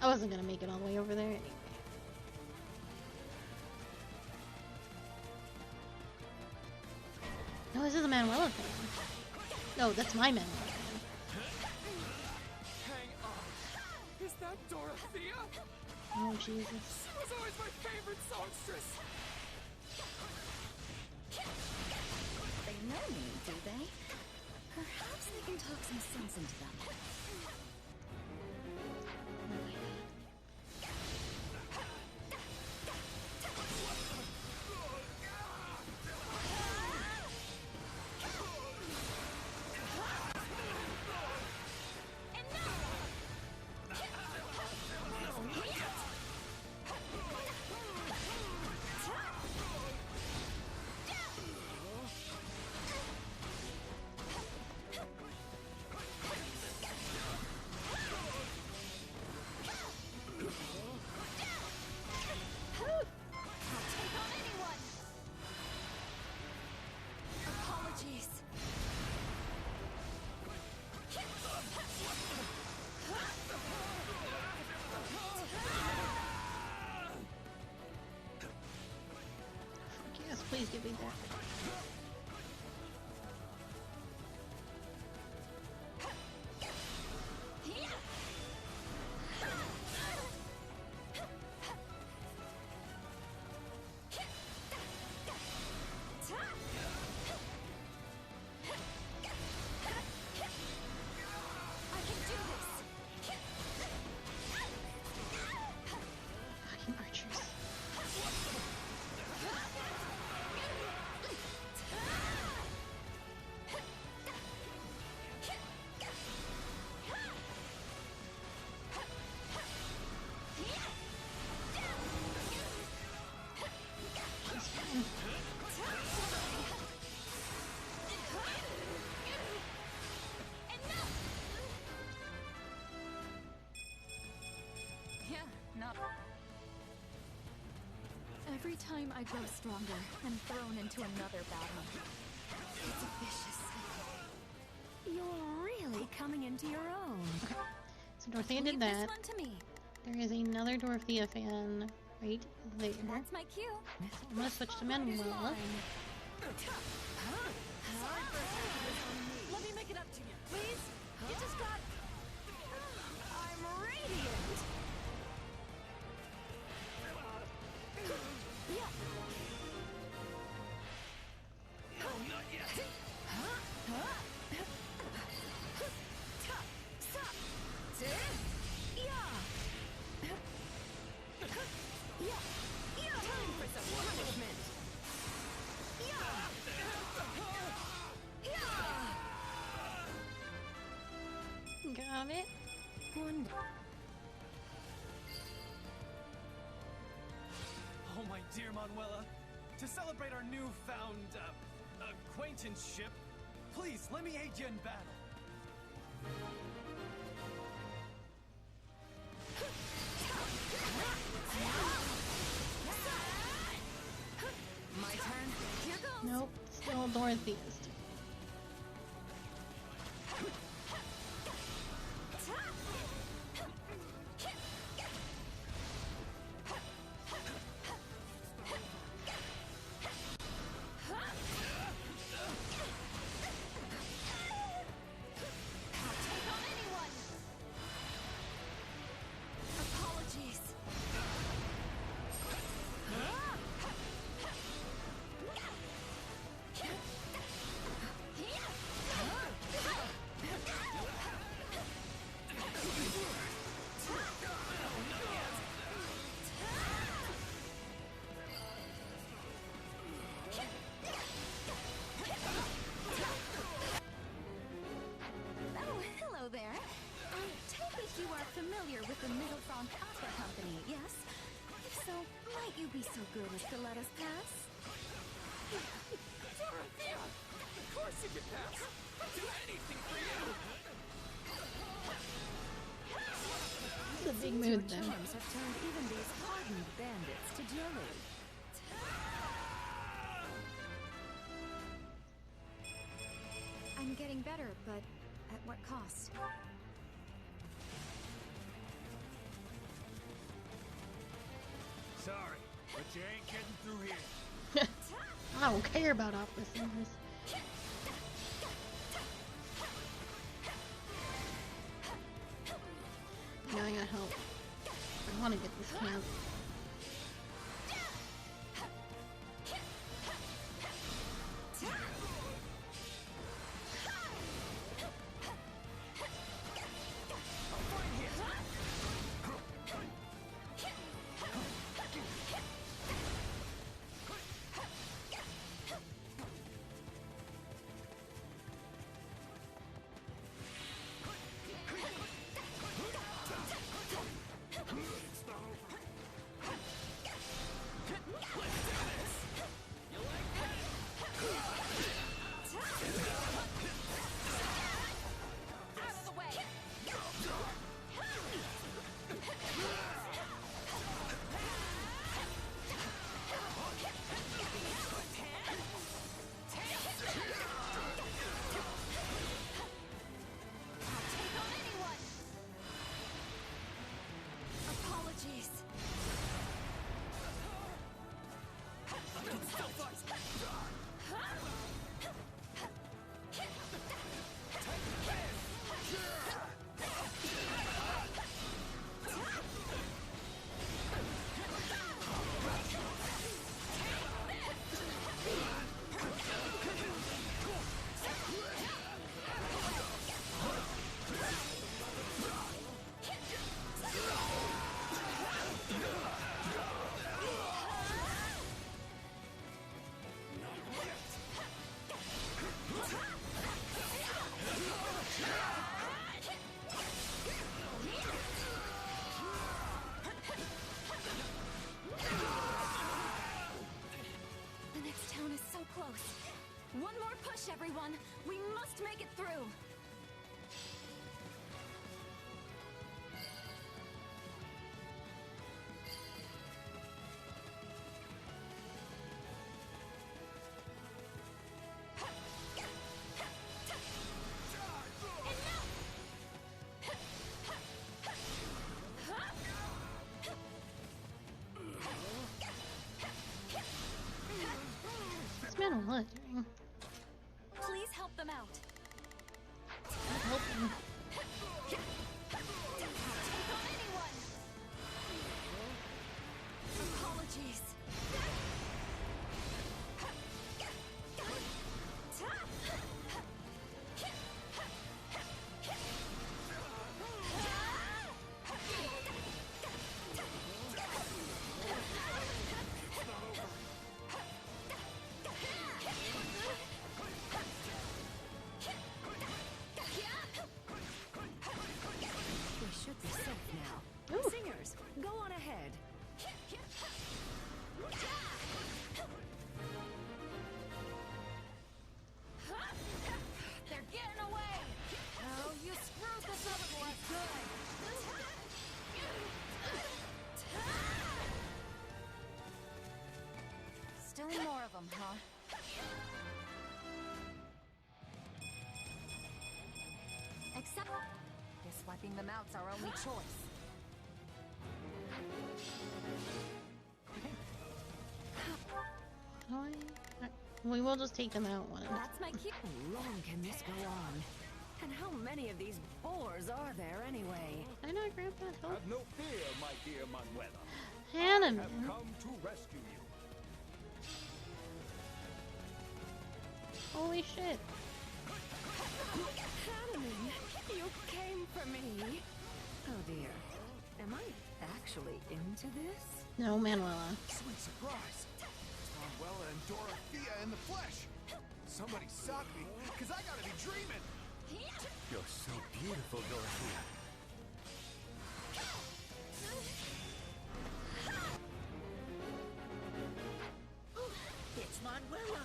S1: I wasn't going to make it all the way over there anyway. No, this is a Manuela thing. No, that's my Manuela thing.
S21: Hang on. Is that Dorothea?
S1: Oh, Jesus.
S21: She was always my favorite songstress.
S7: They know me, do they? Perhaps I can talk some sense into them.
S1: give me that. Fucking archers.
S16: Yeah, not.
S20: Every time I grow stronger, I'm thrown into another battle. It's a vicious cycle. You're really coming into your own.
S1: So Dorothea
S20: Leave
S1: did
S20: this
S1: that.
S20: one to me.
S1: There is another Dorothea fan right there.
S16: That's my cue.
S1: I'm gonna switch to Manuela.
S16: Let me make it up to you, please. You just got. I'm radiant. Yeah.
S21: No, not yet.
S16: Time for some punishment.
S1: Got it.
S4: Oh, my dear Manuela, to celebrate our newfound, acquaintanceship, please let me aid you in battle.
S16: My turn. Here goes.
S1: Nope, still Dorothea's.
S16: Apologies.
S20: Oh, hello there. I take it you are familiar with the Middlefront Opera Company, yes? If so, might you be so good as to let us pass?
S21: Dorothea! Of course you can pass! I'll do anything for you!
S1: It's a big mood
S16: Your
S1: though.
S16: charms have turned even these hardened bandits to jelly.
S7: I'm getting better, but at what cost?
S21: Sorry, but you ain't getting through here.
S1: I don't care about opera singers. Now I gotta help. I wanna get this camp.
S16: Swiping them out's our only choice.
S1: We will just take them out one.
S2: That's my cue. How long can this go on? And how many of these boars are there anyway?
S1: I know, Grandpa.
S14: Have no fear, my dear Manuela.
S1: Hannah,
S14: I have come to rescue you.
S1: Holy shit.
S2: Hanneman, you came for me. Oh dear. Am I actually into this?
S1: No, Manuela.
S21: Sweet surprise. It's Manuela and Dorothea in the flesh. Somebody sock me, because I gotta be dreaming.
S14: You're so beautiful, Dorothea.
S9: It's Manuela.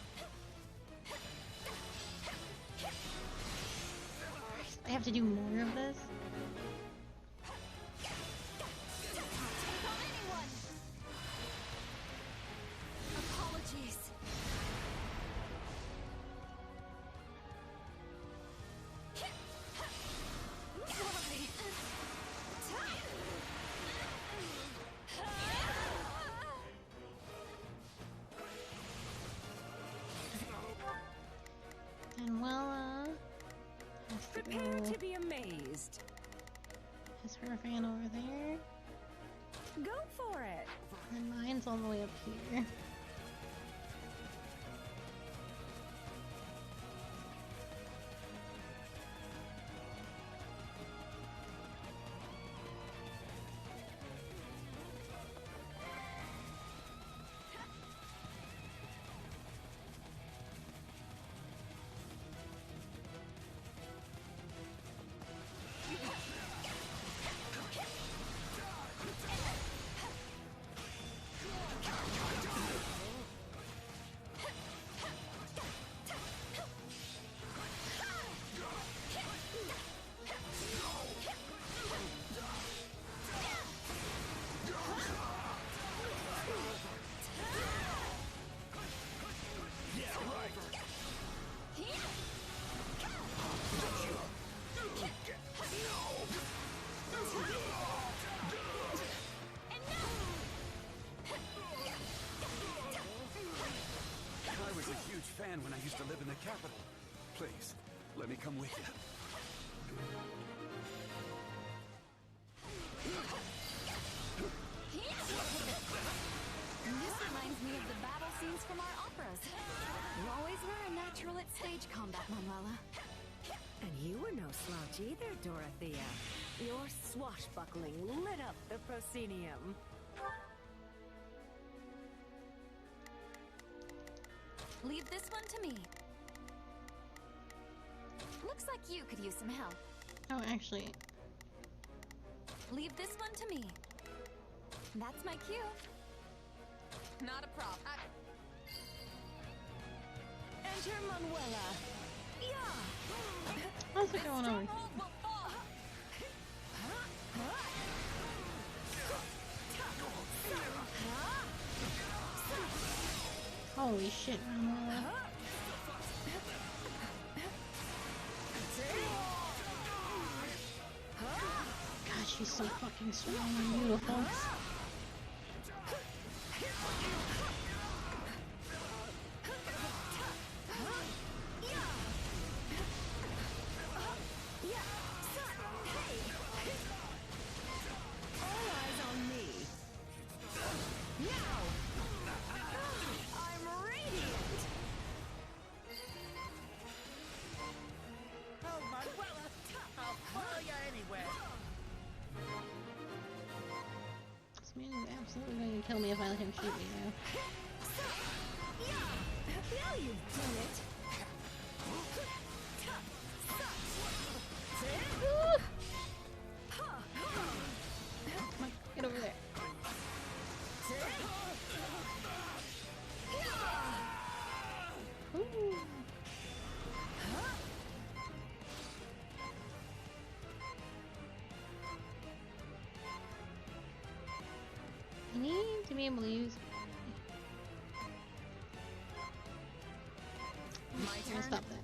S1: I have to do more of this?
S19: Apologies.
S1: Manuela has to
S2: Prepare
S1: go.
S2: to be amazed.
S1: Is her fan over there?
S2: Go for it.
S1: And mine's all the way up here.
S14: When I used to live in the capital. Please, let me come with you.
S16: This reminds me of the battle scenes from our operas. You always were a natural at stage combat, Manuela.
S2: And you were no slouch either, Dorothea. Your swashbuckling lit up the proscenium.
S16: Leave this one to me. Looks like you could use some help.
S1: Oh, actually.
S16: Leave this one to me. That's my cue. Not a problem.
S2: Enter Manuela. Yeah.
S1: How's it going on? Holy shit, Manuela. God, she's so fucking strong and beautiful. Absolutely going to kill me if I let him shoot me now.
S2: Now you've done it.
S1: Come on, get over there. Ooh. I need to be able to use.
S16: My turn.
S1: Stop that.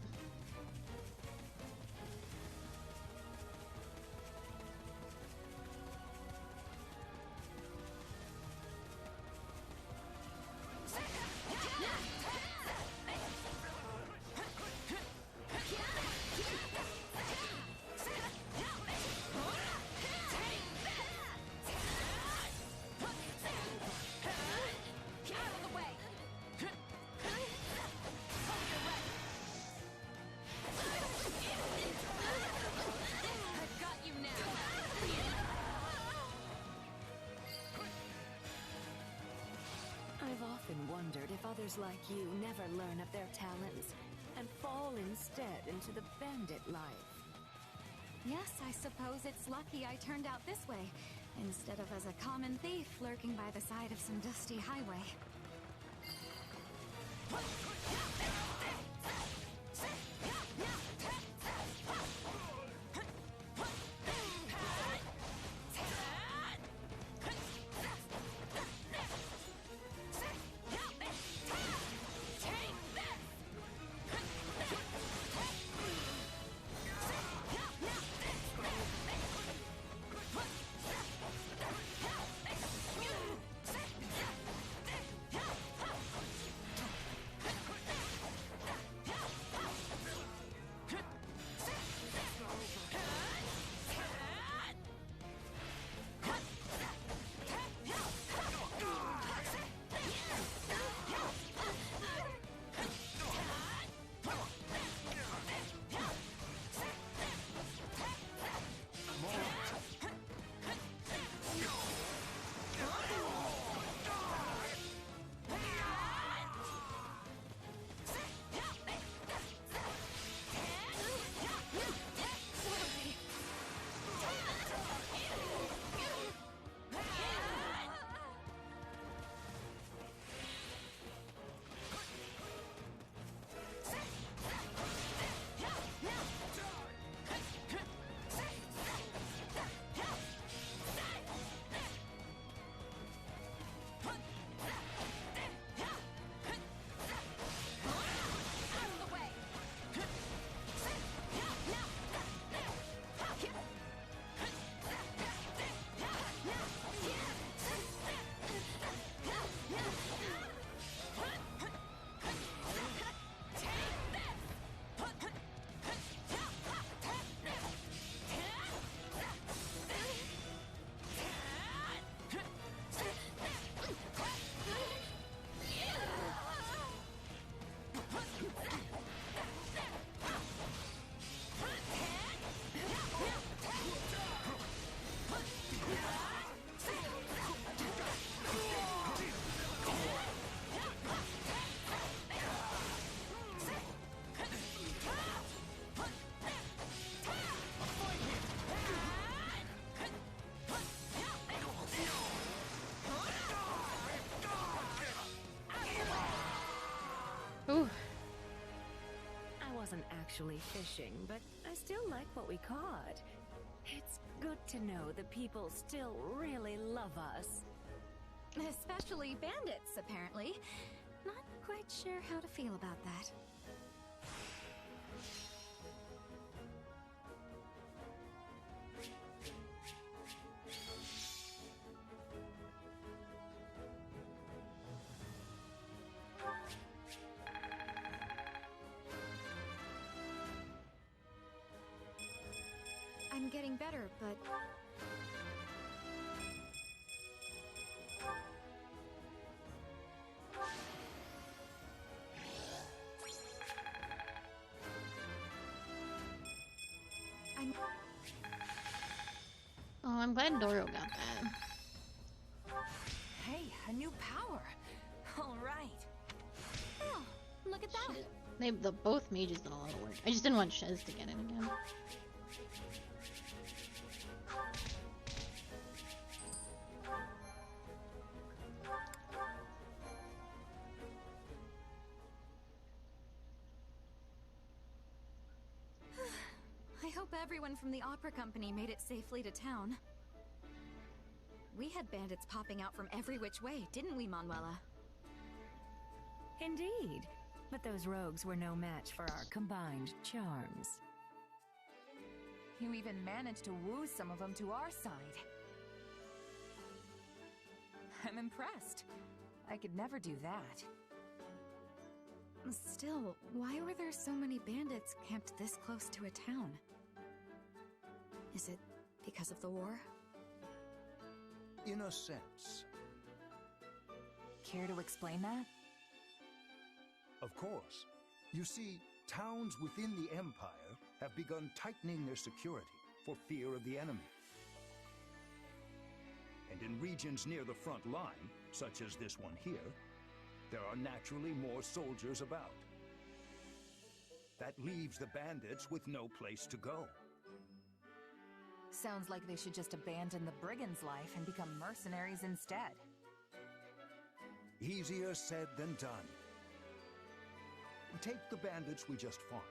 S2: if others like you never learn of their talents and fall instead into the bandit life.
S20: Yes, I suppose it's lucky I turned out this way, instead of as a common thief lurking by the side of some dusty highway.
S1: Ooh.
S2: I wasn't actually fishing, but I still like what we caught. It's good to know the people still really love us.
S20: Especially bandits, apparently. Not quite sure how to feel about that. I'm getting better, but...
S1: Oh, I'm glad Doro got that.
S16: Hey, a new power. All right.
S20: Oh, look at that.
S1: The both mages did a lot of work. I just didn't want Shez to get it again.
S20: I hope everyone from the opera company made it safely to town. We had bandits popping out from every which way, didn't we, Manuela?
S2: Indeed. But those rogues were no match for our combined charms.
S16: You even managed to woo some of them to our side. I'm impressed. I could never do that.
S20: Still, why were there so many bandits camped this close to a town? Is it because of the war?
S14: In a sense.
S16: Care to explain that?
S14: Of course. You see, towns within the Empire have begun tightening their security for fear of the enemy. And in regions near the front line, such as this one here, there are naturally more soldiers about. That leaves the bandits with no place to go.
S16: Sounds like they should just abandon the brigand's life and become mercenaries instead.
S14: Easier said than done. Take the bandits we just fought.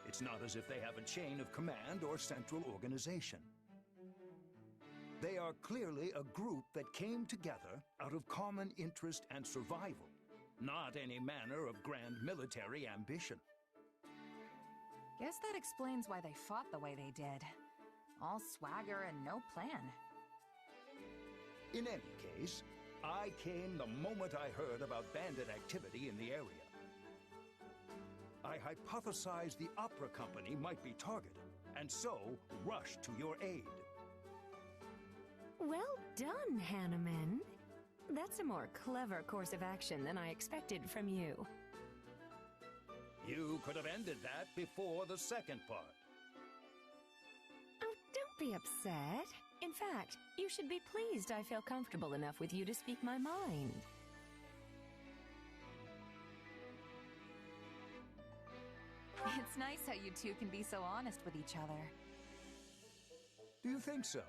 S14: It's not as if they have a chain of command or central organization. They are clearly a group that came together out of common interest and survival, not any manner of grand military ambition.
S16: Guess that explains why they fought the way they did. All swagger and no plan.
S14: In any case, I came the moment I heard about bandit activity in the area. I hypothesized the opera company might be targeted, and so rushed to your aid.
S2: Well done, Hanneman. That's a more clever course of action than I expected from you.
S14: You could have ended that before the second part.
S2: Oh, don't be upset. In fact, you should be pleased I feel comfortable enough with you to speak my mind.
S16: It's nice how you two can be so honest with each other.
S14: Do you think so?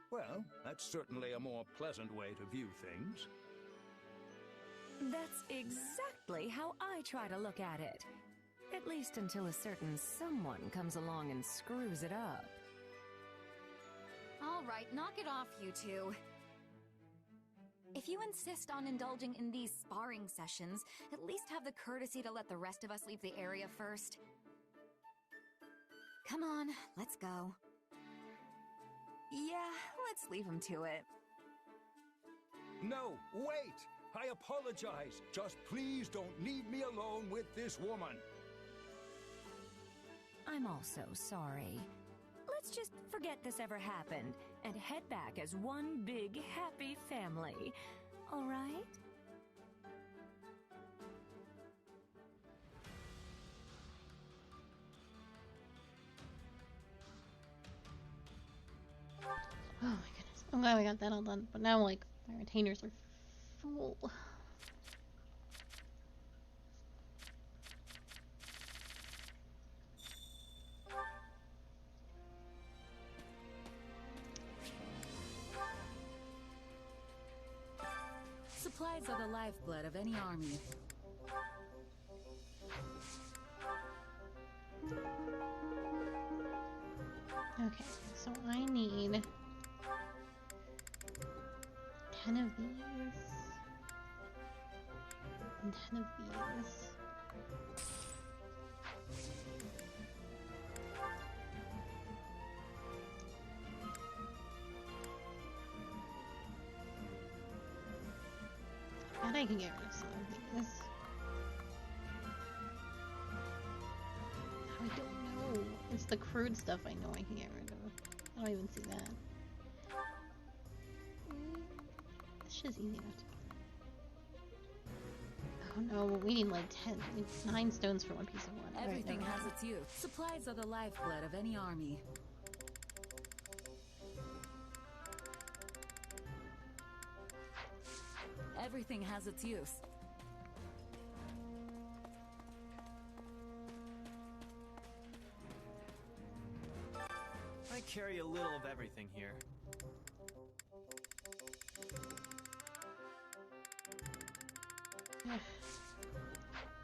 S14: Well, that's certainly a more pleasant way to view things.
S2: That's exactly how I try to look at it. At least until a certain someone comes along and screws it up.
S6: All right, knock it off, you two. If you insist on indulging in these sparring sessions, at least have the courtesy to let the rest of us leave the area first. Come on, let's go.
S16: Yeah, let's leave him to it.
S14: No, wait! I apologize. Just please don't leave me alone with this woman.
S2: I'm also sorry. Let's just forget this ever happened and head back as one big happy family. All right?
S1: Oh my goodness. I'm glad we got that all done. But now, like, my retainers are full.
S7: Supplies are the lifeblood of any army.
S1: Okay, so I need 10 of these and 10 of these. And I can get rid of some of these. I don't know. It's the crude stuff I know I can get rid of. I don't even see that. This shit's easy enough to Oh no, we need like 10, we need 9 stones for one piece of wood.
S7: Everything
S1: right,
S7: has its use. Supplies are the lifeblood of any army. Everything has its use.
S4: I carry a little of everything here.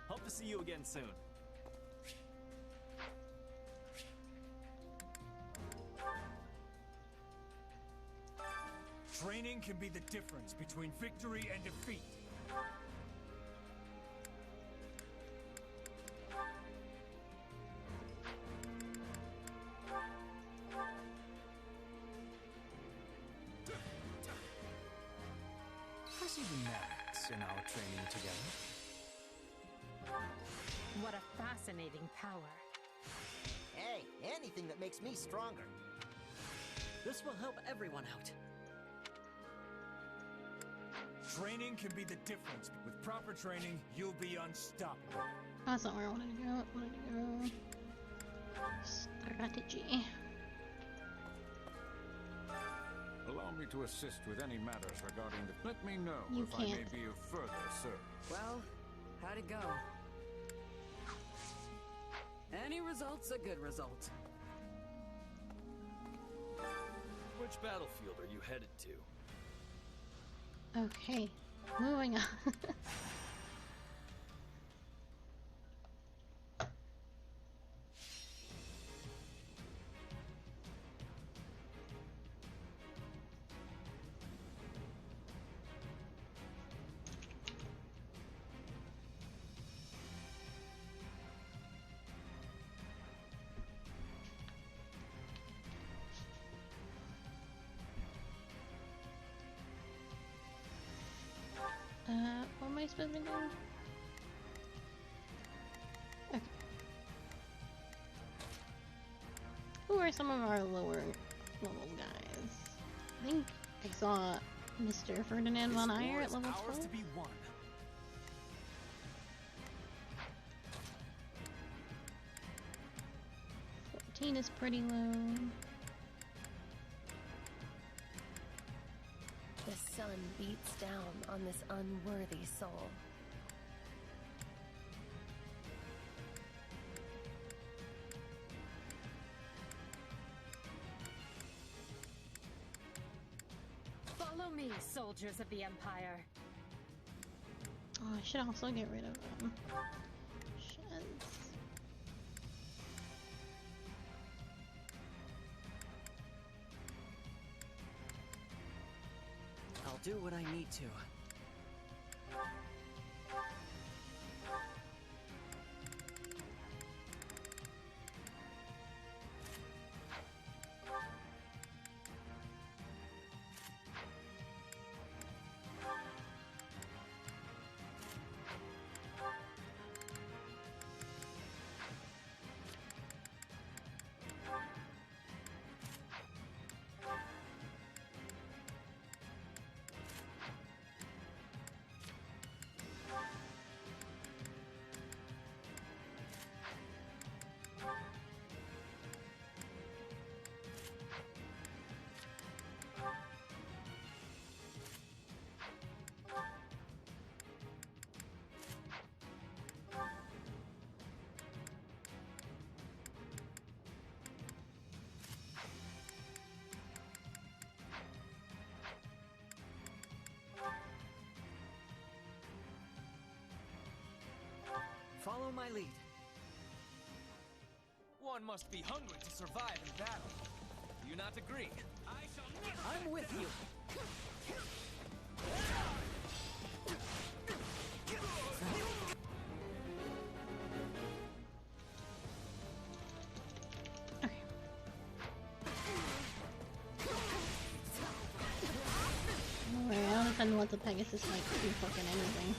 S4: Hope to see you again soon.
S21: Training can be the difference between victory and defeat.
S11: How's even Max in our training together?
S2: What a fascinating power.
S9: Hey, anything that makes me stronger.
S5: This will help everyone out.
S21: Training can be the difference. With proper training, you'll be unstoppable.
S1: That's not where I wanted to go. I wanted to go. Strategy.
S14: Allow
S21: allow me to assist with any matters regarding the... Let me know
S1: You
S21: if I may
S1: can't.
S21: be of further service.
S16: Well, how'd it go? Any result's a good result.
S10: Which battlefield are you headed to?
S1: Okay, moving on. What am I supposed to do? Okay. Who are some of our lower level guys? I think I saw Mr. Ferdinand von Eyre at level 12.
S4: To be won.
S1: Is pretty low.
S23: The sun beats down on this unworthy soul.
S2: Follow me, soldiers of the Empire.
S1: Oh, I should also get rid of them. Sheds.
S5: I'll do what I need to. Follow my lead.
S4: One must be hungry to survive in battle. Do you not agree? I shall never.
S5: I'm with you.
S1: Alright, I don't understand what the Pegasus might do fucking anything.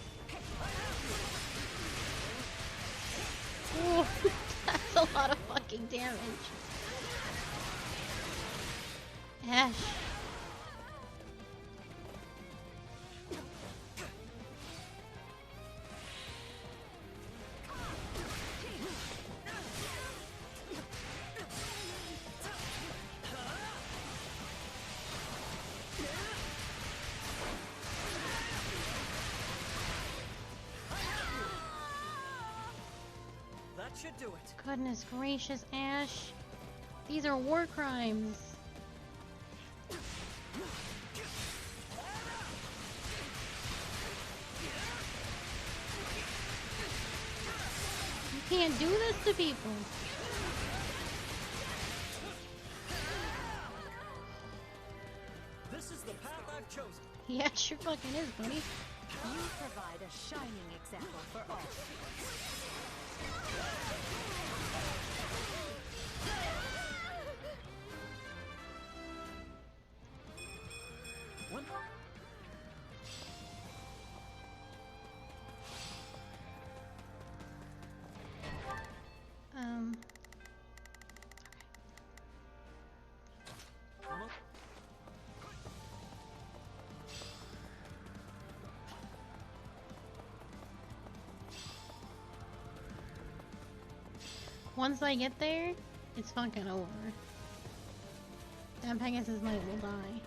S1: Oh, that's a lot of fucking damage. Ash.
S5: That should do it.
S1: Goodness gracious, Ash. These are war crimes. You can't do this to people.
S5: This is the path I've chosen.
S1: Yeah, sure fucking is, buddy.
S2: You provide a shining example for all.
S5: What?
S1: Once I get there, it's fucking over. That Pegasus Knight will die.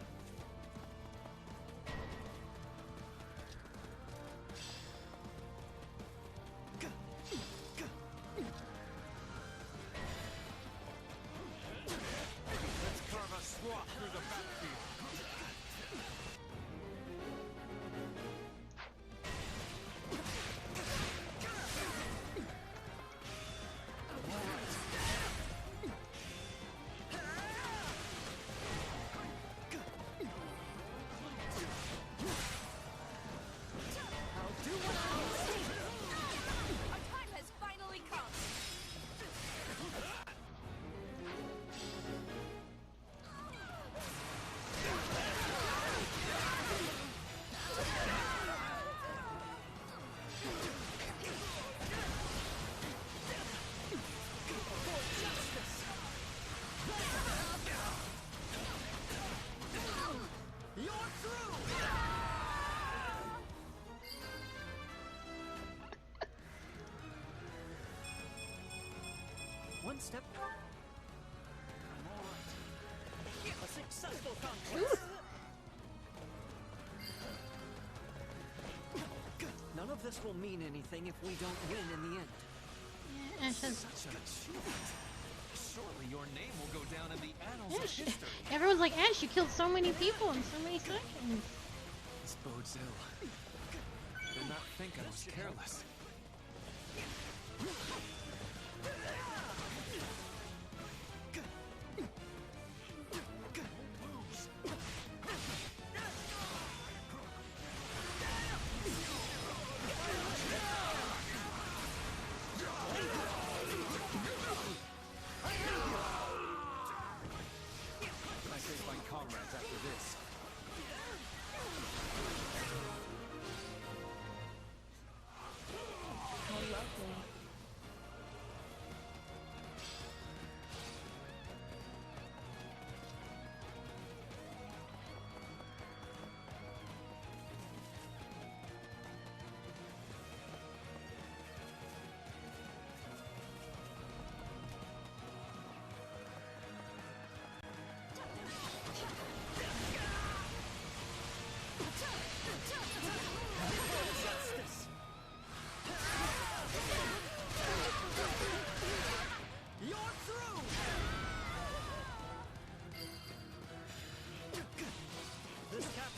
S5: step. I'm all right. A successful conquest. None of this will mean anything if we don't win in the end.
S1: Yeah, Ash has...
S3: Such an achievement. Surely your name will go down in the annals of history.
S1: Everyone's like, Ash, you killed so many people in so many seconds.
S3: This bodes ill. Did not think I was careless.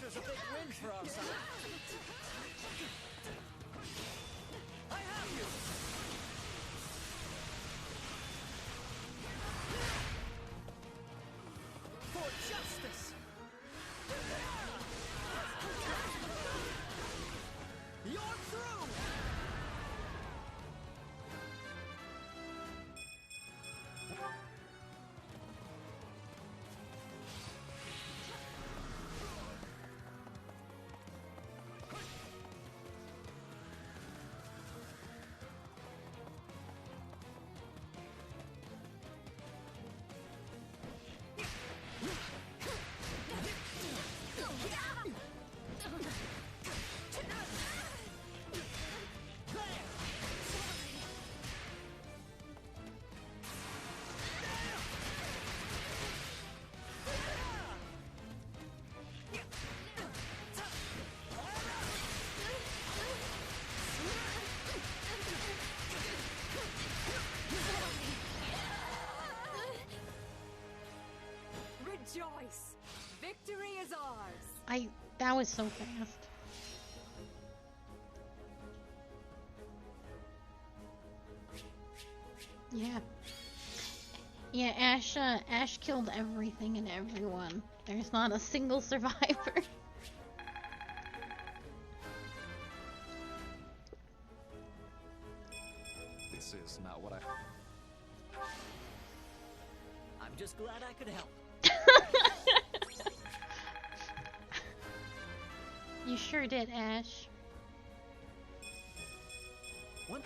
S5: There's a big win for our side. I have you! For justice! You're through!
S16: Rejoice! Victory is ours!
S1: That was so fast. Yeah. Yeah, Ash killed everything and everyone. There's not a single survivor.
S3: This is not what
S5: I'm just glad I could help.
S1: You sure did, Ash.
S5: What?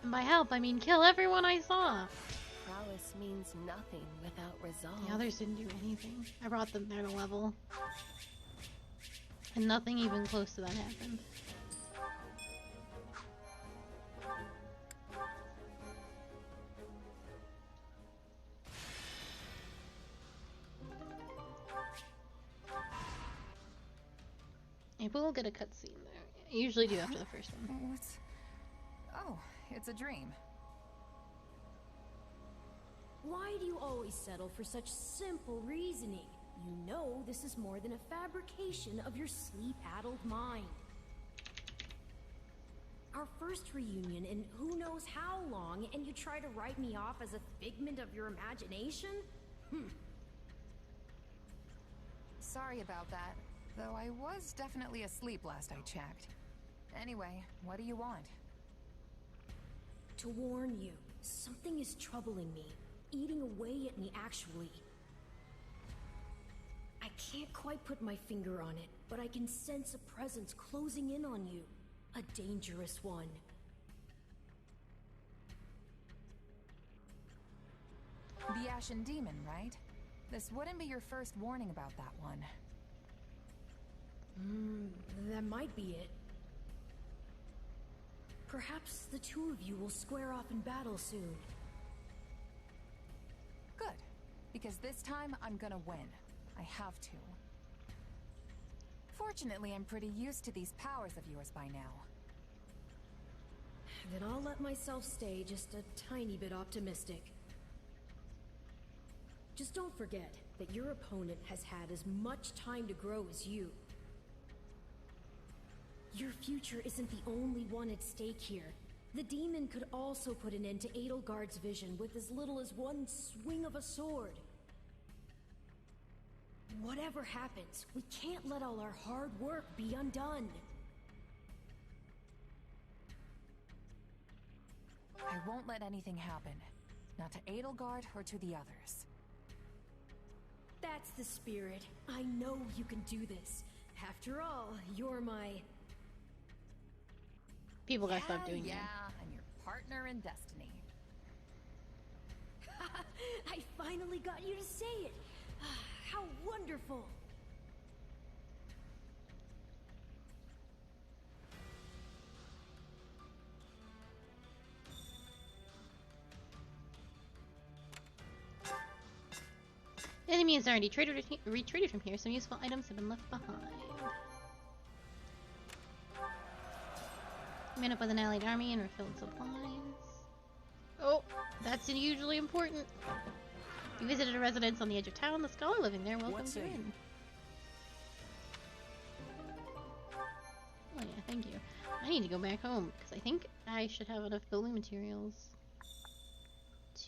S1: And by help, I mean kill everyone I saw.
S23: Prowess means nothing without resolve.
S1: The others didn't do anything. I brought them there to level. And nothing even close to that happened. Maybe we'll get a cutscene there. I usually do after the first one.
S16: What's... Oh, it's a dream.
S13: Why do you always settle for such simple reasoning? You know this is more than a fabrication of your sleep-addled mind. Our first reunion in who knows how long, and you try to write me off as a figment of your imagination?
S16: Sorry about that, though I was definitely asleep last I checked. Anyway, what do you want?
S13: To warn you, something is troubling me, eating away at me actually. I can't quite put my finger on it, but I can sense a presence closing in on you. A dangerous one.
S16: The Ashen Demon, right? This wouldn't be your first warning about that one.
S13: That might be it. Perhaps the two of you will square off in battle soon.
S16: Good. Because this time, I'm gonna win. I have to. Fortunately, I'm pretty used to these powers of yours by now.
S13: Then I'll let myself stay just a tiny bit optimistic. Just don't forget that your opponent has had as much time to grow as you. Your future isn't the only one at stake here. The demon could also put an end to Edelgard's vision with as little as one swing of a sword. Whatever happens, we can't let all our hard work be undone.
S16: I won't let anything happen. Not to Edelgard or to the others.
S13: That's the spirit. I know you can do this. After all, you're my...
S1: People gotta stop doing that.
S16: Yeah, I'm your partner in destiny.
S13: I finally got you to say it. How wonderful.
S1: The enemy has already retreated from here. Some useful items have been left behind. Met up with an allied army and refilled supplies. Oh, that's usually important. You visited a residence on the edge of town. The scholar living there welcomes you in. Oh yeah, thank you. I need to go back home because I think I should have enough building materials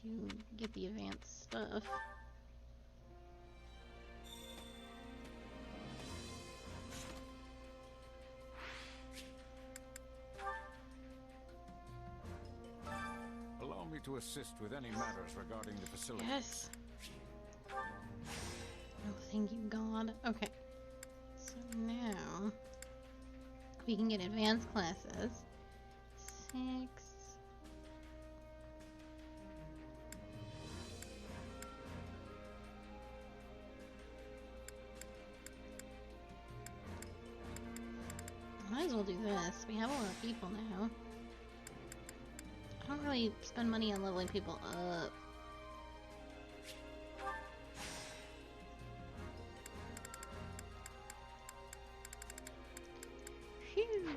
S1: to get the advanced stuff.
S21: Allow me to assist with any matters regarding the facility.
S1: Yes. Oh, thank you, God. Okay. So now we can get advanced classes. 6. Might as well do this. We have a lot of people now. I don't really spend money on leveling people up. Phew.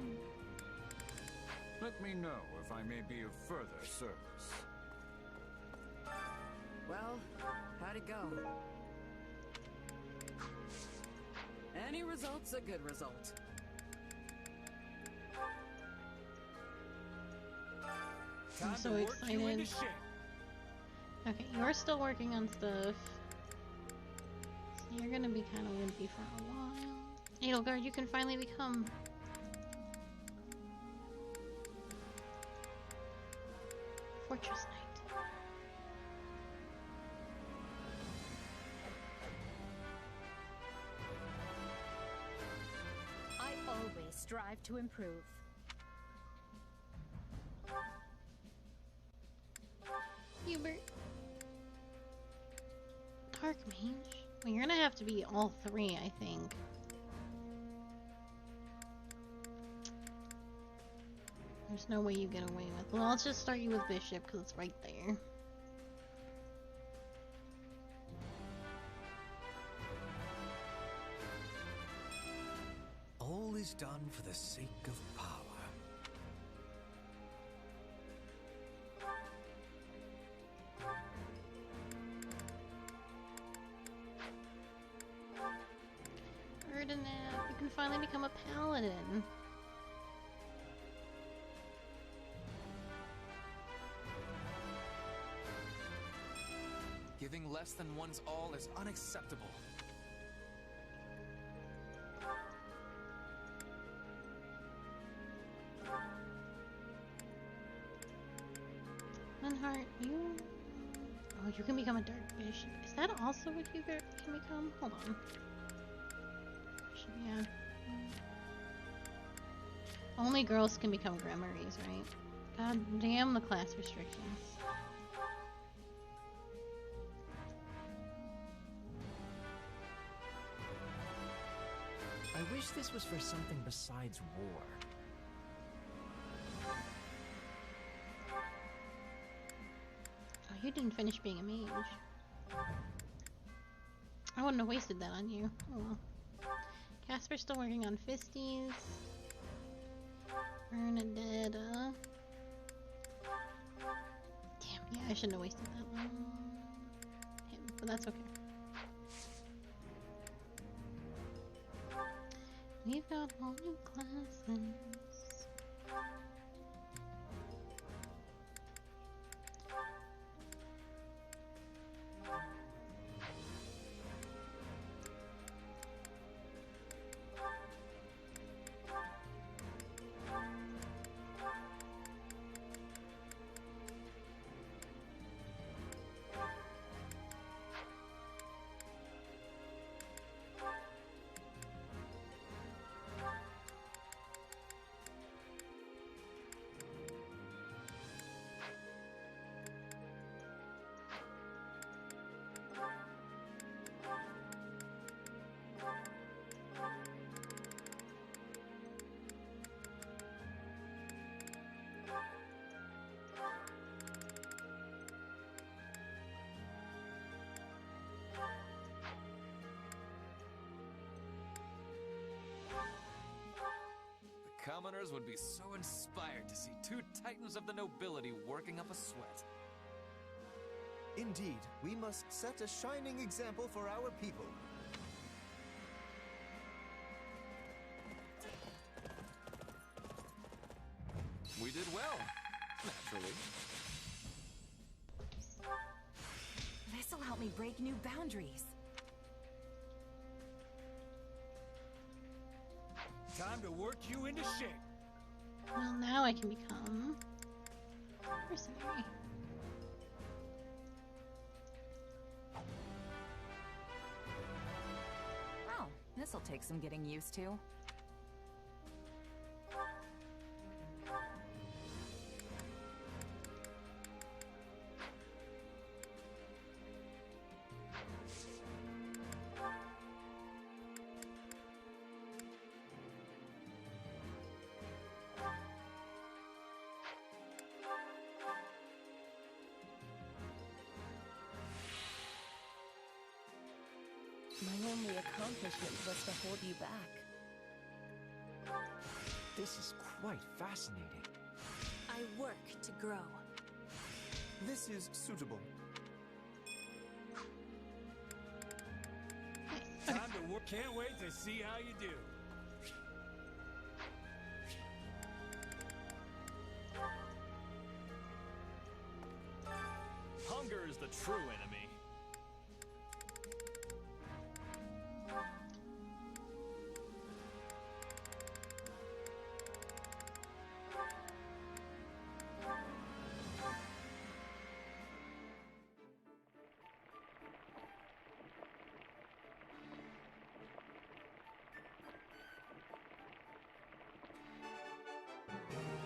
S21: Let me know if I may be of further service.
S12: Well, how'd it go? Any result's a good result.
S1: I'm so excited. Okay, you're still working on stuff. So you're gonna be kind of wimpy for a while. Edelgard, you can finally become... Fortress Knight.
S2: I always strive to improve.
S1: Hubert. Dark Mage? Well, you're gonna have to be all 3, I think. There's no way you get away with. Well, I'll just start you with Bishop because it's right there.
S5: All is done for the sake of power.
S1: Ferdinand, you can finally become a paladin.
S3: Giving less than one's all is unacceptable.
S1: Manhart, you... Oh, you can become a dark bishop. Is that also what Hubert can become? Hold on. Yeah. Only girls can become grimoires, right? God damn the class restrictions.
S8: I wish this was for something besides war.
S1: You didn't finish being a mage. I wouldn't have wasted that on you. Oh well. Casper's still working on Fisties. Bernadetta. Damn, yeah, I shouldn't have wasted that one. Him, but that's okay. We've got all new classes.
S3: Commoners would be so inspired to see two titans of the nobility working up a sweat.
S9: Indeed, we must set a shining example for our people.
S3: We did well, naturally.
S16: This'll help me break new boundaries.
S21: Time to work you into shape.
S1: Well, now I can become mercenary.
S16: Oh, this'll take some getting used to.
S17: My only accomplishment was to hold you back.
S8: This is quite fascinating.
S23: I work to grow.
S9: This is suitable.
S21: Time to work. Can't wait to see how you do.
S4: Hunger is the true enemy.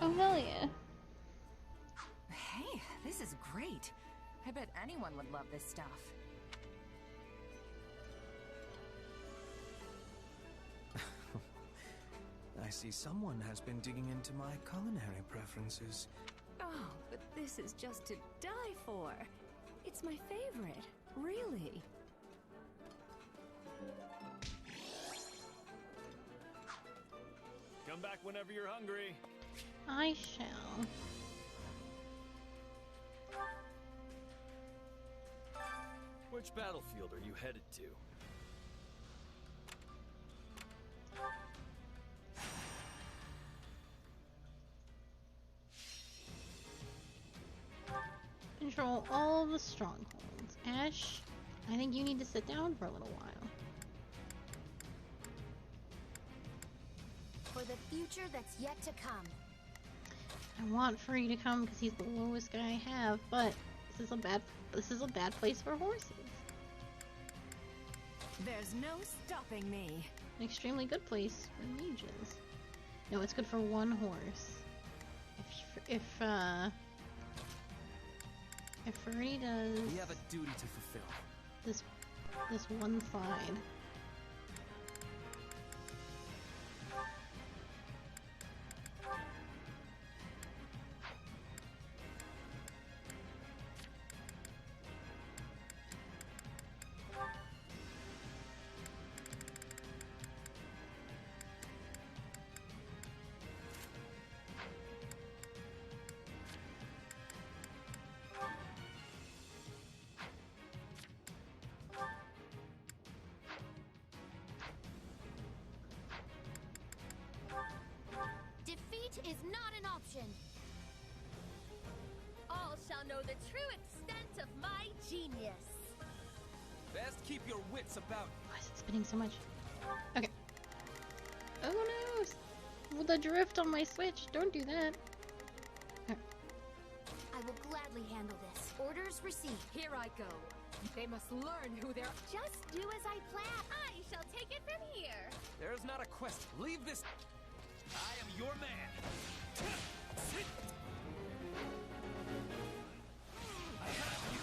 S1: Oh, hell yeah.
S16: Hey, this is great. I bet anyone would love this stuff.
S8: I see someone has been digging into my culinary preferences.
S13: Oh, but this is just to die for. It's my favorite, really.
S4: Come back whenever you're hungry.
S1: I shall.
S10: Which battlefield are you headed to?
S1: Control all the strongholds. Ash, I think you need to sit down for a little while.
S20: For the future that's yet to come.
S1: I want Free to come because he's the lowest guy I have, but this is a bad place for horses.
S16: There's no stopping me.
S1: An extremely good place for mages. No, it's good for one horse. If Free does
S3: We have a duty to fulfill.
S1: this one side.
S20: destruction. All shall know the true extent of my genius.
S10: Best keep your wits about.
S1: Why is it spinning so much? Okay. Oh no! The drift on my Switch. Don't do that. Okay.
S20: I will gladly handle this. Orders received.
S13: Here I go. They must learn who they're.
S20: Just do as I plan. I shall take it from here.
S10: There's not a quest. Leave this. I am your man. I have you.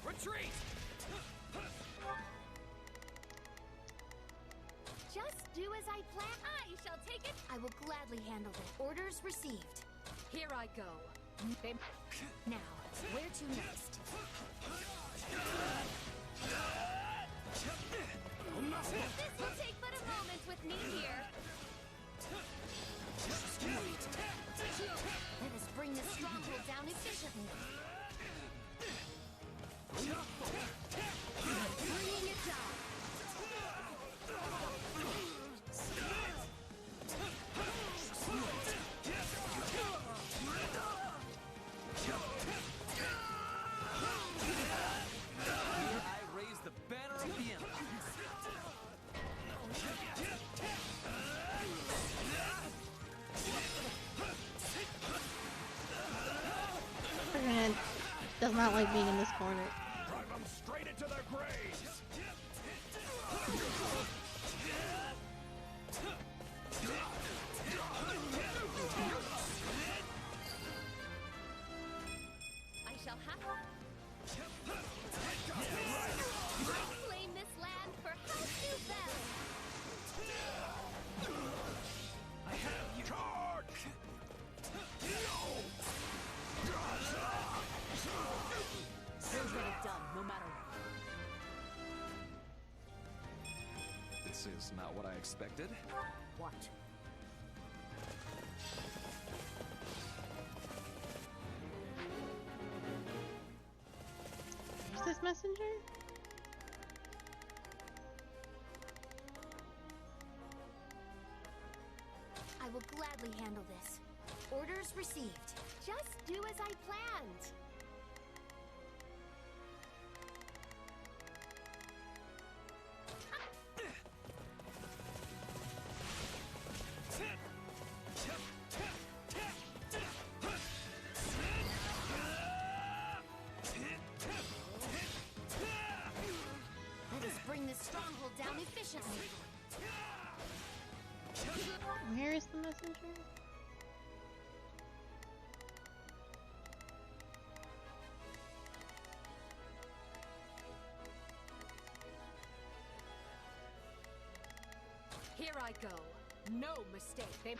S10: Retreat!
S20: Just do as I plan. I shall take it. I will gladly handle it. Orders received.
S13: Here I go.
S20: Now, where to next? This will take but a moment with me here. Let us bring the stronghold down efficiently. Bringing it down.
S10: I raise the banner of the Empire.
S1: Ferdinand does not like being in this corner.
S21: Drive them straight into their graves!
S20: I shall have claim this land for house you bell.
S21: I have you! Charge!
S13: They'll get it done, no matter what.
S3: This is not what I expected.
S13: What?
S1: Who's this messenger?
S20: I will gladly handle this. Orders received. Just do as I planned. Let us bring this stronghold down efficiently.
S1: Where is the messenger?
S13: Here I go. No mistake. They.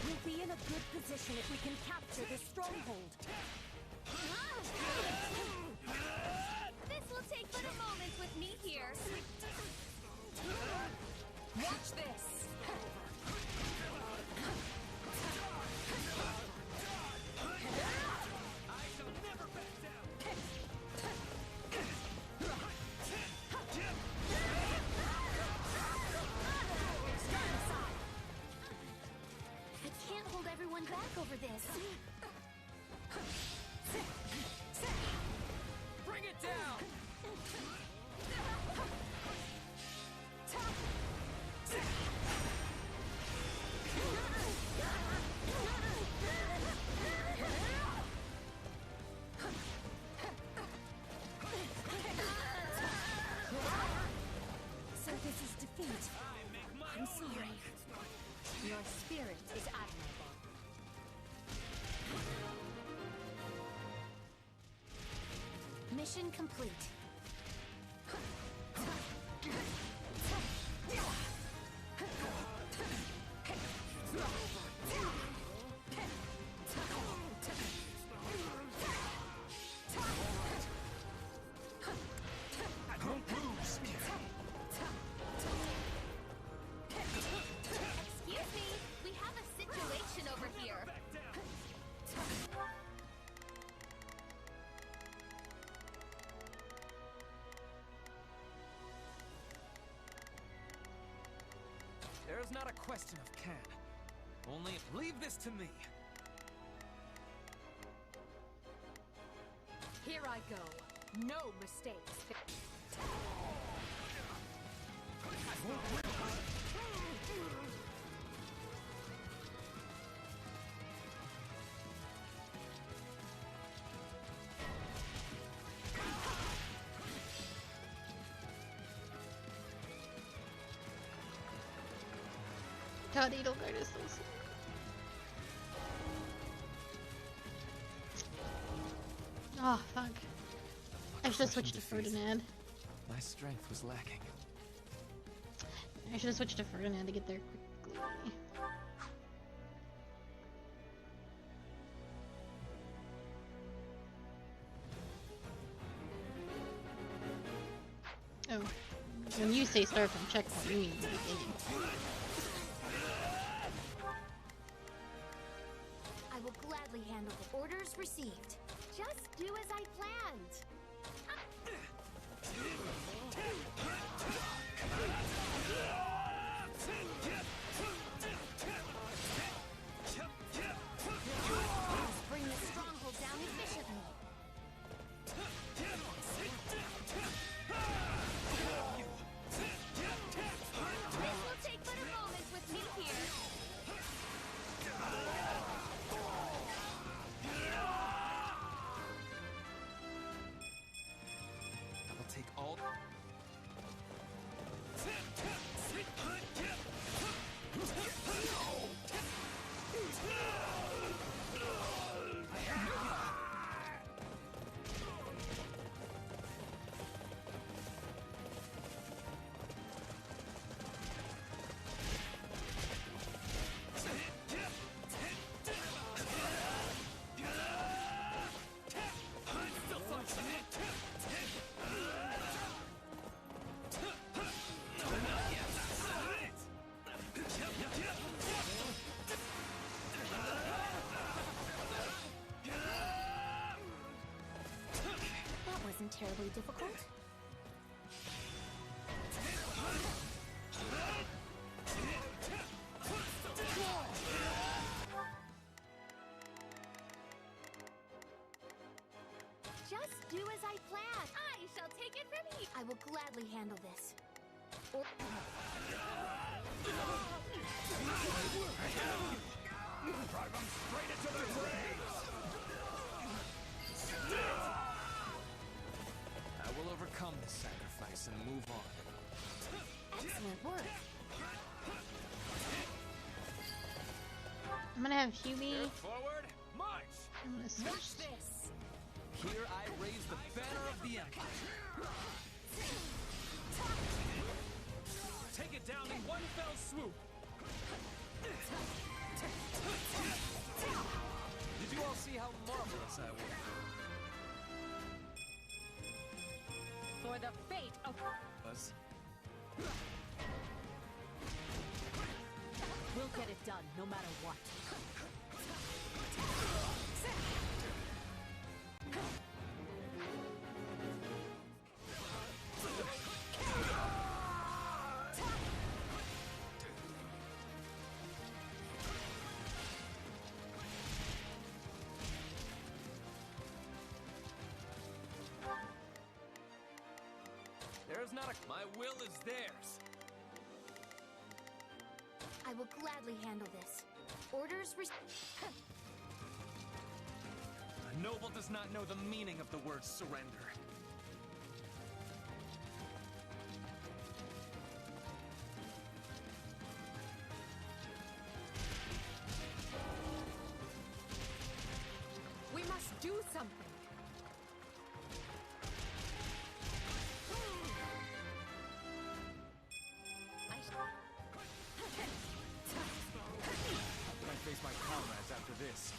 S20: We'll be in a good position if we can capture this stronghold. This will take but a moment with me here.
S13: Watch this.
S10: I shall never back down.
S20: I can't hold everyone back over there.
S23: this.
S11: Bring it down!
S23: So this is defeat. I'm sorry.
S7: Your spirit is admirable. Mission complete.
S20: Excuse me, we have a situation over here.
S3: There's not a question of can. Only leave this to me.
S13: Here I go. No mistakes.
S1: God, Edelgard is so sweet. Oh, fuck. I should have switched to Ferdinand.
S3: My strength was lacking.
S1: I should have switched to Ferdinand to get there quickly. Oh. When you say start from checkpoint, you mean the beginning.
S20: I will gladly handle the orders received. Just do as I planned. Let's bring the stronghold down efficiently. This will take but a moment with me here.
S3: I will take all.
S20: That wasn't terribly difficult. Just do as I planned. I shall take it from here. I will gladly handle this.
S21: Drive them straight into their graves!
S3: I will overcome this sacrifice and move on.
S20: Excellent work.
S1: I'm gonna have Hubie.
S21: Forward, march!
S1: I'm gonna switch.
S13: Watch this.
S3: Here I raise the banner of the Empire.
S4: Take it down in one fell swoop.
S3: Did you all see how marvelous I was?
S13: For the fate of... We'll get it done, no matter what.
S4: There's not a... My will is theirs.
S20: I will gladly handle this. Orders
S4: A noble does not know the meaning of the word surrender.
S16: We must do something.
S4: I face my comrades after this.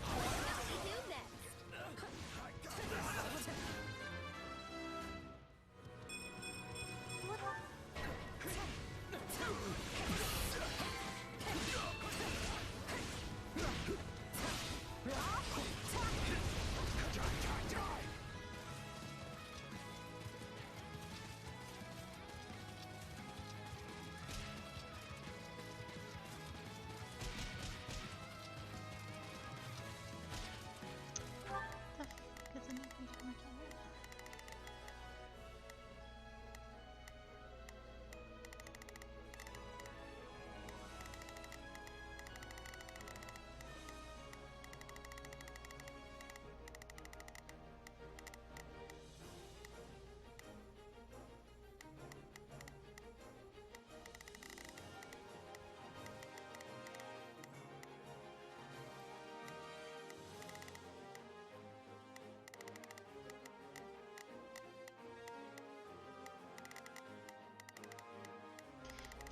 S20: What do we do next?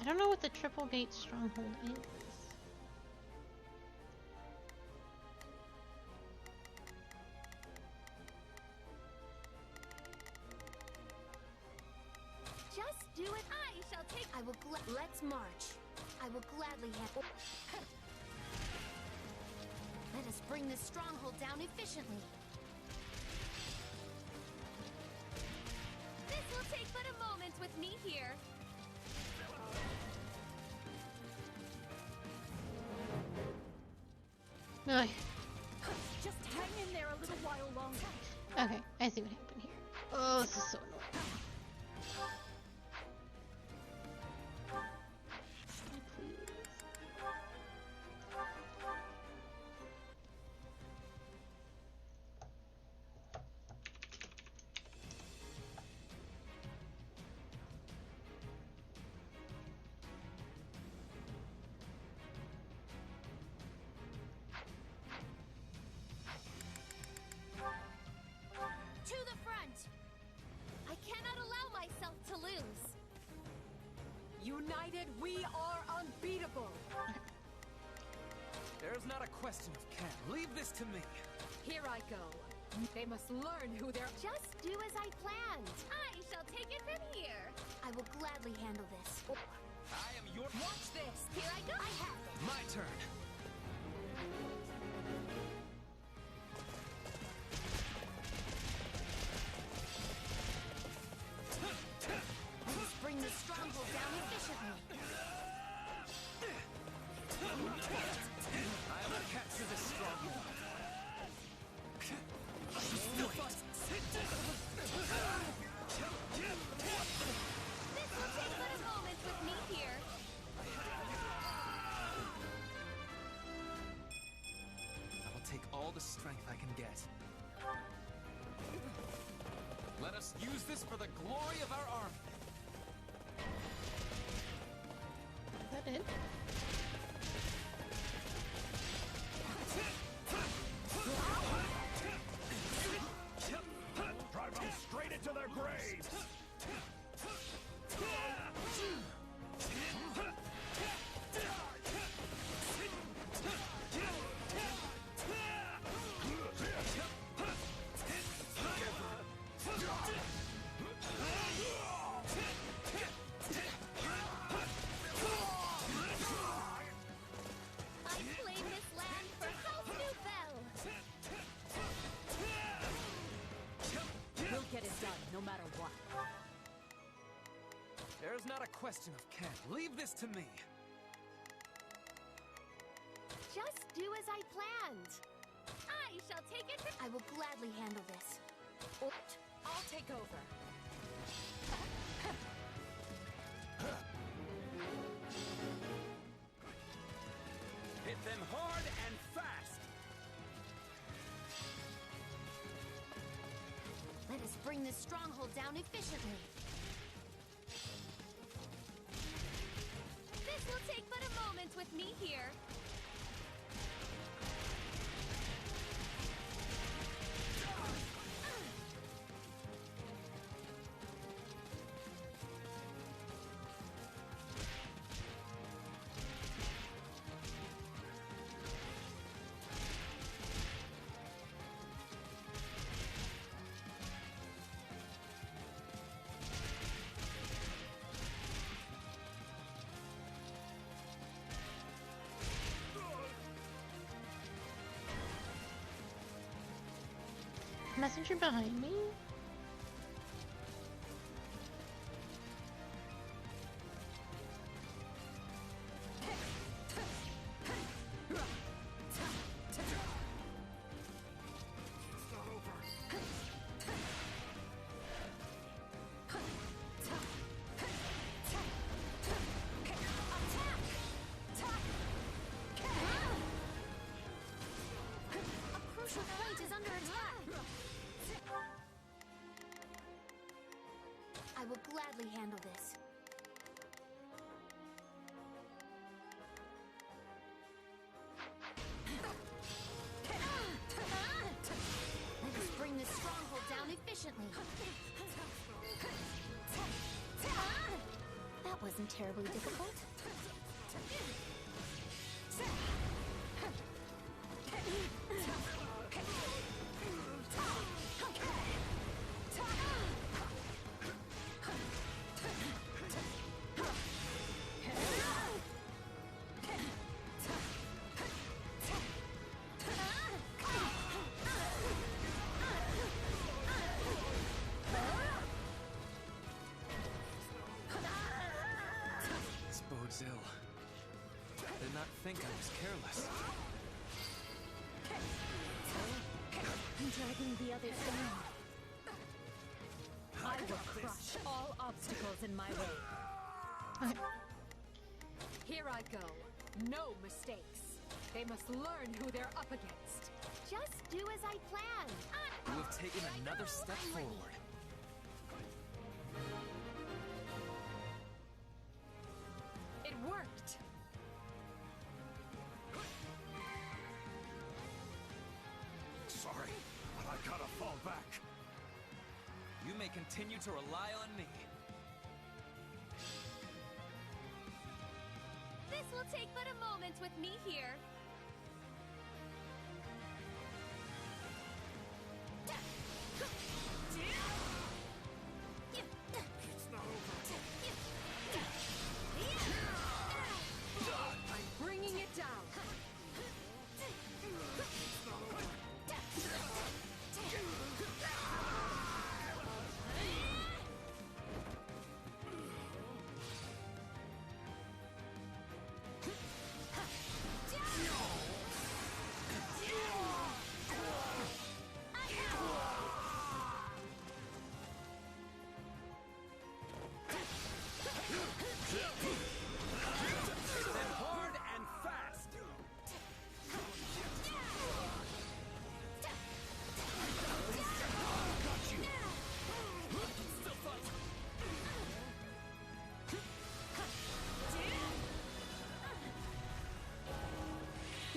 S1: I don't know what the triple gate stronghold is.
S20: Just do it. I shall take. I will. Let's march. I will gladly handle. Let us bring this stronghold down efficiently.
S6: This will take but a moment with me here.
S1: Ugh.
S13: Just hang in there a little while longer.
S1: Okay, I see what happened here. Oh, this is so annoying.
S20: To the front! I cannot allow myself to lose.
S16: United, we are unbeatable.
S4: There's not a question of can. Leave this to me.
S16: Here I go. They must learn who they're...
S20: Just do as I planned.
S6: I shall take it from here.
S20: I will gladly handle this.
S4: I am your...
S16: Watch this.
S20: Here I go. I have it.
S4: My turn.
S20: Let's bring the stronghold down efficiently.
S4: I will capture this stronghold.
S6: This will take but a moment with me here.
S4: I will take all the strength I can get. Let us use this for the glory of our army.
S1: Is that it?
S21: Drive them straight into their graves!
S6: I claim this land for House Nouvelle.
S16: We'll get it done, no matter what.
S4: There's not a question of can. Leave this to me.
S20: Just do as I planned.
S6: I shall take it from...
S20: I will gladly handle this.
S16: I'll take over.
S14: Hit them hard and fast!
S20: Let us bring this stronghold down efficiently.
S19: This will take but a moment with me here.
S1: Messenger behind me?
S20: A crucial point is under attack. I will gladly handle this. Let us bring this stronghold down efficiently. That wasn't terribly difficult.
S3: This bodes ill. Did not think I was careless.
S13: I'm dragging the others down.
S2: I will crush all obstacles in my way. Here I go. No mistakes. They must learn who they're up against.
S20: Just do as I plan.
S3: You have taken another step forward.
S2: It worked.
S21: Sorry, but I gotta fall back.
S3: You may continue to rely on me.
S19: This will take but a moment with me here.
S21: It's not over.
S2: I'm bringing it down.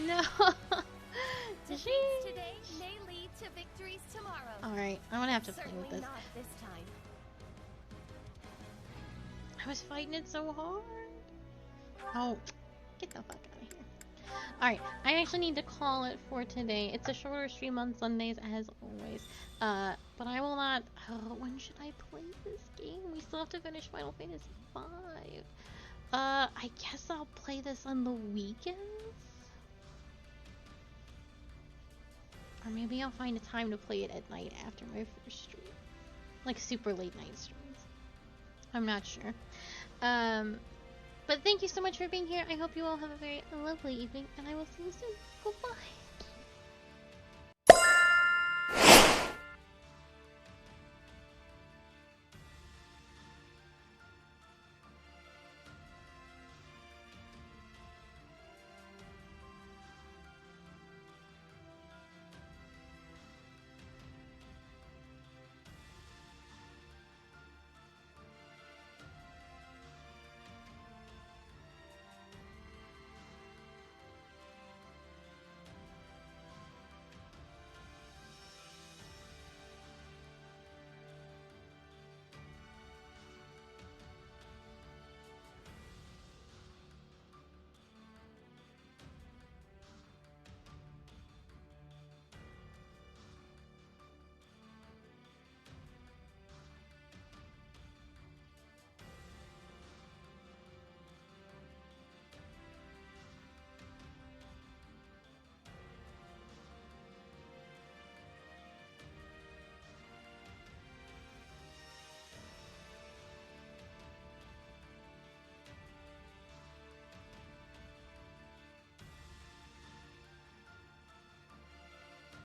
S1: No. Did she?
S19: Today may lead to victories tomorrow.
S1: Alright, I'm gonna have to play with this.
S20: Not this time.
S1: I was fighting it so hard. Oh, get the fuck out of here. Alright, I actually need to call it for today. It's a shorter stream on Sundays as always. But I will not... Oh, when should I play this game? We still have to finish Final Fantasy V. I guess I'll play this on the weekends? Or maybe I'll find a time to play it at night after my first stream. Like super late night streams. I'm not sure. But thank you so much for being here. I hope you all have a very lovely evening, and I will see you soon. Goodbye.